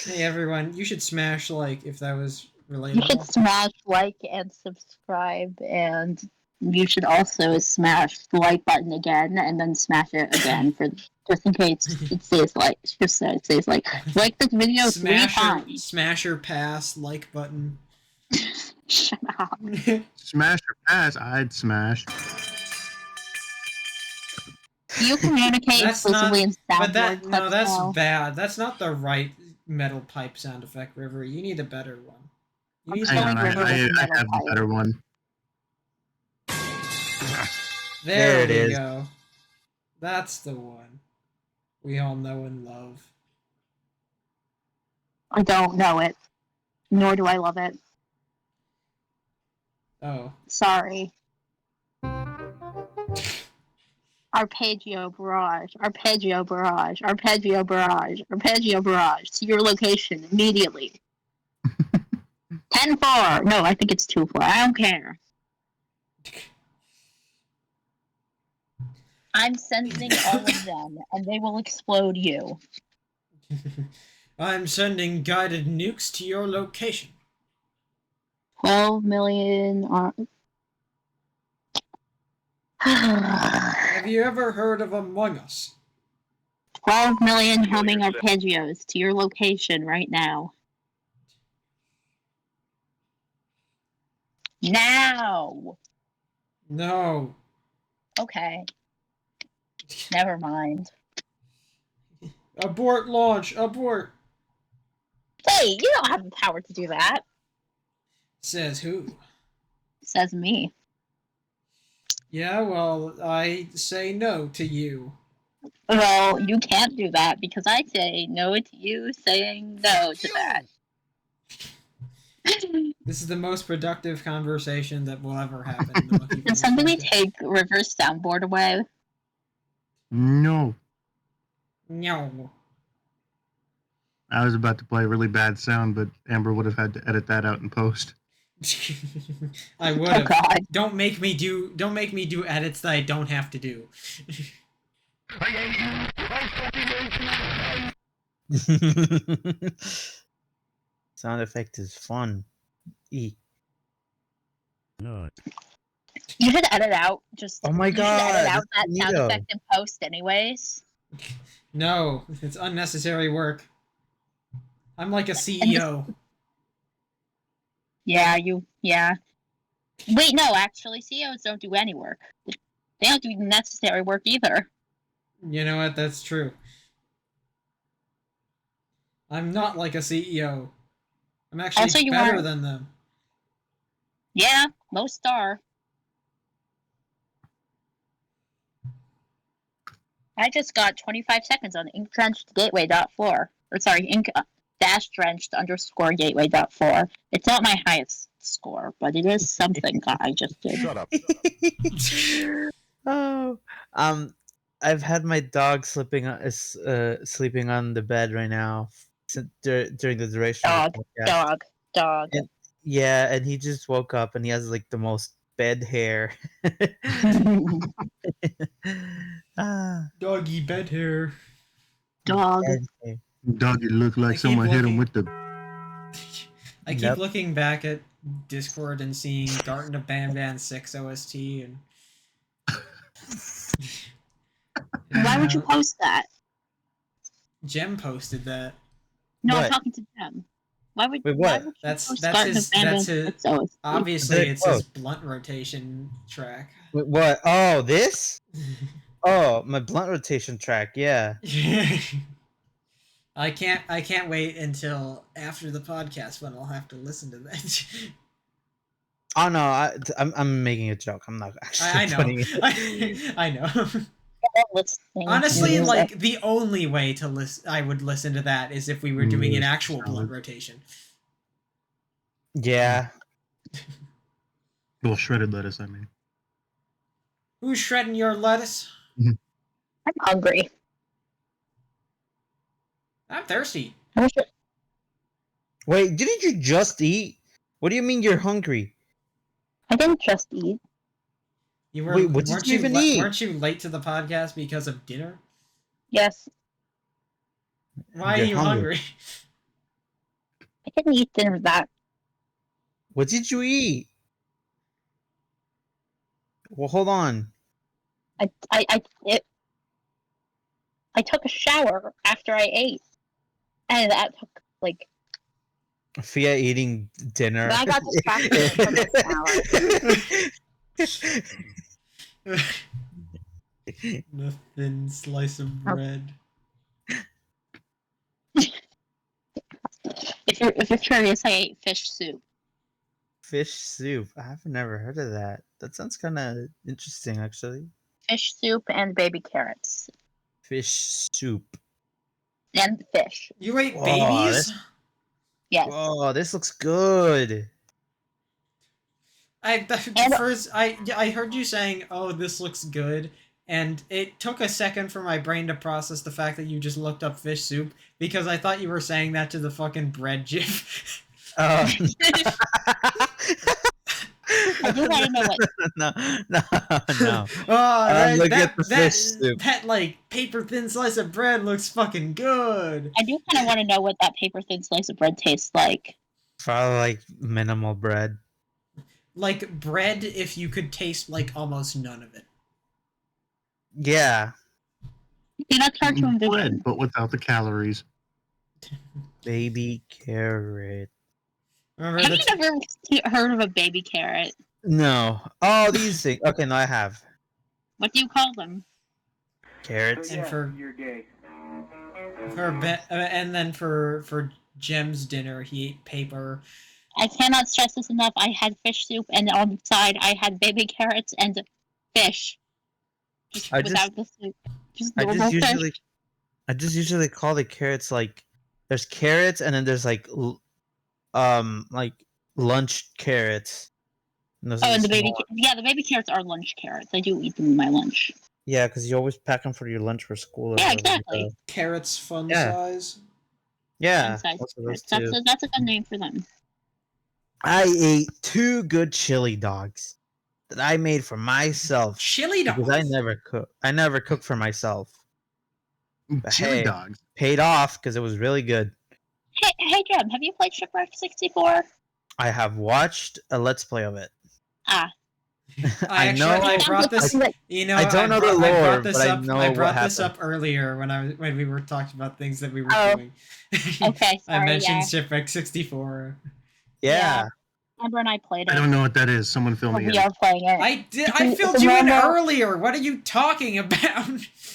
Hey everyone, you should smash like if that was You relatable. should smash like and subscribe, and you should also smash the like button again, and then smash it again for just in case it says like. Just so it says like this video 3 times. Smash or pass like button. Shut up. Smash or pass? I'd smash. You communicate That's exclusively in But soundboard clips that's now. bad. That's not the right metal pipe sound effect, River. You need a better one. You I'm need Hang on, killing River with I the metal have the pipe. better one. There it we is. go. That's the one we all know and love. I don't know it, nor do I love it. Oh. Sorry. Arpeggio barrage, arpeggio barrage, arpeggio barrage, arpeggio barrage to your location immediately. 10-4. No, I think it's 2-4. I don't care. I'm sending all of them, and they will explode you. I'm sending guided nukes to your location. 12 million. Have you ever heard of Among Us? 12 million humming arpeggios to your location right now. Now! No. Okay. Never mind. Abort launch. Abort. Hey, you don't have the power to do that. Says who? Says me. Yeah, well, I say no to you. Well, you can't do that because I say no to you saying no to that. This is the most productive conversation that will ever happen in the Monkey Can Fingers somebody podcast. take River's soundboard away? No. No. I was about to play a really bad sound, but Amber would have had to edit that out in post. I would Oh have. god. Don't make me do edits that I don't have to do. Sound effect is fun. E. No. You should edit out just Oh my you should edit God, out that that's sound neato. effect in post anyways. No, it's unnecessary work. I'm like a E CEO. Yeah. Wait, no, actually CEOs don't do any work. They don't do necessary work either. You know what? That's true. I'm not like a CEO. I'm actually Also, you better aren't- than them. Yeah, most are. I just got 25 seconds on ink-drenched-gateway.4. Or sorry, ink-drenched_gateway.4. It's not my highest score, but it is something that I just did. Shut up. Oh, I've had my dog sleeping on the bed right now during the duration of the podcast. Dog. And, yeah, and he just woke up and he has like the most bed hair. Ah, Doggy bed hair. Dog. bed hair. Doggy looked I like keep someone hit looking- him with the. I keep Yep. looking back at Discord and seeing Garten of Banban 6 OST and Why would you post that? Jem posted that. No, What? I'm talking to them. Why would Wait, why what? would you That's post that's Garden his of Banban that's his 6 OST? obviously Good it's his quote. blunt rotation track. Wait, what? Oh, this? Oh, my blunt rotation track. Yeah. I can't wait until after the podcast when I'll have to listen to that. Oh no, I'm making a joke. I'm not actually I know. putting it. I know. Listening Honestly, to music. like the only way to I would listen to that is if we were doing an Music actual blunt sound. rotation. Yeah. Well, shredded lettuce, I mean. Who's shredding your lettuce? I'm hungry. I'm thirsty. Wait, didn't you just eat? What do you mean you're hungry? I didn't just eat. You were Wait, what did weren't you even eat? Weren't you late to the podcast because of dinner? Yes, Why You're are you hungry. hungry? I didn't eat dinner that. What did you eat? Well, hold on. I took a shower after I ate, and that took like Fia eating dinner. But I got distracted for this hour. The thin slice of bread. If you're curious, I ate fish soup. Fish soup. I've never heard of that. That sounds kind of interesting, actually. Fish soup and baby carrots. Fish soup. And fish. You ate Whoa, babies? Yes. Whoa, this looks good. I heard you saying, "Oh, this looks good," and it took a second for my brain to process the fact that you just looked up fish soup because I thought you were saying that to the fucking bread gif. Oh. I do want to know what. No. Oh, Look at the fish soup. That like paper thin slice of bread looks fucking good. I do kind of want to know what that paper thin slice of bread tastes like. Probably like minimal bread. Like bread, if you could taste like almost none of it. Yeah. See, that's hard to Bread, envision. but without the calories. Baby carrot. Remember Have you ever heard of a baby carrot? No. Oh, these things. Okay, no, I have. What do you call them? Carrots. and You're gay. and then for Jem's dinner, he ate paper. I cannot stress this enough. I had fish soup, and on the side, I had baby carrots and fish. Without the soup. I just usually call the carrots like there's carrots and then there's like lunch carrots. And those are Oh, and the small baby, ones. yeah, the baby carrots are lunch carrots. I do eat them in my lunch. Yeah, because you always pack them for your lunch for school. or Yeah, whatever, exactly. so- Carrots fun Yeah. size. Yeah, Fun-sized most of those carrots. too. That's a good name for them. I ate 2 good chili dogs that I made for myself Chili dogs. because I never cook. I never cook for myself. Chili Hey. dogs. Paid off because it was really good. Hey, Jem, have you played Shipwreck 64? I have watched a Let's Play of it. Ah, I know- brought this. You know, I don't know the I lore, brought this but I up. know I what brought this happened. up earlier when we were talking about things that we were Oh. doing. Okay, I sorry, mentioned yeah. Shipwreck 64. Yeah. Amber and I played it. I don't know what that is. Someone fill but me we in. are playing it. I did. It's I a- filled it's a you in normal- earlier. What are you talking about?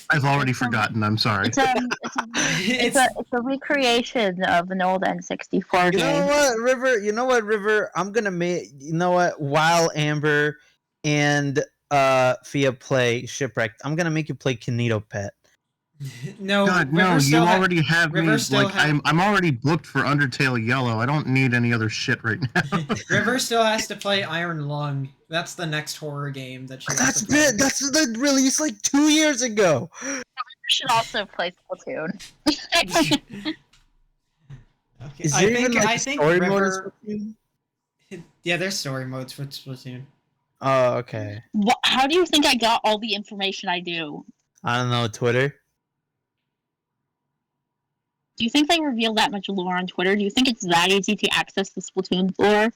I've already forgotten. I'm sorry. It's a it's a recreation of an old N64 You game. know what, River? I'm gonna make. You know what? While Amber and Fia play Shipwrecked, I'm gonna make you play Kinito Pet. No, God, River no! You still already have me. River still Like ha- I'm already booked for Undertale Yellow. I don't need any other shit right now. River still has to play Iron Lung. That's the next horror game that she has That's to play. That's the release like 2 years ago. We should also play Splatoon. Okay, Is I there think even like I a think story mode in River. Splatoon? Yeah, there's story modes for Splatoon. Oh, okay. How do you think I got all the information I do? I don't know, Twitter. Do you think they reveal that much lore on Twitter? Do you think it's that easy to access the Splatoon lore?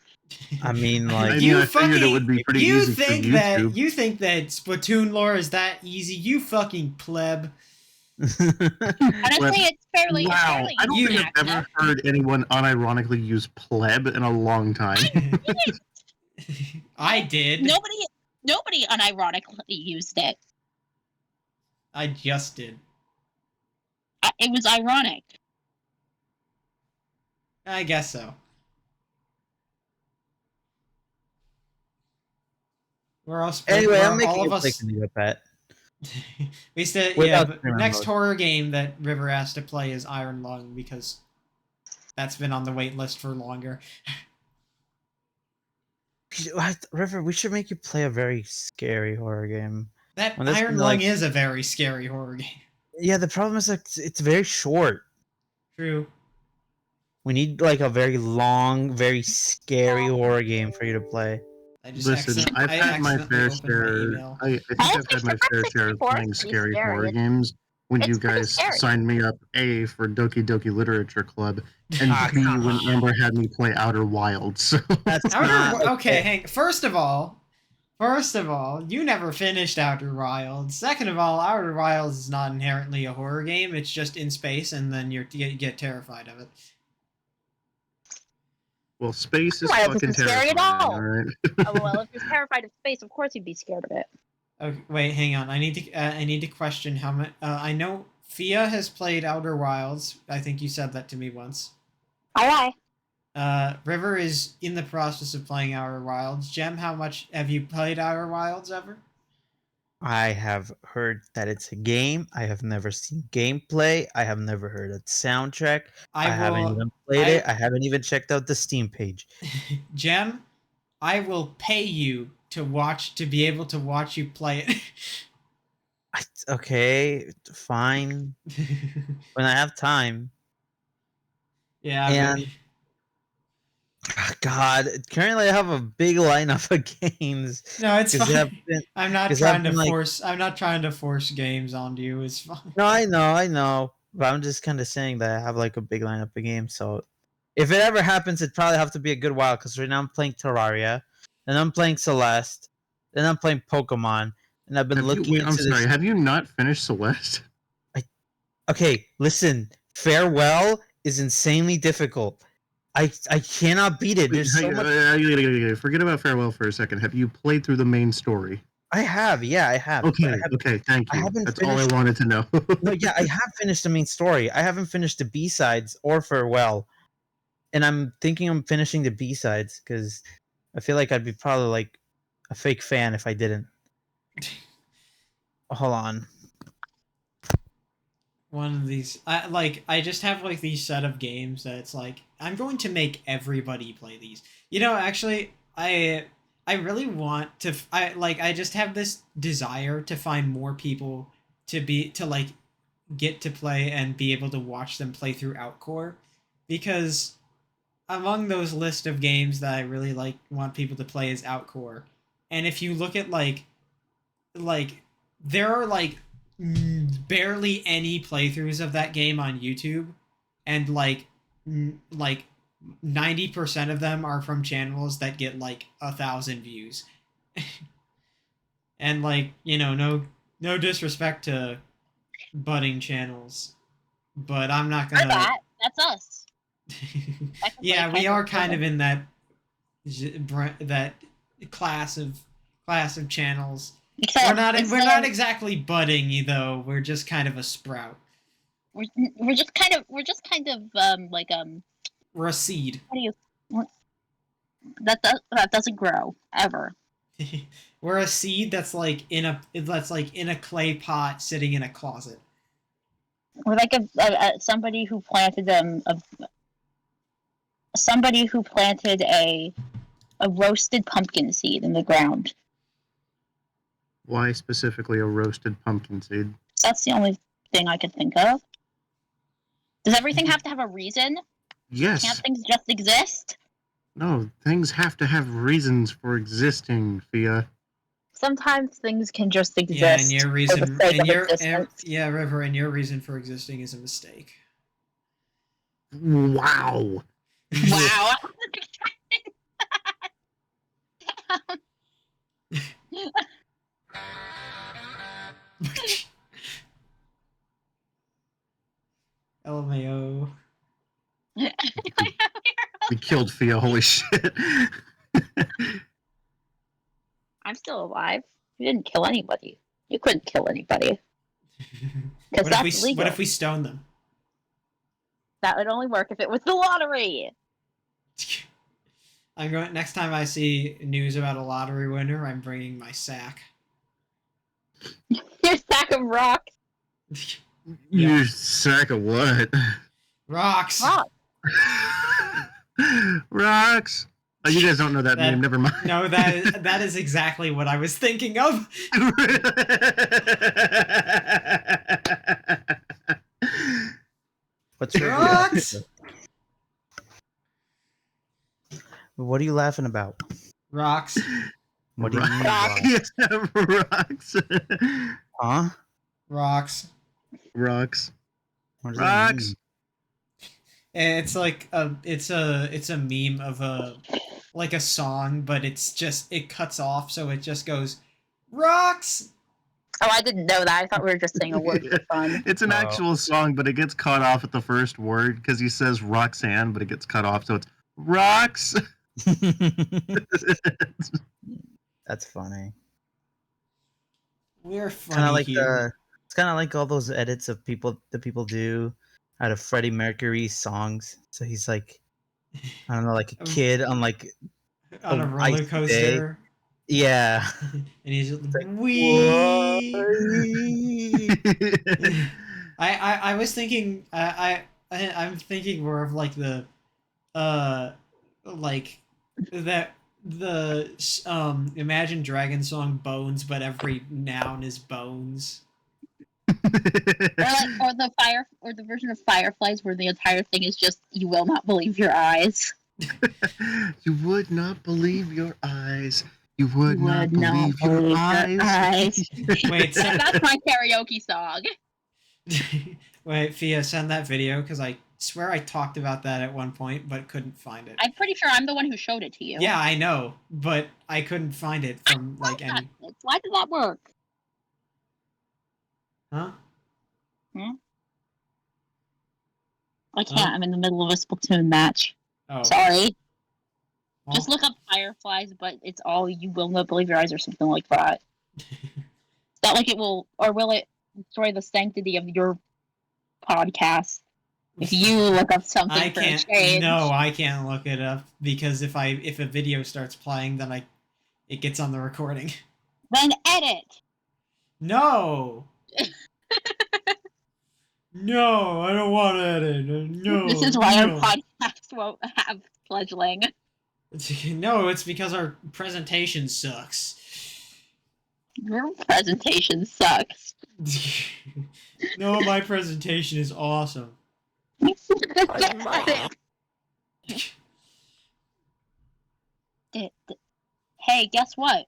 I mean, I like, mean, I figured it would be pretty you easy for think YouTube. you think that Splatoon lore is that easy? You fucking pleb. Honestly, it's fairly. Wow, It's fairly I don't easy think to I've ever access. heard anyone unironically use pleb in a long time. I did. Nobody unironically used it. I just did. It was ironic. I guess so. We're all anyway, I'm all making of you play us. Kinito Pet. We still, Without but streamer next mode. horror game that River has to play is Iron Lung because that's been on the wait list for longer. River, we should make you play a very scary horror game. That Well, that's Iron been, Lung like- is a very scary horror game. Yeah, the problem is like it's very short. True. We need like a very long, very scary horror game for you to play. I just Listen, I've had my accidentally fair opened my share. email. I think I've had my fair share of 64 is playing pretty scary scary. horror games. When It's you pretty guys scary. signed me up, A, for Doki Doki Literature Club, and Ah, B, come when on. Amber had me play Outer Wilds. So That's Outer, not okay, Hank. First of all, you never finished Outer Wilds. Second of all, Outer Wilds is not inherently a horror game. It's just in space, and then you get terrified of it. Well, space is Why, this fucking isn't scary at terrifying. all. All right. Oh, well, if you're terrified of space, of course you'd be scared of it. Okay, wait, hang on. I need to question how much. I know Fia has played Outer Wilds. I think you said that to me once. Aye, River is in the process of playing Outer Wilds. Jem, how much have you played Outer Wilds ever? I have heard that it's a game. I have never seen gameplay. I have never heard a soundtrack. I haven't even played it. I haven't even checked out the Steam page. Jem, I will pay you to be able to watch you play it. Okay, fine. When I have time. Yeah, And God, currently I have a big lineup of games. no, it's 'cause fine. been- I'm not 'cause trying to been, like- force. I'm not trying to force games onto you. It's fine. No, I know. But I'm just kind of saying that I have like a big lineup of games. So if it ever happens, it'd probably have to be a good while. Because right now I'm playing Terraria, then I'm playing Celeste, then I'm playing Pokemon, and I've been looking into I'm this. sorry. Have you not finished Celeste? Okay, listen. Farewell is insanely difficult. I cannot beat it. There's so much. Forget about Farewell for a second. Have you played through the main story? I have, yeah, I have. Okay, but I haven't- okay, thank I you. haven't That's all I finished- wanted to know. No, yeah, I have finished the main story. I haven't finished the B-sides or Farewell. And I'm thinking I'm finishing the B-sides because I feel like I'd be probably like a fake fan if I didn't. Hold on. One of these, I just have like these set of games that it's like I'm going to make everybody play these. You know, actually, I really want to. I just have this desire to find more people to get to play and be able to watch them play through Outcore, because among those list of games that I really want people to play is Outcore, and if you look at like there are barely any playthroughs of that game on YouTube, and like 90% of them are from channels that get like 1,000 views. And no disrespect to budding channels, but I'm not Or gonna. that's us. Yeah, we are kind of in that class of channels. Except We're not exactly budding though. We're just kind of a sprout. We're just kind of We're a seed. What do you? That doesn't grow ever. We're a seed that's like in a clay pot sitting in a closet. We're like somebody who planted a roasted pumpkin seed in the ground. Why specifically a roasted pumpkin seed? That's the only thing I could think of. Does everything have to have a reason? Yes. Can't things just exist? No, things have to have reasons for existing, Fia. Sometimes things can just exist. Yeah, and your for the reason, sake of and existence. River, and your reason for existing is a mistake. Wow. Wow. LMAO. We killed Fia, holy shit. I'm still alive. You didn't kill anybody. You couldn't kill anybody. Because What that's legal. if we stone them? That would only work if it was the lottery. I'm going next time I see news about a lottery winner. I'm bringing my sack. Your sack of rocks. You sack of what? Rocks. Rocks. Rocks. Oh, you guys don't know that name. Never mind. No, that is exactly what I was thinking of. What's your Rocks. What are you laughing about? Rocks. What do you mean? Rocks. Rocks? Rocks. Huh? Rocks. Rocks. What does that Rocks. mean? It's like it's a meme of a song, but it cuts off, so it just goes rocks. Oh, I didn't know that. I thought we were just saying a word for fun. It's an actual song, but it gets cut off at the first word because he says Roxanne, but it gets cut off, so it's Rocks. That's funny. We're Kind of funny like here. it's kind of like all those edits of people that people do out of Freddie Mercury's songs. So he's like, I don't know, like a kid on like On a a roller icy day. coaster. Yeah. And he's just It's like, wee. "Why?" I was thinking I'm thinking more of like the like that the Imagine Dragon song Bones, but every noun is bones. Or the version of Fireflies where the entire thing is just you will not believe your eyes. You would not believe your eyes. You would not believe your believe eyes. Wait, That's my karaoke song. wait, Fia, send that video because I swear I talked about that at one point but couldn't find it. I'm pretty sure I'm the one who showed it to you. Yeah, I know, but I couldn't find it from like any. Why did that work? Huh? I can't. I'm in the middle of a Splatoon match. Oh, Sorry. well, Just look up Fireflies, but it's all you will not believe your eyes or something like that. It's not like it will, or will it destroy the sanctity of your podcast if you look up something I for can't. a change? No, I can't look it up because if a video starts playing, then it gets on the recording. Then edit. No. No, I don't want to edit. No. This is why no. our podcast won't have fledgling. No, it's because our presentation sucks. Your presentation sucks. No, my presentation is awesome. Hey, guess what?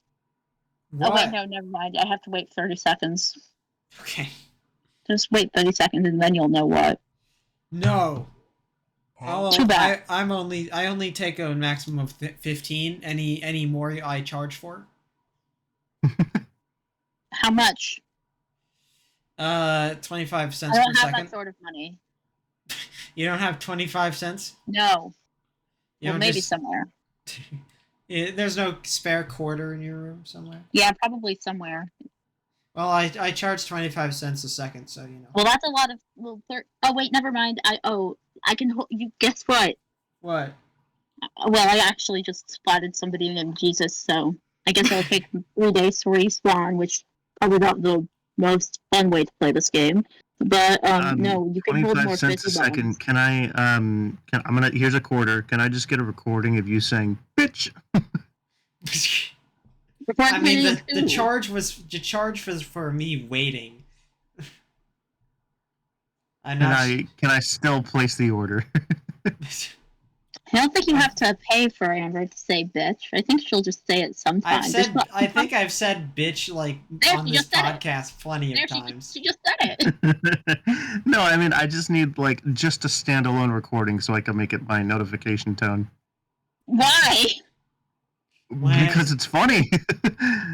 What? Oh wait, no, never mind. I have to wait 30 seconds. Okay. Just wait 30 seconds and then you'll know what. No. Too bad. I only take a maximum of 15. Any more I charge for? How much? 25 cents I per don't have second. that sort of money. You don't have 25 cents? No. You Well, don't maybe just- somewhere. There's no spare quarter in your room somewhere? Yeah, probably somewhere. Well, I charge 25 cents a second, so you know. Well, that's a lot of. Well, oh wait, never mind. I can. You guess what? What? Well, I actually just spotted somebody named Jesus, so I guess it'll take 3 days to respawn, which probably not the most fun way to play this game. But no, you can hold 25 more cents a 50 second. bones. Can I here's a quarter. Can I just get a recording of you saying bitch? I mean, the charge was for me waiting. Can I still place the order? I don't think you have to pay for Amber to say bitch. I think she'll just say it sometimes. I think I've said bitch like There, on she this just said it. podcast plenty of There, times. she just said it. No, I mean I just need like just a standalone recording so I can make it my notification tone. Why? Why? Because it's funny.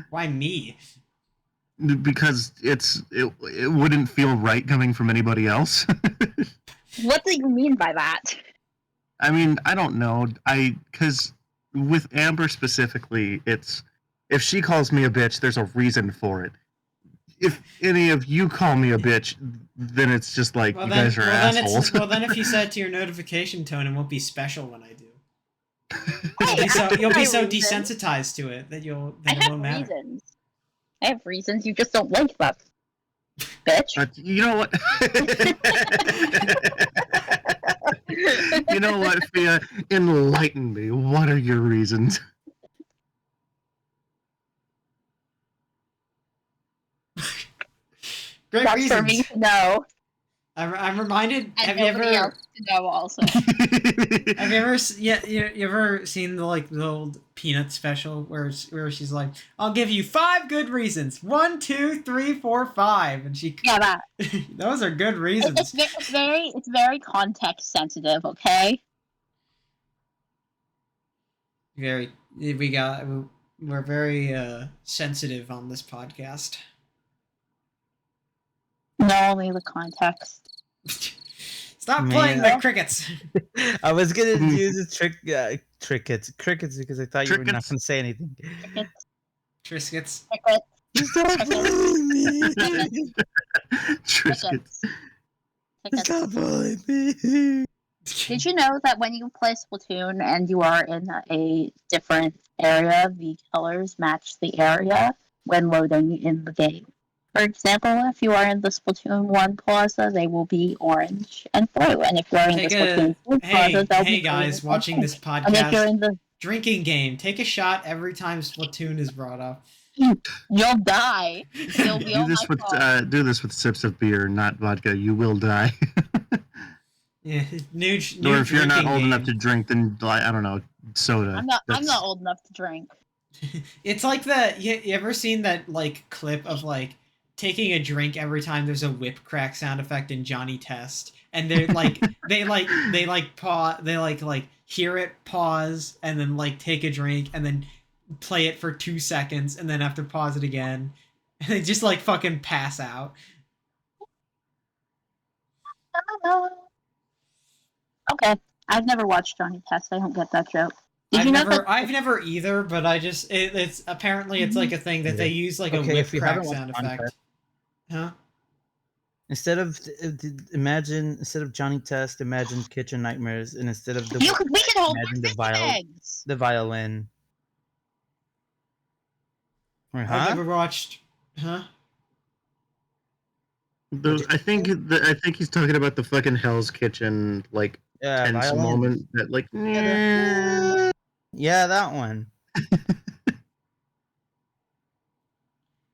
Why me? Because it wouldn't feel right coming from anybody else. What do you mean by that? I mean, I don't know. Because with Amber specifically, it's if she calls me a bitch, there's a reason for it. If any of you call me a bitch, then it's just like you guys are assholes. Well, then if you set it to your notification tone, it won't be special when I do. Hey, You'll be so reasons. desensitized to it that it I have won't matter. reasons. I have reasons. You just don't like that, bitch. You know what? You know what, Fia? Enlighten me. What are your reasons? Great That's reasons. for me to know, I'm reminded. and Have you nobody ever? else to know also. Have you ever? You ever seen the old Peanut special where she's like, "I'll give you 5 good reasons. 1, 2, 3, 4, 5," and she. Yeah, that. Those are good reasons. It's very context sensitive. Okay. We're very sensitive on this podcast. No, only the context. Stop Man. playing the crickets. I was gonna use the crickets because I thought you were not Crickets. gonna say anything. Triscuits. Stop bullying me! Triscuits. Stop bullying me! Did you know that when you play Splatoon and you are in a different area, the colors match the area when loading in the game? For example, if you are in the Splatoon 1 plaza, they will be orange and blue. And if you are in the Splatoon 2 plaza, they'll be Hey guys, green watching and this pink. And if you're podcast, in the... drinking game. Take a shot every time Splatoon is brought up. You'll die. It'll be all my fault. Do this with sips of beer, not vodka. You will die. Yeah, new Or if you're not drinking old enough game. to drink, then I don't know, soda. I'm not old enough to drink. It's like you ever seen that like clip of like taking a drink every time there's a whip crack sound effect in Johnny Test, and they're like they pause, they like hear it, pause, and then like take a drink, and then play it for 2 seconds, and then have to pause it again, and they just like fucking pass out. Okay, I've never watched Johnny Test. I don't get that joke. Did you know that? I've never either, but I just it's apparently it's like a thing that they use like a whip crack sound effect. Huh? Instead of Johnny Test, imagine Kitchen Nightmares, and instead of We can hold imagine eggs. the violin. Wait, I've never watched. Huh? I think he's talking about the fucking Hell's Kitchen tense violin. moment that Yeah, that one.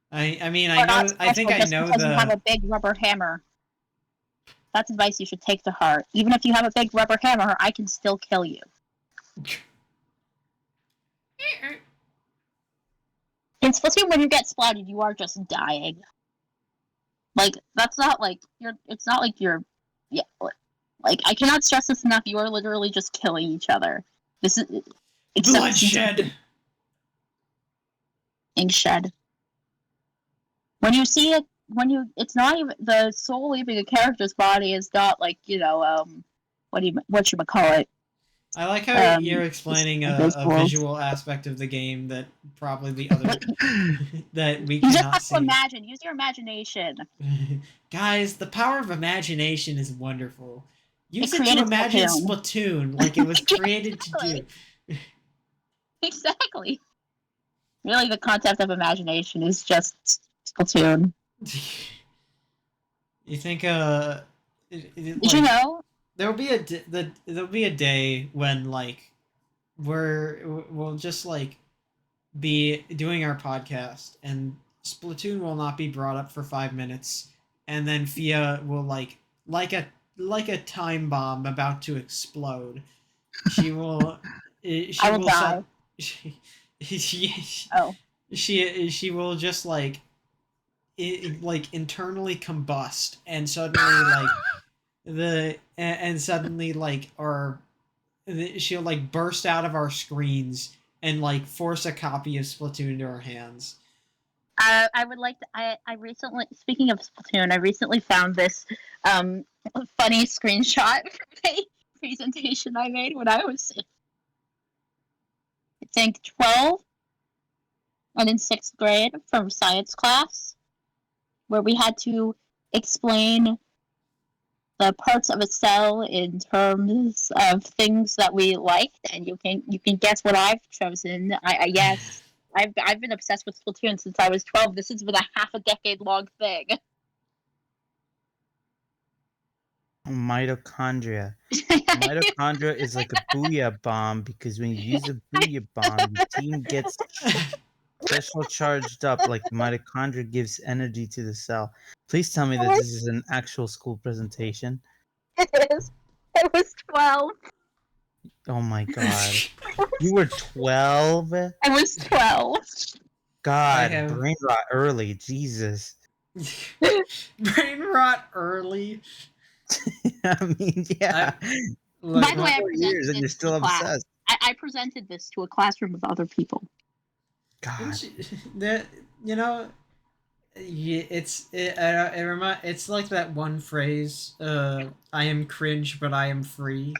I mean I think I know because you have a big rubber hammer. That's advice you should take to heart. Even if you have a big rubber hammer, I can still kill you. In Splatoon, when you get splatted, you are just dying. Like that's not like you're. It's not like you're. Yeah. Like I cannot stress this enough. You are literally just killing each other. This is bloodshed. Inkshed. When you see it, it's not even the soul leaving a character's body is not like what you call it. I like how you're explaining a visual aspect of the game that probably the other that we cannot see. You just have to imagine. Use your imagination. Guys, the power of imagination is wonderful. Use it to imagine Splatoon like it was created to do. Exactly. Really, the concept of imagination is just Splatoon. You think did you know? There'll be a day when like we'll just like be doing our podcast and Splatoon will not be brought up for 5 minutes, and then Fia will like a time bomb about to explode. She will. I will die. She will just like internally combust, and suddenly she'll like burst out of our screens and like force a copy of Splatoon into our hands. I would like to. I recently, speaking of Splatoon, I recently found this funny screenshot from a presentation I made when I was, I think, 12 and in 6th grade from science class, where we had to explain the parts of a cell in terms of things that we liked, and you can guess what I've chosen. I guess I've been obsessed with Splatoon since I was 12. This has been a half a decade long thing. Mitochondria. Mitochondria is like a booyah bomb, because when you use a booyah bomb, the team gets special charged up. Like mitochondria gives energy to the cell. Please tell me that this is an actual school presentation. It is. It was 12. Oh my god. You were 12? I was 12. God, brain rot early. Jesus. Brain rot early. I mean, yeah. By the way, I presented years and you're still obsessed. I presented this to a classroom of other people. God. Yeah, it's like that one phrase. I am cringe, but I am free.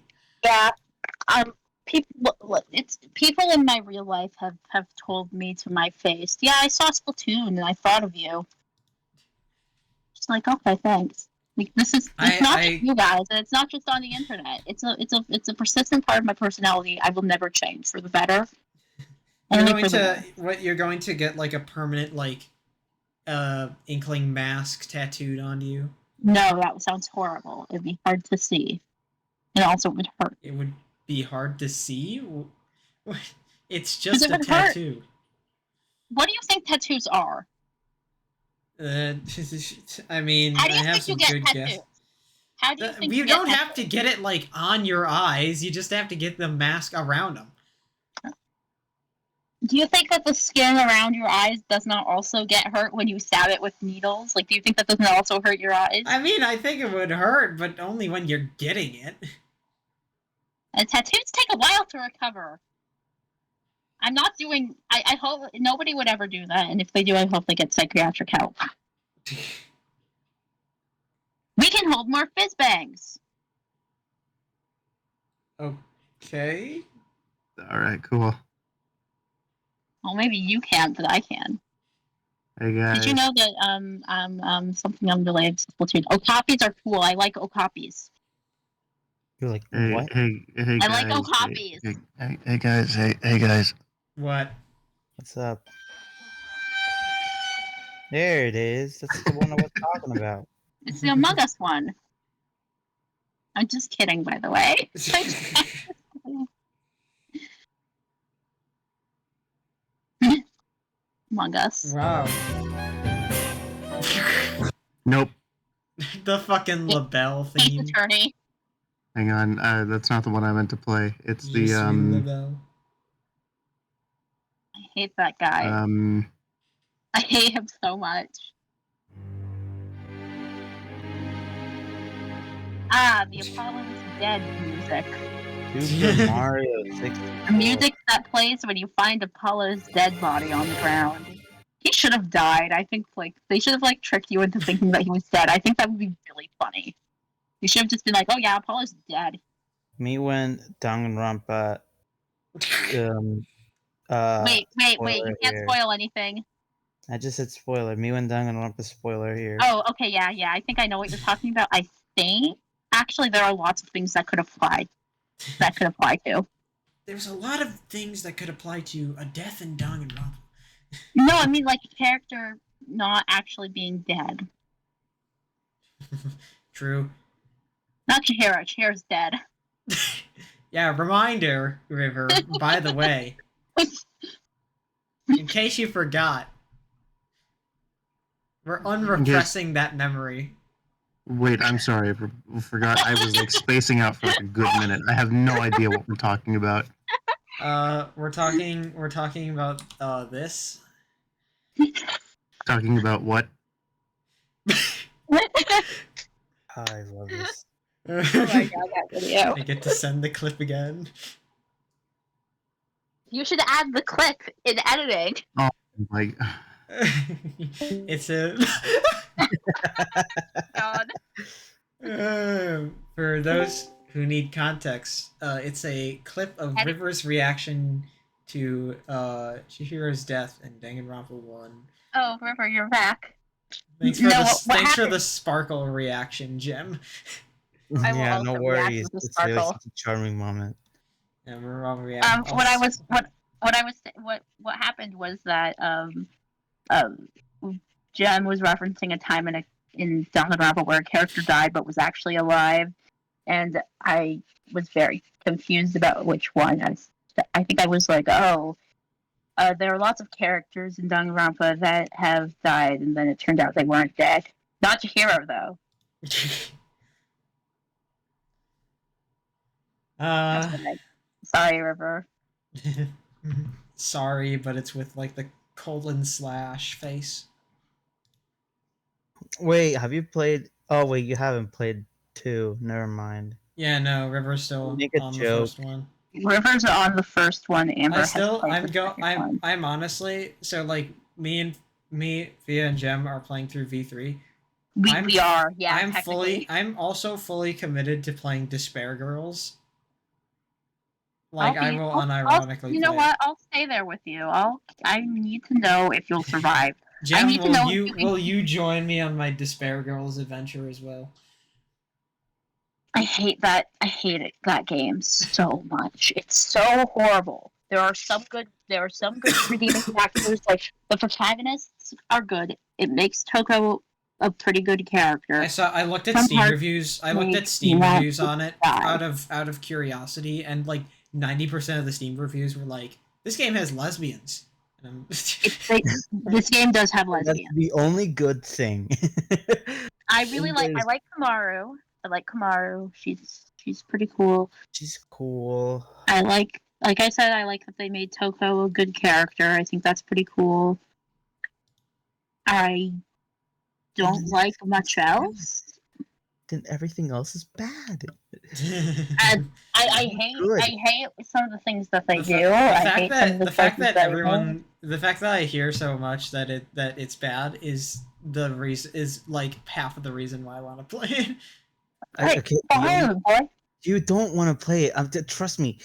Yeah. It's people in my real life have told me to my face, yeah, I saw Splatoon and I thought of you. Just like, okay, thanks. Like, it's not just I you guys, and it's not just on the internet. It's a persistent part of my personality. I will never change for the better. Only for the better. You're going to get like a permanent like inkling mask tattooed onto you. No, that sounds horrible. It'd be hard to see, and also it would hurt. It would be hard to see. It's 'Cause just it a would hurt. tattoo. What do you think tattoos are? I mean, How do I you have think you some get good tattoos? guess. How do you think You get don't have tattoos? to get it like on your eyes. You just have to get the mask around them. Do you think that the skin around your eyes does not also get hurt when you stab it with needles? Like, do you think that doesn't also hurt your eyes? I mean, I think it would hurt, but only when you're getting it. And tattoos take a while to recover. I'm not doing. I hope nobody would ever do that, and if they do, I hope they get psychiatric help. We can hold more fizz bangs. Okay. All right, cool. Well, maybe you can, but I can. Hey guys. Did you know that something unrelated to Splatoon? Okapis are cool. I like okapis. You're like, Hey, what? hey, hey, I guys. like okapis. Hey, guys. Hey, guys. What? What's up? There it is. That's the one I was talking about. It's the Among Us one. I'm just kidding, by the way. Among Us. Wow. Nope. The fucking label Case theme. attorney. Hang on. That's not the one I meant to play. It's Je suis the label. I hate that guy. I hate him so much. The Apollo is dead music. Super Mario 64. The music that plays when you find Apollo's dead body on the ground. He should have died. I think they should have tricked you into thinking that he was dead. I think that would be really funny. You should have just been like, "Oh yeah, Apollo's dead." Me when Danganronpa. Wait! You can't here. spoil anything. I just said spoiler. Me when Danganronpa spoiler here. Oh, okay, yeah. I think I know what you're talking about. I think actually there are lots of things that could apply. To. There's a lot of things that could apply to a death in Danganronpa. No, I mean like a character not actually being dead. True. Not Chihiro. Chihiro's dead. Yeah, reminder, River, by the way. In case you forgot. We're unrepressing that memory. Wait, I'm sorry. I forgot. I was spacing out for a good minute. I have no idea what we're talking about. We're talking about this. Talking about what? I love this. Oh my god, that video. I get to send the clip again. You should add the clip in editing. Oh my. It's a. God. For those who need context, it's a clip of River's reaction to Chihiro's death in Danganronpa 1. Oh, River, you're back. Thanks for the sparkle reaction, Jim. I will Yeah, also no react worries. with the It's really sparkle. such a charming moment. Yeah, we're all reacting. What happened was that Jem was referencing a time in Danganronpa where a character died but was actually alive, and I was very confused about which one. I think I was like, there are lots of characters in Danganronpa that have died, and then it turned out they weren't dead. Not Chihiro, though. Sorry, River. Sorry, but it's with the colon / face. Wait, have you played? Oh wait, you haven't played 2. Never mind. Yeah, no, River's still Make a on joke. the first one. River's on the first one. Amber I'm has played the second one. I'm honestly, so me and me, Via, and Jem are playing through V3. We are, yeah, technically. I'm also fully committed to playing Despair Girls. I will I'll, unironically you know play it. what? I'll stay there with you. I need to know if you'll survive. I Jem, need to know if you can. will you join me on my Despair Girls adventure as well? I hate that. I hate it, that game so much. It's so horrible. There are some good redeeming factors. Like the protagonists are good. It makes Toko a pretty good character. I looked at Some Steam parts reviews. I looked make at Steam me want reviews to on it die. out of curiosity, and like 90% of the Steam reviews were like, "This game has lesbians." And This game does have That's lesbians. the only good thing. I like Kamaru. I like Kamaru. She's pretty cool. She's cool. I like I said, I like that they made Toko a good character. I think that's pretty cool. I don't like much else. Then everything else is bad. And I hate some of the things that they do. The fact that everyone the fact that I hear so much that it's bad is the reason is like half of the reason why I want to play it. Okay, you don't want to play it. Trust me.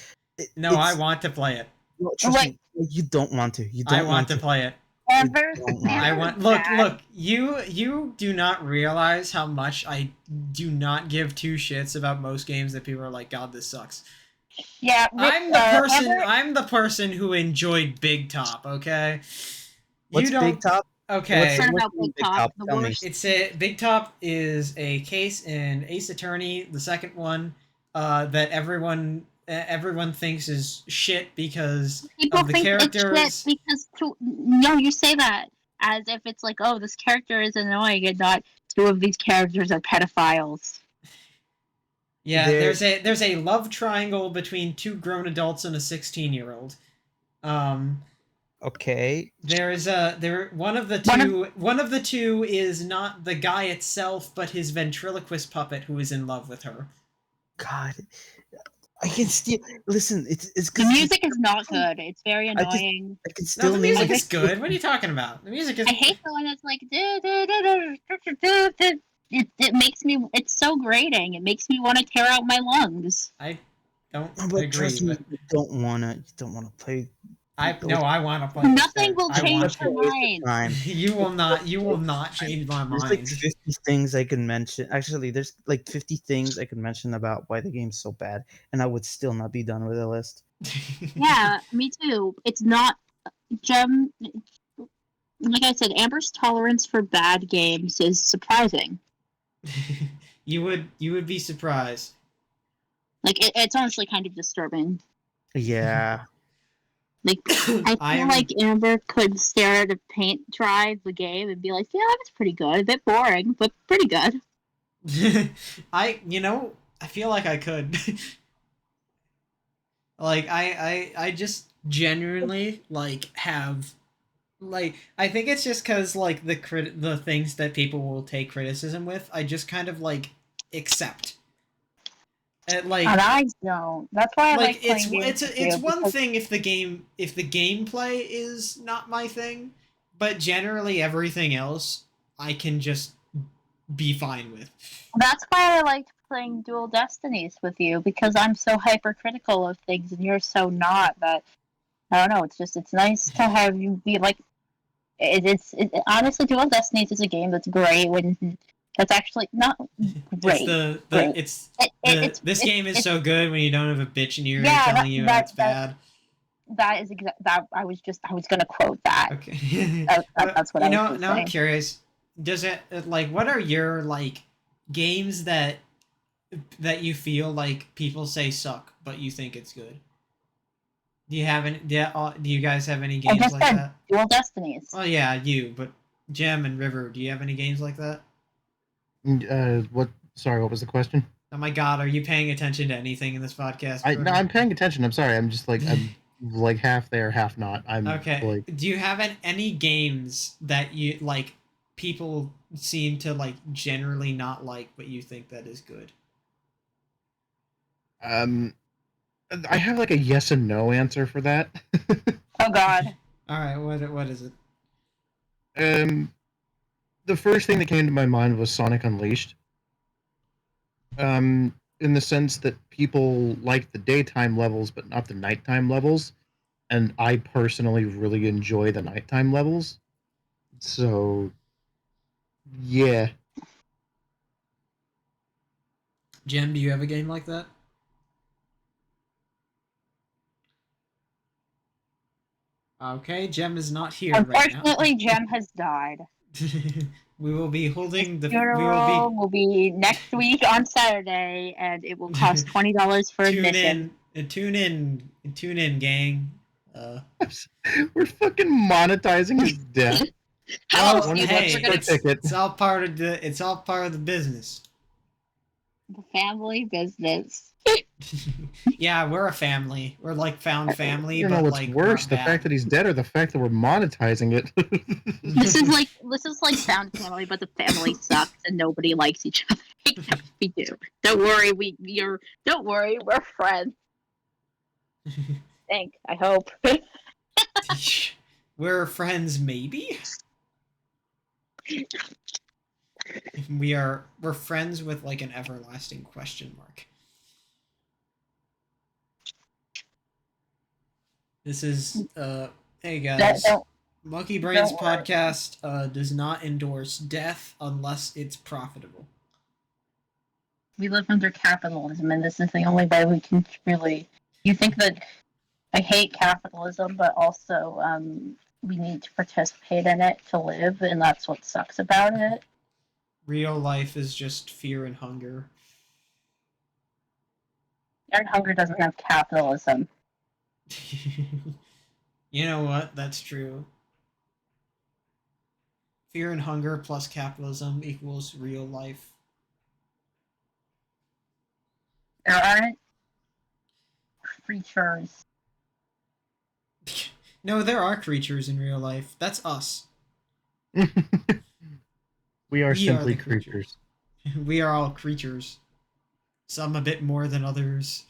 No, I want to play it. No, trust me. You don't want to. You don't I want to play it. I want look, you do not realize how much I do not give two shits about most games that people are like, God, this sucks. Yeah, I'm the person who enjoyed Big Top, okay? What's Big Top? Okay. Big Top? It's Big Top is a case in Ace Attorney, the second one, that everyone thinks is shit because people of the think characters. It's shit because no, you say that as if it's like, oh, this character is annoying, and not two of these characters are pedophiles. Yeah, there's a love triangle between two grown adults and a 16-year-old. Okay. One of the two is not the guy itself, but his ventriloquist puppet who is in love with her. God, I can still listen. It's the music is not good. It's very annoying. I can still. No, the music is good. What are you talking about? The music is. I hate the one that's like. It makes me. It's so grating. It makes me want to tear out my lungs. I don't agree. Trust me, you don't wanna play. I want to play. Nothing will change your mind. You will not change my mind. There's like 50 things I can mention. Actually, there's like 50 things I can mention about why the game's so bad, and I would still not be done with the list. Yeah, me too. It's not Gem. Like I said, Amber's tolerance for bad games is surprising. You would be surprised. Like it's honestly kind of disturbing. Yeah. Like I feel like Amber could stare at a paint dry the game and be like, "Yeah, that was pretty good. A bit boring, but pretty good." I feel like I could. Like I just genuinely have I think it's just because like the things that people will take criticism with, I just kind of like accept. And I don't. That's why I like it's playing it's one thing if the gameplay is not my thing, but generally everything else I can just be fine with. That's why I liked playing Dual Destinies with you, because I'm so hypercritical of things and you're so not. That I don't know. It's nice to have you be like. Honestly, Dual Destinies is a game that's great when. That's actually not great. This game is so good when you don't have a bitch in your ear telling you it's bad. That is that I was gonna quote that. Okay. That's what I was now saying. I'm curious. Does it what are your games that you feel like people say suck but you think it's good? Do you guys have any games like that? Dual Destinies. Oh yeah, but Gem and River, do you have any games like that? What? Sorry, what was the question? Oh my God, are you paying attention to anything in this podcast? I'm paying attention. I'm sorry. I'm just I'm like half there, half not. I'm okay. Do you have any games that you people seem to generally not like, but you think that is good? I have a yes and no answer for that. Oh God. All right, what is it? The first thing that came to my mind was Sonic Unleashed. In the sense that people like the daytime levels, but not the nighttime levels. And I personally really enjoy the nighttime levels. So, yeah. Jem, do you have a game like that? Okay, Jem is not here right now. Unfortunately, Jem has died. We will be holding the. We Funeral will be will be next week on Saturday, and it will cost $20 for admission. tune in, gang. We're fucking monetizing his death. How Well, else do you hey, think we're gonna it's all part of the business. the family business? Yeah, we're a family. We're like found family, You but know what's like worse, not the bad. fact that he's dead or the fact that we're monetizing it? This is like found family, but the family sucks and nobody likes each other. Except we do. Don't worry, don't worry, we're friends. I hope. We're friends, maybe. We're friends with like an everlasting question mark. This is hey guys. Monkey Brains podcast does not endorse death unless it's profitable. We live under capitalism, and this is the only way we can really. You think that I hate capitalism, but also we need to participate in it to live, and that's what sucks about it. Real life is just fear and hunger. Fear and hunger doesn't have capitalism. You know what? That's true. Fear and hunger plus capitalism equals real life. There aren't creatures. No, there are creatures in real life. That's us. We are simply the creatures. We are all creatures. Some a bit more than others.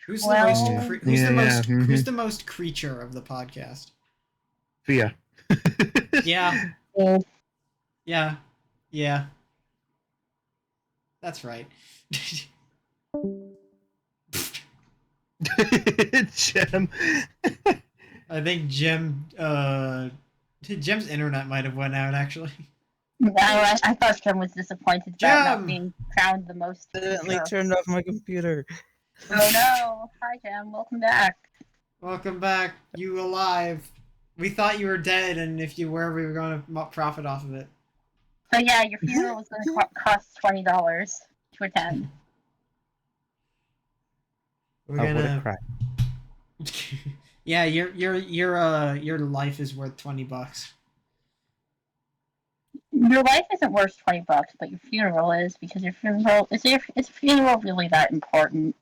Who's the most creature of the podcast? Fia. Yeah. Yeah. That's right. Jem. I think Jem's internet might have went out actually. No, I thought Jem was disappointed about not being crowned the most. Accidentally turned off my computer. Oh no! Hi Jem, welcome back. Welcome back. You alive? We thought you were dead, and if you were, we were going to profit off of it. So yeah, your funeral is going to cost $20 to attend. We're gonna cry. Yeah, your life is worth $20. Your life isn't worth $20, but your funeral is, because your funeral is funeral really that important?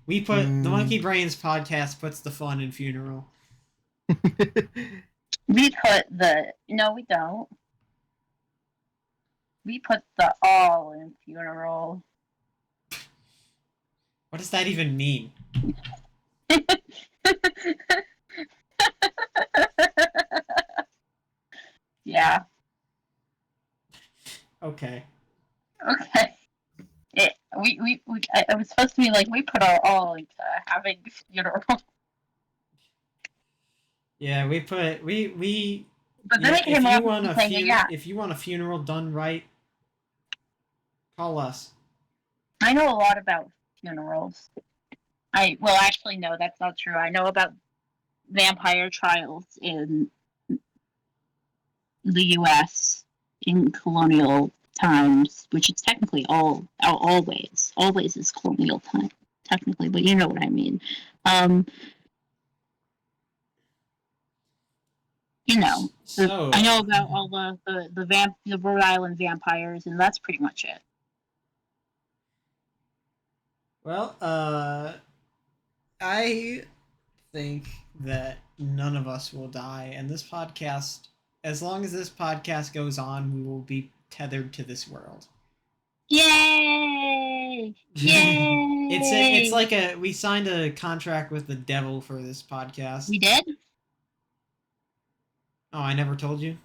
We put the Monkey Brains podcast puts the fun in funeral. We don't. We put the all in funeral. What does that even mean? Yeah. Okay. It was supposed to be like we put our all into having a funeral. Yeah, we put we. But then it came up if you want a funeral done right, call us. I know a lot about funerals. Actually, no, that's not true. I know about vampire trials in the U.S. in colonial times, which is technically always is colonial time, technically, but you know what I mean. So, I know about all the Rhode Island vampires, and that's pretty much it. Well, I think that none of us will die, and this podcast, as long as this podcast goes on, we will be tethered to this world. Yay! Yay! It's like we signed a contract with the devil for this podcast. We did? Oh, I never told you.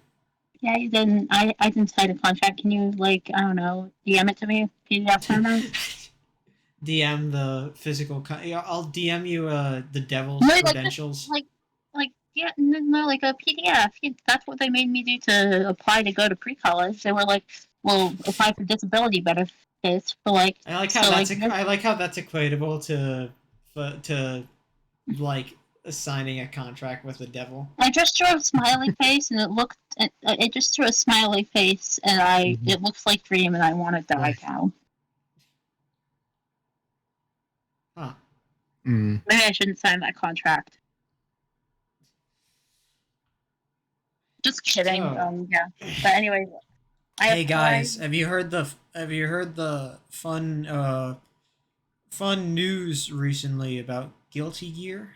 Yeah, you didn't. I didn't sign a contract. Can you, like, I don't know, DM it to me? PDF format? DM the physical. Yeah, I'll DM you the devil's No, like, just, credentials. yeah, no, like a PDF. Yeah, that's what they made me do to apply to go to pre-college. They were like, well, apply for disability benefits for, like, I like how so, like, I like how that's equatable to like signing a contract with the devil. I just drew a smiley face, and it just drew a smiley face, and it looks like Dream, and I want to die Right. now. Huh. Mm. Maybe I shouldn't sign that contract. Just kidding. So- Yeah. But anyway, Hey guys, have you heard the fun news recently about Guilty Gear?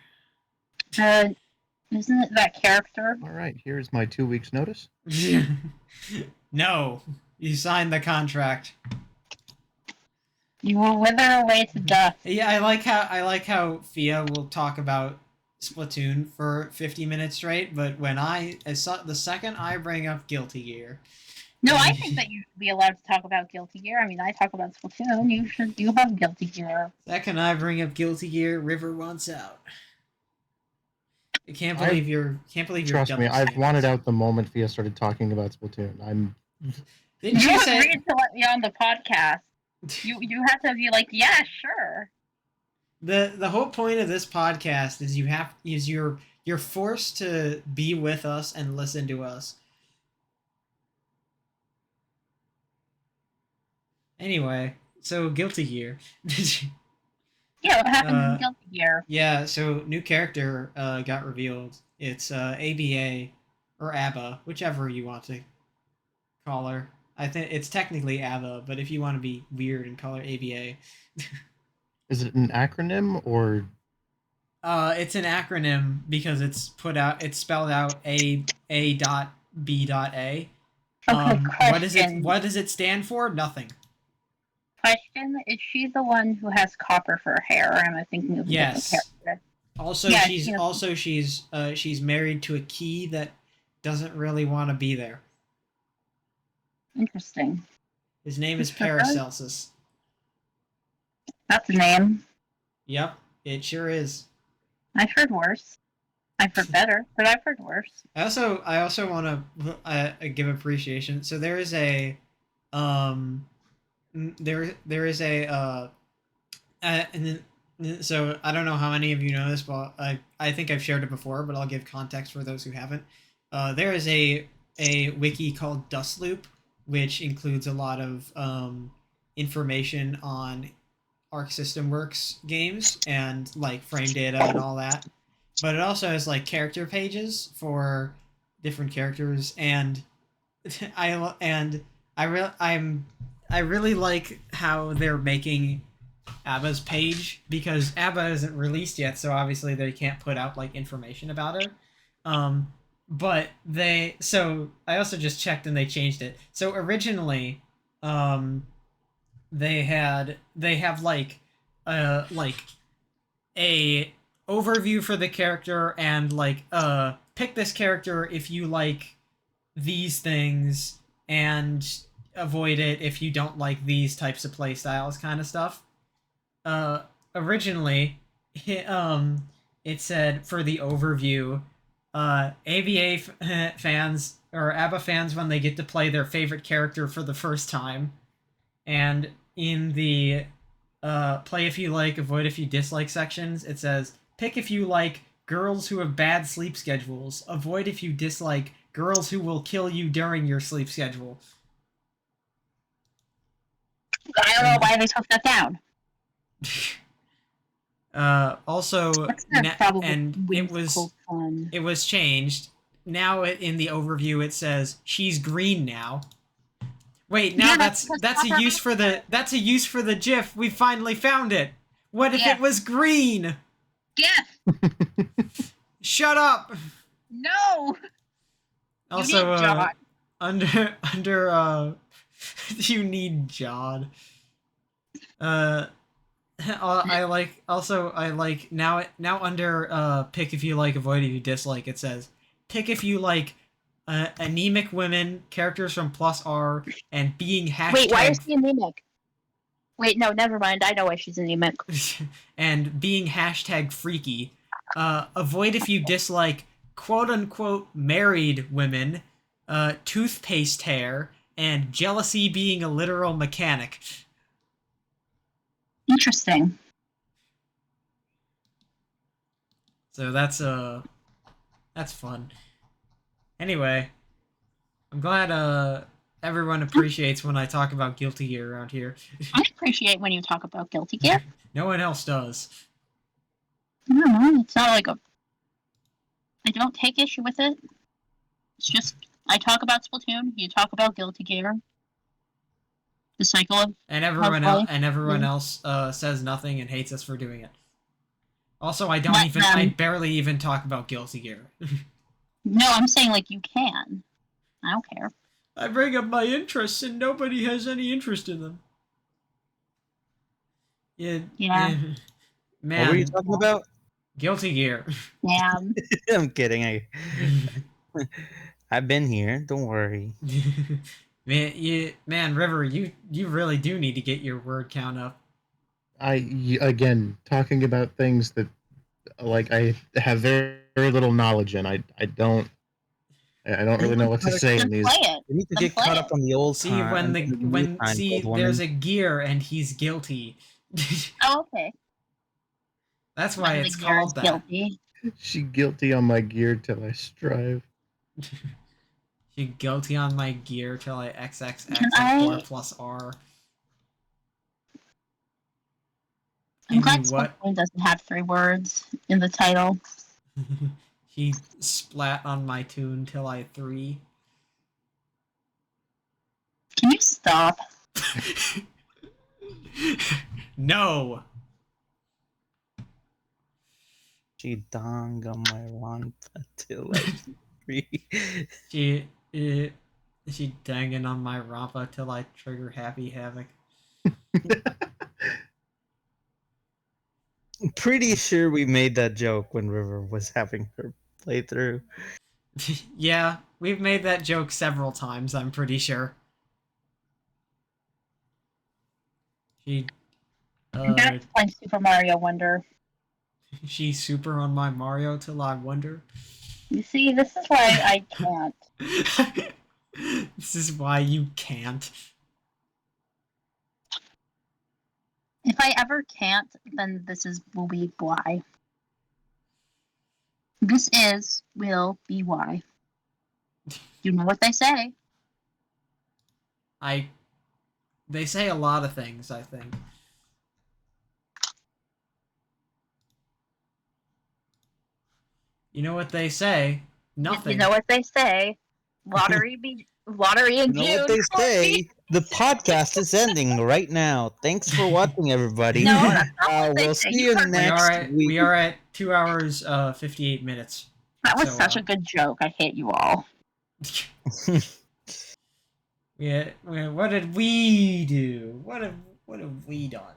Isn't it that character? All right, here's my 2 weeks notice. No, you signed the contract. You will wither away to death. Yeah, I like how Fia will talk about Splatoon for 50 minutes straight, but when the second I bring up Guilty Gear, No, I think that you should be allowed to talk about Guilty Gear. I mean, I talk about Splatoon. You have Guilty Gear. second I bring up Guilty Gear, River wants out. I can't believe you're Trust me, double I've standards. wanted out the moment Fia started talking about Splatoon. Didn't You you say agreed to let me on the podcast. You have to be like, yeah, sure. the whole point of this podcast is you're forced to be with us and listen to us. Anyway, so Guilty Gear. Yeah, what happened in Guilty Gear? Yeah, so new character got revealed. It's ABA or ABBA, whichever you want to call her. I think it's technically ABBA, but if you want to be weird and call her ABA. Is it an acronym or? It's an acronym because it's spelled out A dot B dot A. Okay, question. What does it stand for? Nothing. Question: is she the one who has copper for her hair, or am I thinking of a Yes. different character? Also, Yeah, she's married to a key that doesn't really want to be there. Interesting. His name is Who's her Paracelsus. That's a name. Yep, it sure is. I've heard worse. I've heard better, but I've heard worse. I also want to give appreciation. So there is a there is a and then, so I don't know how many of you know this, but I think I've shared it before, but I'll give context for those who haven't. There is a wiki called Dustloop, which includes a lot of information on Arc System Works games and like frame data and all that. But it also has like character pages for different characters, and I really like how they're making ABBA's page, because ABBA isn't released yet, so obviously they can't put out like information about her. But I also just checked and they changed it. So originally, they have like a overview for the character and like pick this character if you like these things and avoid it if you don't like these types of play styles, kind of stuff. Originally, it said for the overview, ABA fans or ABBA fans when they get to play their favorite character for the first time, and in the play if you like, avoid if you dislike sections, it says pick if you like girls who have bad sleep schedules, avoid if you dislike girls who will kill you during your sleep schedule. I don't know why they took that down. Also, and it was changed. Now in the overview it says she's green now. Wait, now Yeah, that's a use for the GIF. We finally found it. What if Yeah. it was green? Yeah. Shut up. No. Also, need Jod. under you need Jod. I like now under pick if you like, avoid if you dislike, it says pick if you like anemic women, characters from Plus R, and being hashtag... Wait, why is she anemic? Wait, no, never mind. I know why she's anemic. and being hashtag freaky. Avoid if you dislike quote-unquote married women, toothpaste hair, and jealousy being a literal mechanic. Interesting. So that's fun. Anyway, I'm glad everyone appreciates when I talk about Guilty Gear around here. I appreciate when you talk about Guilty Gear. No one else does. No, it's not like I don't take issue with it. It's just I talk about Splatoon, you talk about Guilty Gear. The cycle of and everyone else says nothing and hates us for doing it. Also, I barely even talk about Guilty Gear. No, I'm saying like you can. I don't care. I bring up my interests and nobody has any interest in them. Yeah. Man. What were you talking about? Guilty Gear. Yeah. I'm kidding. I've been here. Don't worry. Man, River, you really do need to get your word count up. Again, talking about things that like I have very, very little knowledge in. I don't really know what to say in these. You need to get caught up on the old see time. There's a gear and he's guilty. Oh, okay. That's why it's called that. Guilty. She guilty on my gear till I strive. She guilty on my gear till I XXX or plus R. I'm glad Splatoon doesn't have 3 words in the title. He splat on my tune till I 3. Can you stop? No. She dong on my rampa till I 3. She danging on my rampa till I trigger Happy Havoc. I'm pretty sure we made that joke when River was having her playthrough. Yeah, we've made that joke several times, I'm pretty sure. That's like Super Mario Wonder. She's super on my Mario till I wonder. You see, this is why I can't. This is why you can't. If I ever can't, then will be why. Will be why. You know what they say. They say a lot of things, I think. You know what they say? Nothing. You know what they say? Lottery in June. You know what they say? The podcast is ending right now. Thanks for watching, everybody. No, that's not what they we'll say. see you next week. We are at 2 hours 58 minutes. That was such a good joke. I hate you all. Yeah. What did we do? What have we done?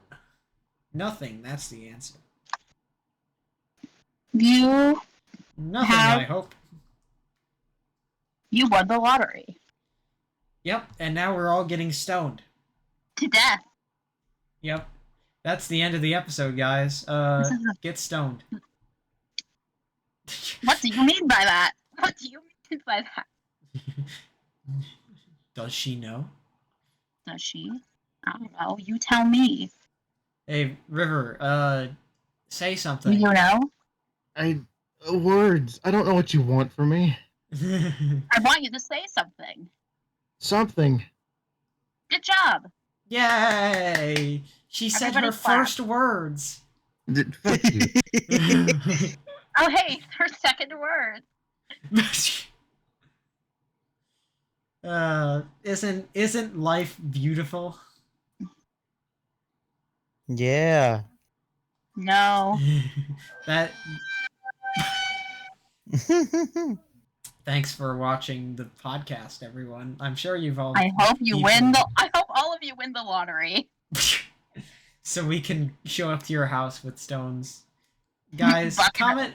Nothing. That's the answer. Nothing, I hope. You won the lottery. Yep, and now we're all getting stoned. To death. Yep. That's the end of the episode, guys. Get stoned. What do you mean by that? What do you mean by that? Does she know? Does she? I don't know. You tell me. Hey, River, say something. You know? Words. I don't know what you want from me. I want you to say something. Something. Good job. Yay! She said her first words. Fuck you. Oh, hey, her second word. Isn't life beautiful? Yeah. No. Thanks for watching the podcast, everyone. I'm sure you've all. I hope all of you win the lottery. So we can show up to your house with stones. Guys, comment.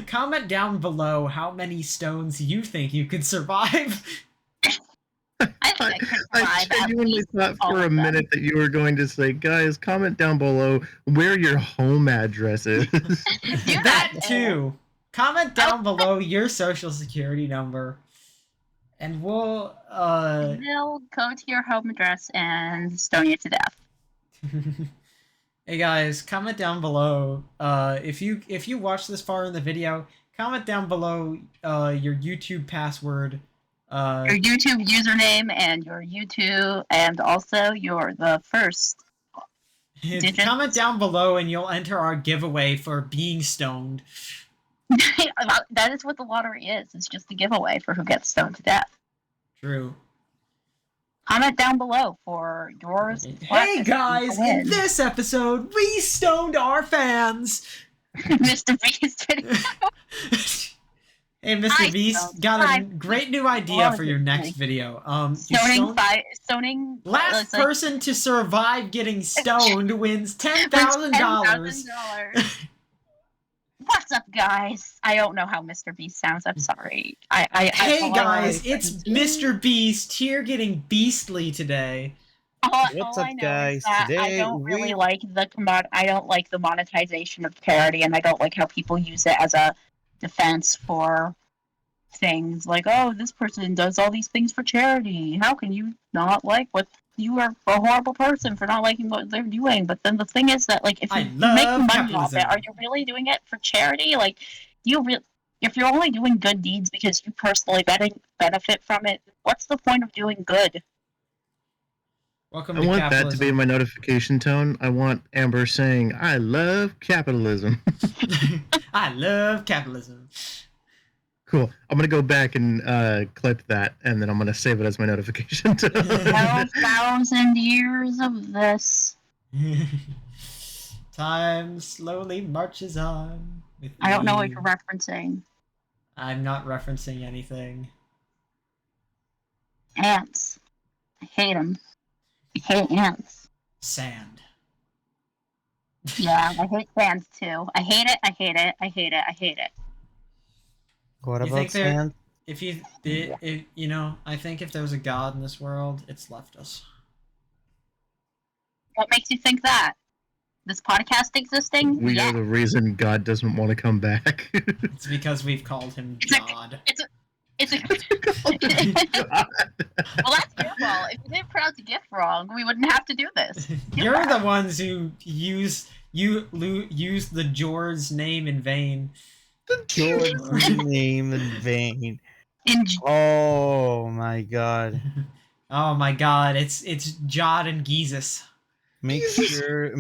Comment down below how many stones you think you could survive. I think I could I survive at genuinely least thought all for a of them. minute that you were going to say, guys, comment down below where your home address is. Do That that too. Comment down below your social security number, and we'll They'll go to your home address and stone you to death. Hey guys, comment down below. If you watch this far in the video, comment down below your YouTube password. Your YouTube username and your YouTube, and also the first. digits. Comment down below, and you'll enter our giveaway for being stoned. That is what the lottery is. It's just a giveaway for who gets stoned to death. True. Comment down below for yours. Hey guys, in this episode, we stoned our fans. Mr. Beast video. Hey, Mr. Beast, got a great new idea for your next video. Stoning. Last person to survive getting stoned wins $10,000. What's up, guys? I don't know how Mr. Beast sounds. I'm sorry. Hey guys, it's Mr. Beast here getting beastly today. What's up, guys? Today I don't really like I don't like the monetization of charity, and I don't like how people use it as a defense for things like, oh, this person does all these things for charity. How can you not like what you are a horrible person for not liking what they're doing? But then the thing is that, like, if you make money off it, are you really doing it for charity? Like, if you're only doing good deeds because you personally benefit from it, what's the point of doing good? Welcome I to want capitalism. that to be my notification tone. I want Amber saying, I love capitalism. I love capitalism. Cool. I'm going to go back and clip that, and then I'm going to save it as my notification tone. 12,000 years of this. Time slowly marches on. I don't know what you're referencing. I'm not referencing anything. Ants. I hate them. I hate ants. Sand. Yeah, I hate sand too. I hate it. I hate it. I hate it. I hate it. What You about think there- sand? If you know, I think if there's a god in this world, it's left us. What makes you think that? This podcast existing? We Yeah. are the reason God doesn't want to come back. It's because we've called him God. It's a God. Well, that's your fault. If you didn't pronounce the gift wrong, we wouldn't have to do this. You're the ones who use the George's name in vain. George's name in vain. Oh my god. Oh my god, it's Jod and Jesus. Make sure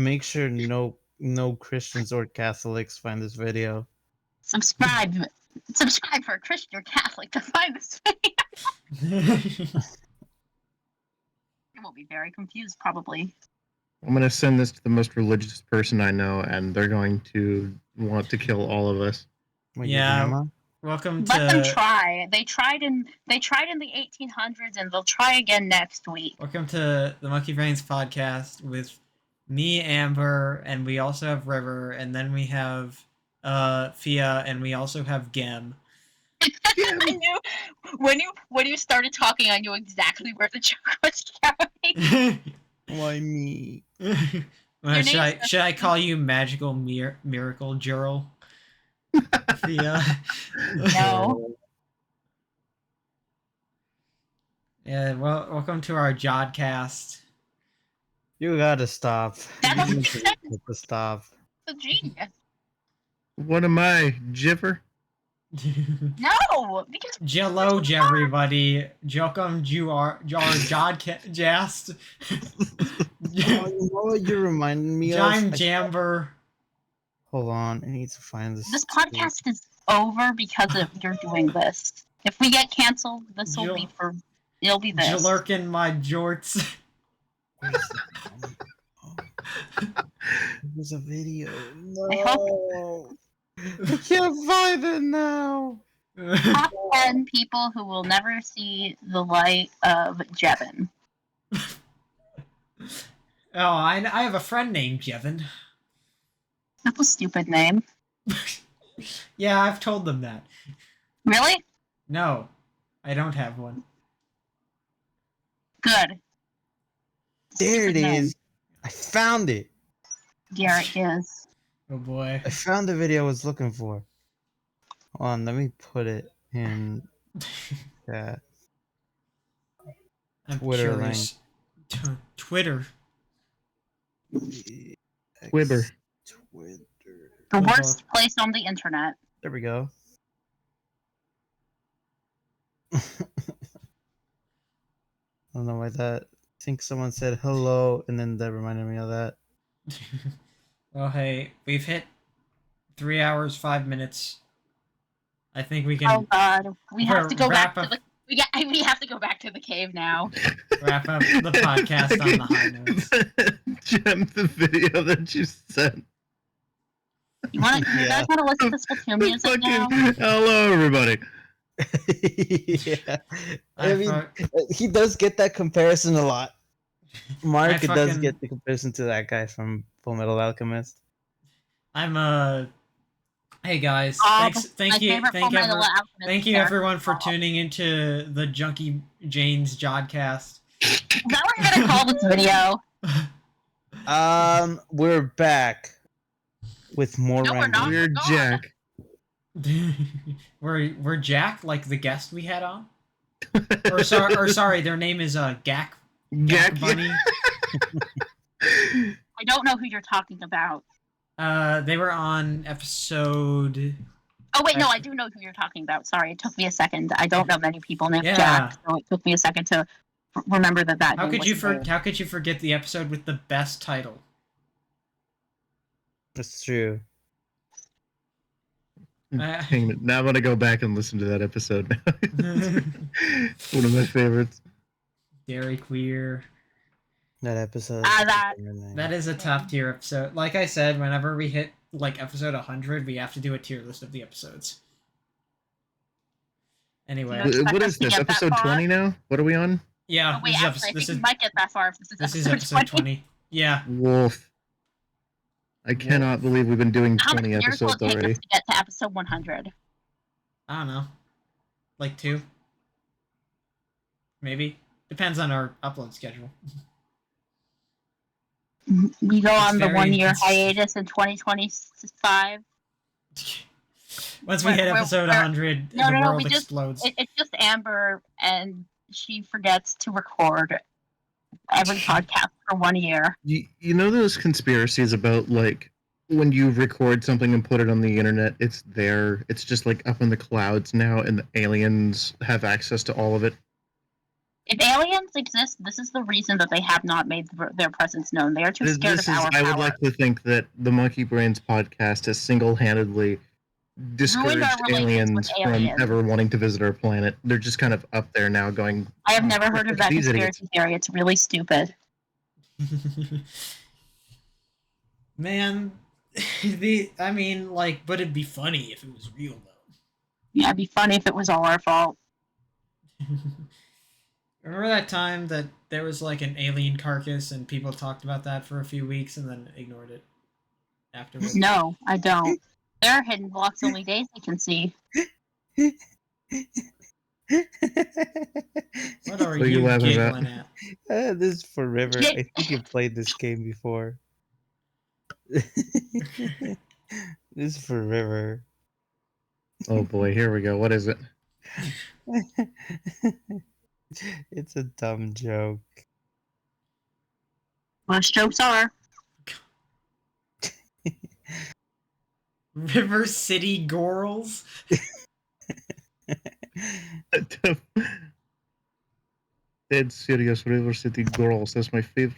no Christians or Catholics find this video. Subscribe for a Christian or Catholic to find this video. You will be very confused, probably. I'm going to send this to the most religious person I know, and they're going to want to kill all of us. Wait, Yeah. your grandma? Welcome Let them to try. They tried in the 1800s, and they'll try again next week. welcome to the Monkey Brains podcast with me, Amber, and we also have River, and then we have Fia, and we also have Gem. I knew when you started talking, I knew exactly where the joke was going. Why me? Well, should I call you Magical Miracle Jurl? Fia. No. Yeah, well, welcome to our Jodcast. You gotta stop. That doesn't make You sense. have to stop. It's a genius. What am I, Jiffer? No, because Jello, everybody. Welcome to our Jodcast. Oh, you know what you reminded me of? Jime Jamber. Hold on, I need to find this. this podcast is over because of you're doing this. If we get canceled, this will be for. It'll be this. Jalurkin my jorts. There's a video. No. I hope- I can't find it now. Top 10 people who will never see the light of Jevin. Oh, I have a friend named Jevin. That's a stupid name. Yeah, I've told them that. Really? No, I don't have one. Good. There it Stupid men. is. I found it. Garrett is. Oh boy. I found the video I was looking for. Hold on, let me put it in that I'm Twitter curious. Twitter. link. Wibber. Twitter. The Football. worst place on the internet. There we go. I don't know why that. I think someone said hello, and then that reminded me of that. Well, hey, we've hit 3 hours 5 minutes. I think we can Oh God, we have to go wrap back to up- the. We have to go back to the cave now. wrap up the podcast on the high notes. Gem, the video that you sent. You want? You guys want to listen to Splatoon music now? Hello, everybody. Yeah, I I mean, fuck- he does get that comparison a lot. Mark I does fucking- get the comparison to that guy from Full Metal Alchemist. I'm Hey guys, Oh, thank my you, favorite Fullmetal Alchemist thank you character. everyone for tuning into the Junkie Jane's Jodcast. Is that what you're gonna call this video? We're back with more No, we're random. not. We're God. Jack. we're Jack, like the guest we had on. Sorry, their name is Gak Jack. Bunny. I don't know who you're talking about. They were on episode. Oh wait, no, I do know who you're talking about. Sorry, it took me a second. I don't know many people named Yeah. Jack, so it took me a second to remember that. How name could was you there. how could you forget the episode with the best title? That's true. Hang it. Now I'm gonna go back and listen to that episode now. It's one of my favorites. Dairy Queer. That episode. That is a top tier episode. Like I said, whenever we hit like episode 100, we have to do a tier list of the episodes. Anyway, You expect What us is to this? get that Episode far? 20 now? What are we on? yeah, Oh, wait, actually, I think we might get that far if this is episode 20. Yeah, Wolf. I cannot believe we've been doing How 20 many years will it episodes take already. us to get to episode 100? I don't know, like 2, maybe. Depends on our upload schedule. We go It's on the very 1-year inconsistent. hiatus in 2025. Once we hit We're- episode we're- 100, No, the no, no, world we just- explodes. It's just Amber, and she forgets to record every podcast for 1 year. You know those conspiracies about like when you record something and put it on the internet, it's there. It's just like up in the clouds now, and the aliens have access to all of it. If aliens exist, this is the reason that they have not made their presence known. They are too scared of our I would power. like to think that the Monkey Brains podcast has single-handedly discouraged our relations aliens with from aliens. ever wanting to visit our planet. They're just kind of up there now going, I have never heard of that These idiots. conspiracy theory. It's really stupid. Man, but it'd be funny if it was real though. Yeah, it'd be funny if it was all our fault. Remember that time that there was like an alien carcass and people talked about that for a few weeks and then ignored it afterwards? No, I don't. There are hidden blocks only Daisy can see. What are What are you you laughing giggling about? at? This is for River. I think you played this game before. This is for River. oh boy, here we go. What is it? It's a dumb joke. Most jokes are. River City Girls? Dead serious River City Girls. That's my favorite.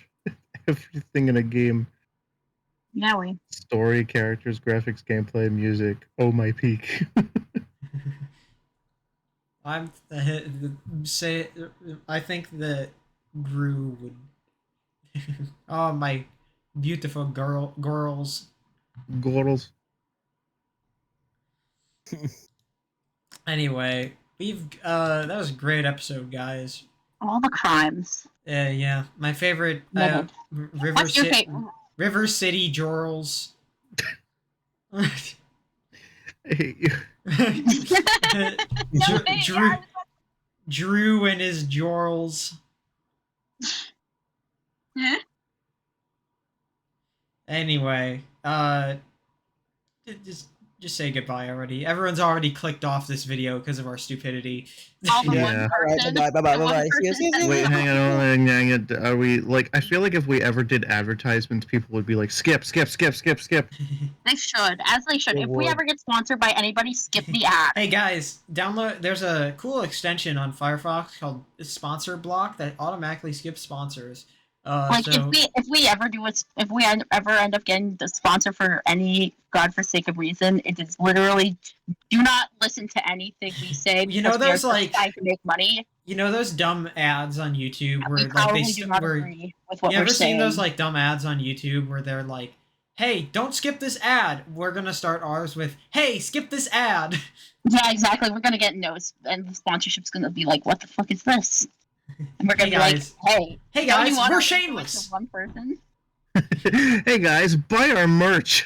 Everything in a game. Yeah, we. Story, characters, graphics, gameplay, music. Oh my peak. I'm say I think that Gru would. Oh my beautiful girls. Girls. Anyway, that was a great episode, guys. All the crimes. Yeah, my favorite Noted. What's your favorite? River City Jorls. No, Drew and his Jorls. Huh? Anyway, just say goodbye already. Everyone's already clicked off this video because of our stupidity. All the Yeah. one Alright, person. bye-bye, the bye-bye, one bye-bye. See you, person see you, see said you. Wait, goodbye. hang on. Are we like? I feel like if we ever did advertisements, people would be like, skip. They should, as they should. They If we would. ever get sponsored by anybody, skip the ad. Hey guys, download. There's a cool extension on Firefox called Sponsor Block that automatically skips sponsors. Like So if we ever do it, if we ever end up getting the sponsor for any godforsaken reason, it is literally do not listen to anything we say. You know because we are those, just like- trying to make money. you know those dumb ads on YouTube We where like probably they do not where agree with what you we're ever saying. seen those like dumb ads on YouTube where they're like, "Hey, don't skip this ad. We're gonna start ours with, hey, skip this ad." Yeah, exactly. We're gonna get no's, and the sponsorship's gonna be like, "What the fuck is this?" And we're gonna Hey, be guys. like, "Hey, Hey don't guys, you wanna we're listen to shameless. one person." Hey guys, buy our merch.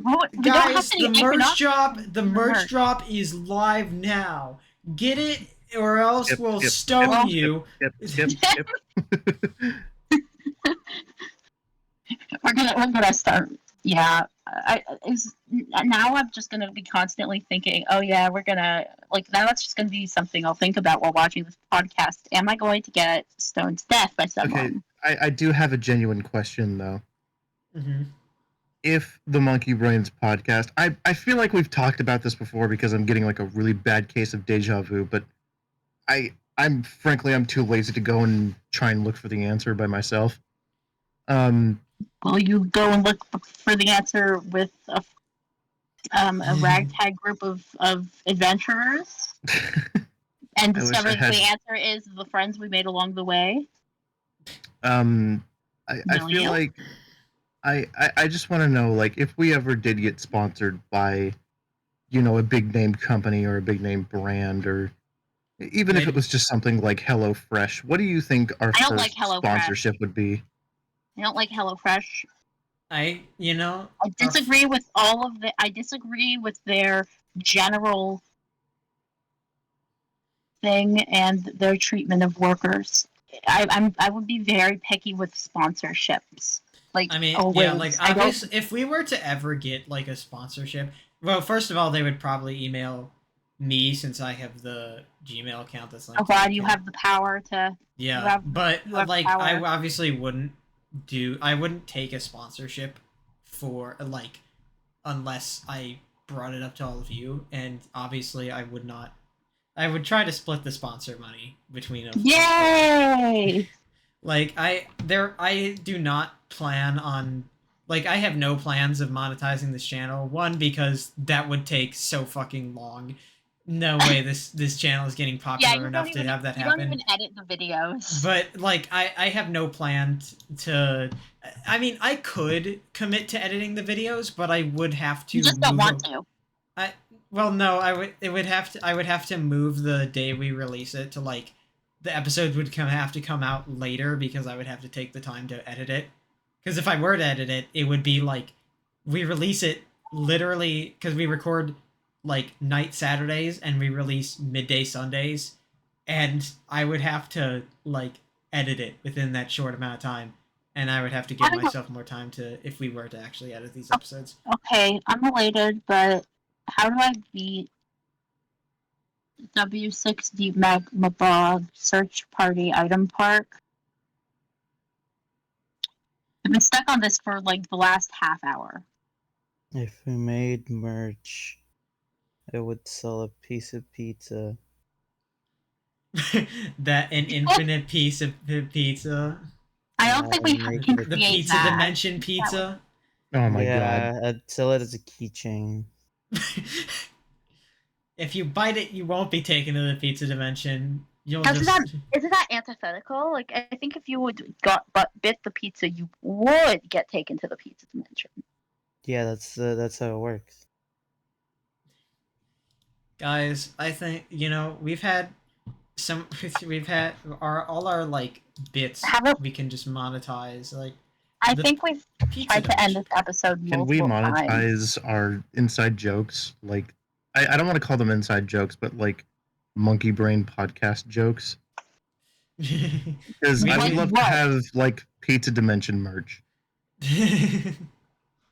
Well, we don't have Guys, any the merch economic- drop, the merch merch. drop is live now. Get it, or else Skip, we'll skip, stone skip, you. Skip. We're gonna start. Yeah, now I'm just gonna be constantly thinking. Oh yeah, we're gonna like now. That's just gonna be something I'll think about while watching this podcast. Am I going to get stoned to death by someone? Okay, I do have a genuine question though. Mm-hmm. If the Monkey Brains podcast, I feel like we've talked about this before because I'm getting like a really bad case of deja vu, but I'm frankly I'm too lazy to go and try and look for the answer by myself. Will you go and look for the answer with a ragtag group of adventurers and I wish discover I that had- the answer is the friends we made along the way? I Will feel you? like I just want to know, like, if we ever did get sponsored by, you know, a big name company or a big name brand, or even if it was just something like HelloFresh, what do you think our I don't first like HelloFresh. sponsorship would be? I don't like HelloFresh. I disagree with all of the. I disagree with their general thing and their treatment of workers. I would be very picky with sponsorships. Like, I mean, always. yeah, like I don't- obviously, if we were to ever get like a sponsorship, well, first of all, they would probably email me since I have the Gmail account that's linked. Oh God, you have the power to. Yeah, you have- but you have like I power. obviously wouldn't take a sponsorship for like unless I brought it up to all of you, and obviously I would not. I would try to split the sponsor money between us. Yay! Like I do not plan on, like, I have no plans of monetizing this channel. One, because that would take so fucking long. No way this channel is getting popular enough to have that you happen. don't even edit the videos. But like I have no plan to. I mean, I could commit to editing the videos, but I would have to. You just don't move want to. Well, no, I would have to move the day we release it to, like, the episode would have to come out later because I would have to take the time to edit it. Because if I were to edit it, it would be like we release it literally because we record like night Saturdays and we release midday Sundays, and I would have to like edit it within that short amount of time, and I would have to give myself more time to if we were to actually edit these episodes. Okay, unrelated, but how do I beat W6D Magma Bog Search Party Item Park? I've been stuck on this for like the last half hour. If we made merch, I would sell a piece of pizza. That an infinite piece of pizza. I don't think we make can it The create pizza that. dimension pizza. Oh my god. Yeah, I'd sell it as a keychain. If you bite it, you won't be taken to the pizza dimension. You'll Isn't just. that antithetical? Like, I think if you would bit the pizza, you would get taken to the pizza dimension. Yeah, that's how it works. Guys, I think we've had all our like bits Haven't- we can just monetize. Like I The- think we've Pizza tried to end dimension. this episode Can we multiple times. monetize our inside jokes? Like, I don't want to call them inside jokes, but like monkey brain podcast jokes. Because I Like would love to what? have like pizza dimension merch. You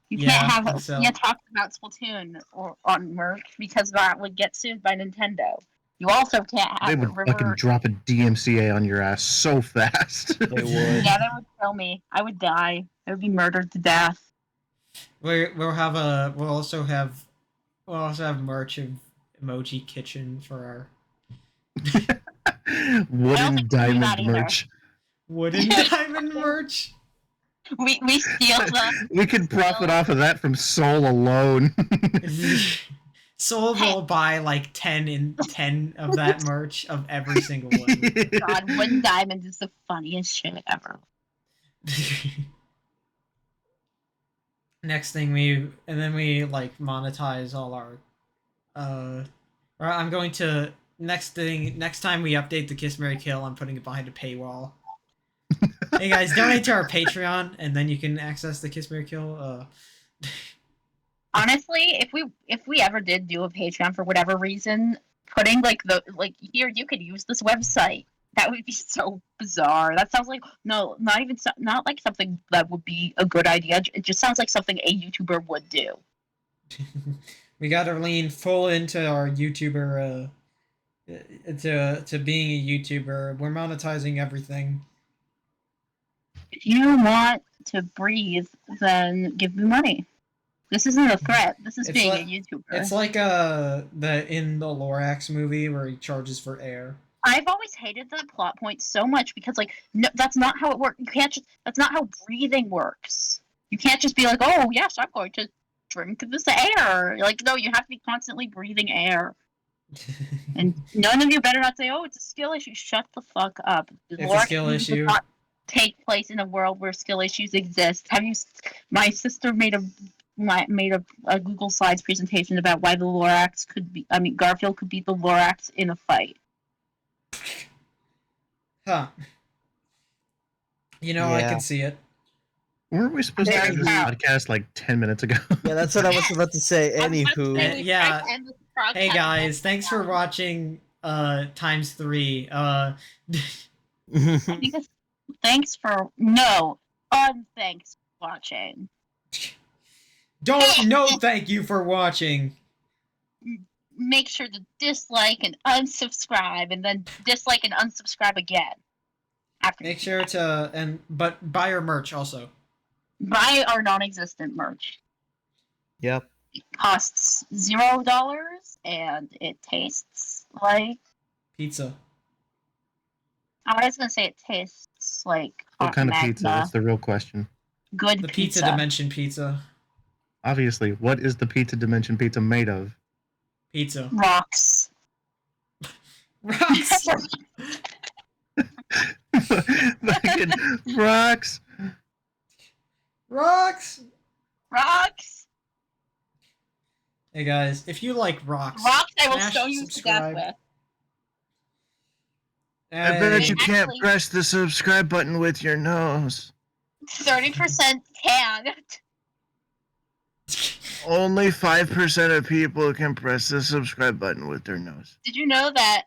Yeah, can't have I think so. you can't talk about Splatoon or on merch because that would get sued by Nintendo. You also can't They have would fucking River. drop a DMCA on your ass so fast. They would. Yeah, they would kill me. I would die. I would be murdered to death. We'll also have merch of Emoji Kitchen for our I don't Wooden think we do that diamond either. merch. wooden diamond merch. We steal the We could profit off of that from Soul alone. Soul will buy like 10 of that merch of every single one. God. Wooden diamonds is the funniest shit ever. Next thing we like monetize all our or I'm going to next time we update the Kiss Mary Kill, I'm putting it behind a paywall. Hey guys, donate to our Patreon and then you can access the Kiss Mary Kill. Honestly, if we ever did do a Patreon for whatever reason, putting here you could use this website. That would be so bizarre. That sounds like not like something that would be a good idea. It just sounds like something a YouTuber would do. We gotta lean full into our YouTuber to being a YouTuber. We're monetizing everything. If you want to breathe, then give me money. This isn't a threat. This is It's being like- a YouTuber. It's like in the Lorax movie where he charges for air. I've always hated that plot point so much because no, that's not how it works. That's not how breathing works. You can't just be like, oh yes, I'm going to drink this air. Like, no, you have to be constantly breathing air. And none of you better not say, oh, it's a skill issue. Shut the fuck up. It's a skill movies would issue. not take place in a world where skill issues exist. My sister made a Google Slides presentation about why the Lorax Garfield could beat the Lorax in a fight. Huh. You know, I Yeah. can see it. Weren't we supposed to There end you this go. podcast like 10 minutes ago? Yeah, that's what I was about to say. I was about to Anywho, say, we Yeah. tried to end this podcast. Hey guys, thanks for watching times 3. I think it's thanks for unthanks for watching. No thank you for watching. Make sure to dislike and unsubscribe, and then dislike and unsubscribe again. After Make sure to but buy our merch also. buy our non-existent merch. yep. It costs $0, and it tastes like. Pizza. I was gonna say it tastes like What hot kind of magma. pizza? That's the real question. Good The pizza dimension pizza. Obviously, what is the pizza dimension pizza made of? Pizza. Rocks. Rocks. Fucking rocks. Rocks. Rocks. Hey guys, if you like rocks, Rocks I will smash stone you to death subscribe. with. I bet you Actually- can't press the subscribe button with your nose. 30% can. Only 5% of people can press the subscribe button with their nose. Did you know that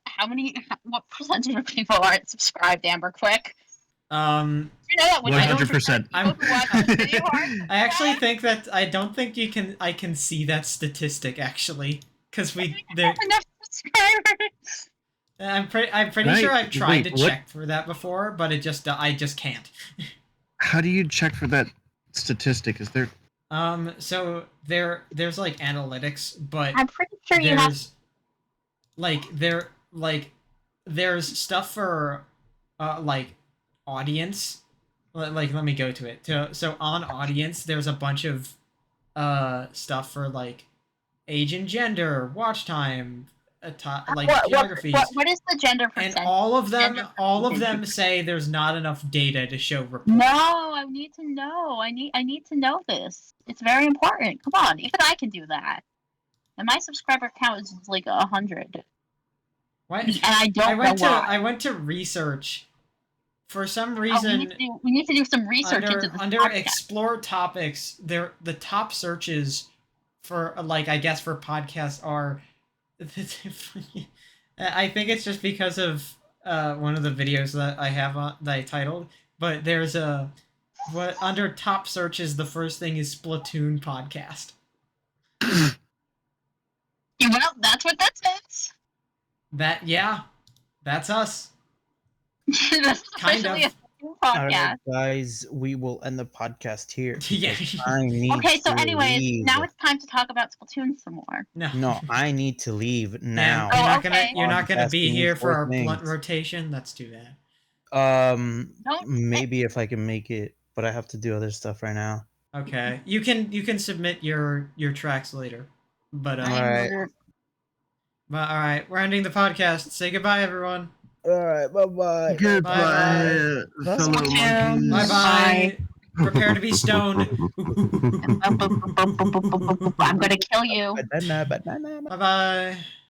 what percentage of people aren't subscribed, Amber? Quick. Did you know that when 100%. I'm- people who watch this video aren't I actually subscribed? think that I don't think I can see that statistic actually, because We don't have enough subscribers. I'm pretty Right. sure I've tried Wait, to what? check for that before, but I just can't. How do you check for that statistic? Is there... So there's like analytics, but I'm pretty sure you have. there's stuff for like audience. Like let me go to it. So on audience, there's a bunch of stuff for like age and gender, watch time, geographies. What is the gender And percent? all of Gender them say there's not enough data to show report. No, I need to know. I need to know this. It's very important. Come on, even I can do that. And my subscriber count is like 100. Why? And I don't know why. I went to research for some Oh, reason, we need to do some research into this under podcast. explore topics, the top searches for I guess for podcasts are. I think it's just because of one of the videos that I have that I titled, but there's what under top searches the first thing is Splatoon podcast. Well, that's what that says. That's us. That's Kind officially of. a Splatoon All podcast. right, guys, we will end the podcast here. Yeah. because I need Okay, so to anyways, leave. now it's time to talk about Splatoon some more. No, I need to leave now. You're Oh, not okay. gonna be Podcasting here is for four our blunt things. rotation. That's too bad. Don't- Maybe if I can make it, but I have to do other stuff right now. Okay, you can submit your tracks later, but All right. all right, we're ending the podcast. Say goodbye, everyone. All right, bye-bye. Goodbye, Bye. fellow monkeys. Bye bye. Prepare to be stoned. I'm gonna kill you. Banana. Bye bye.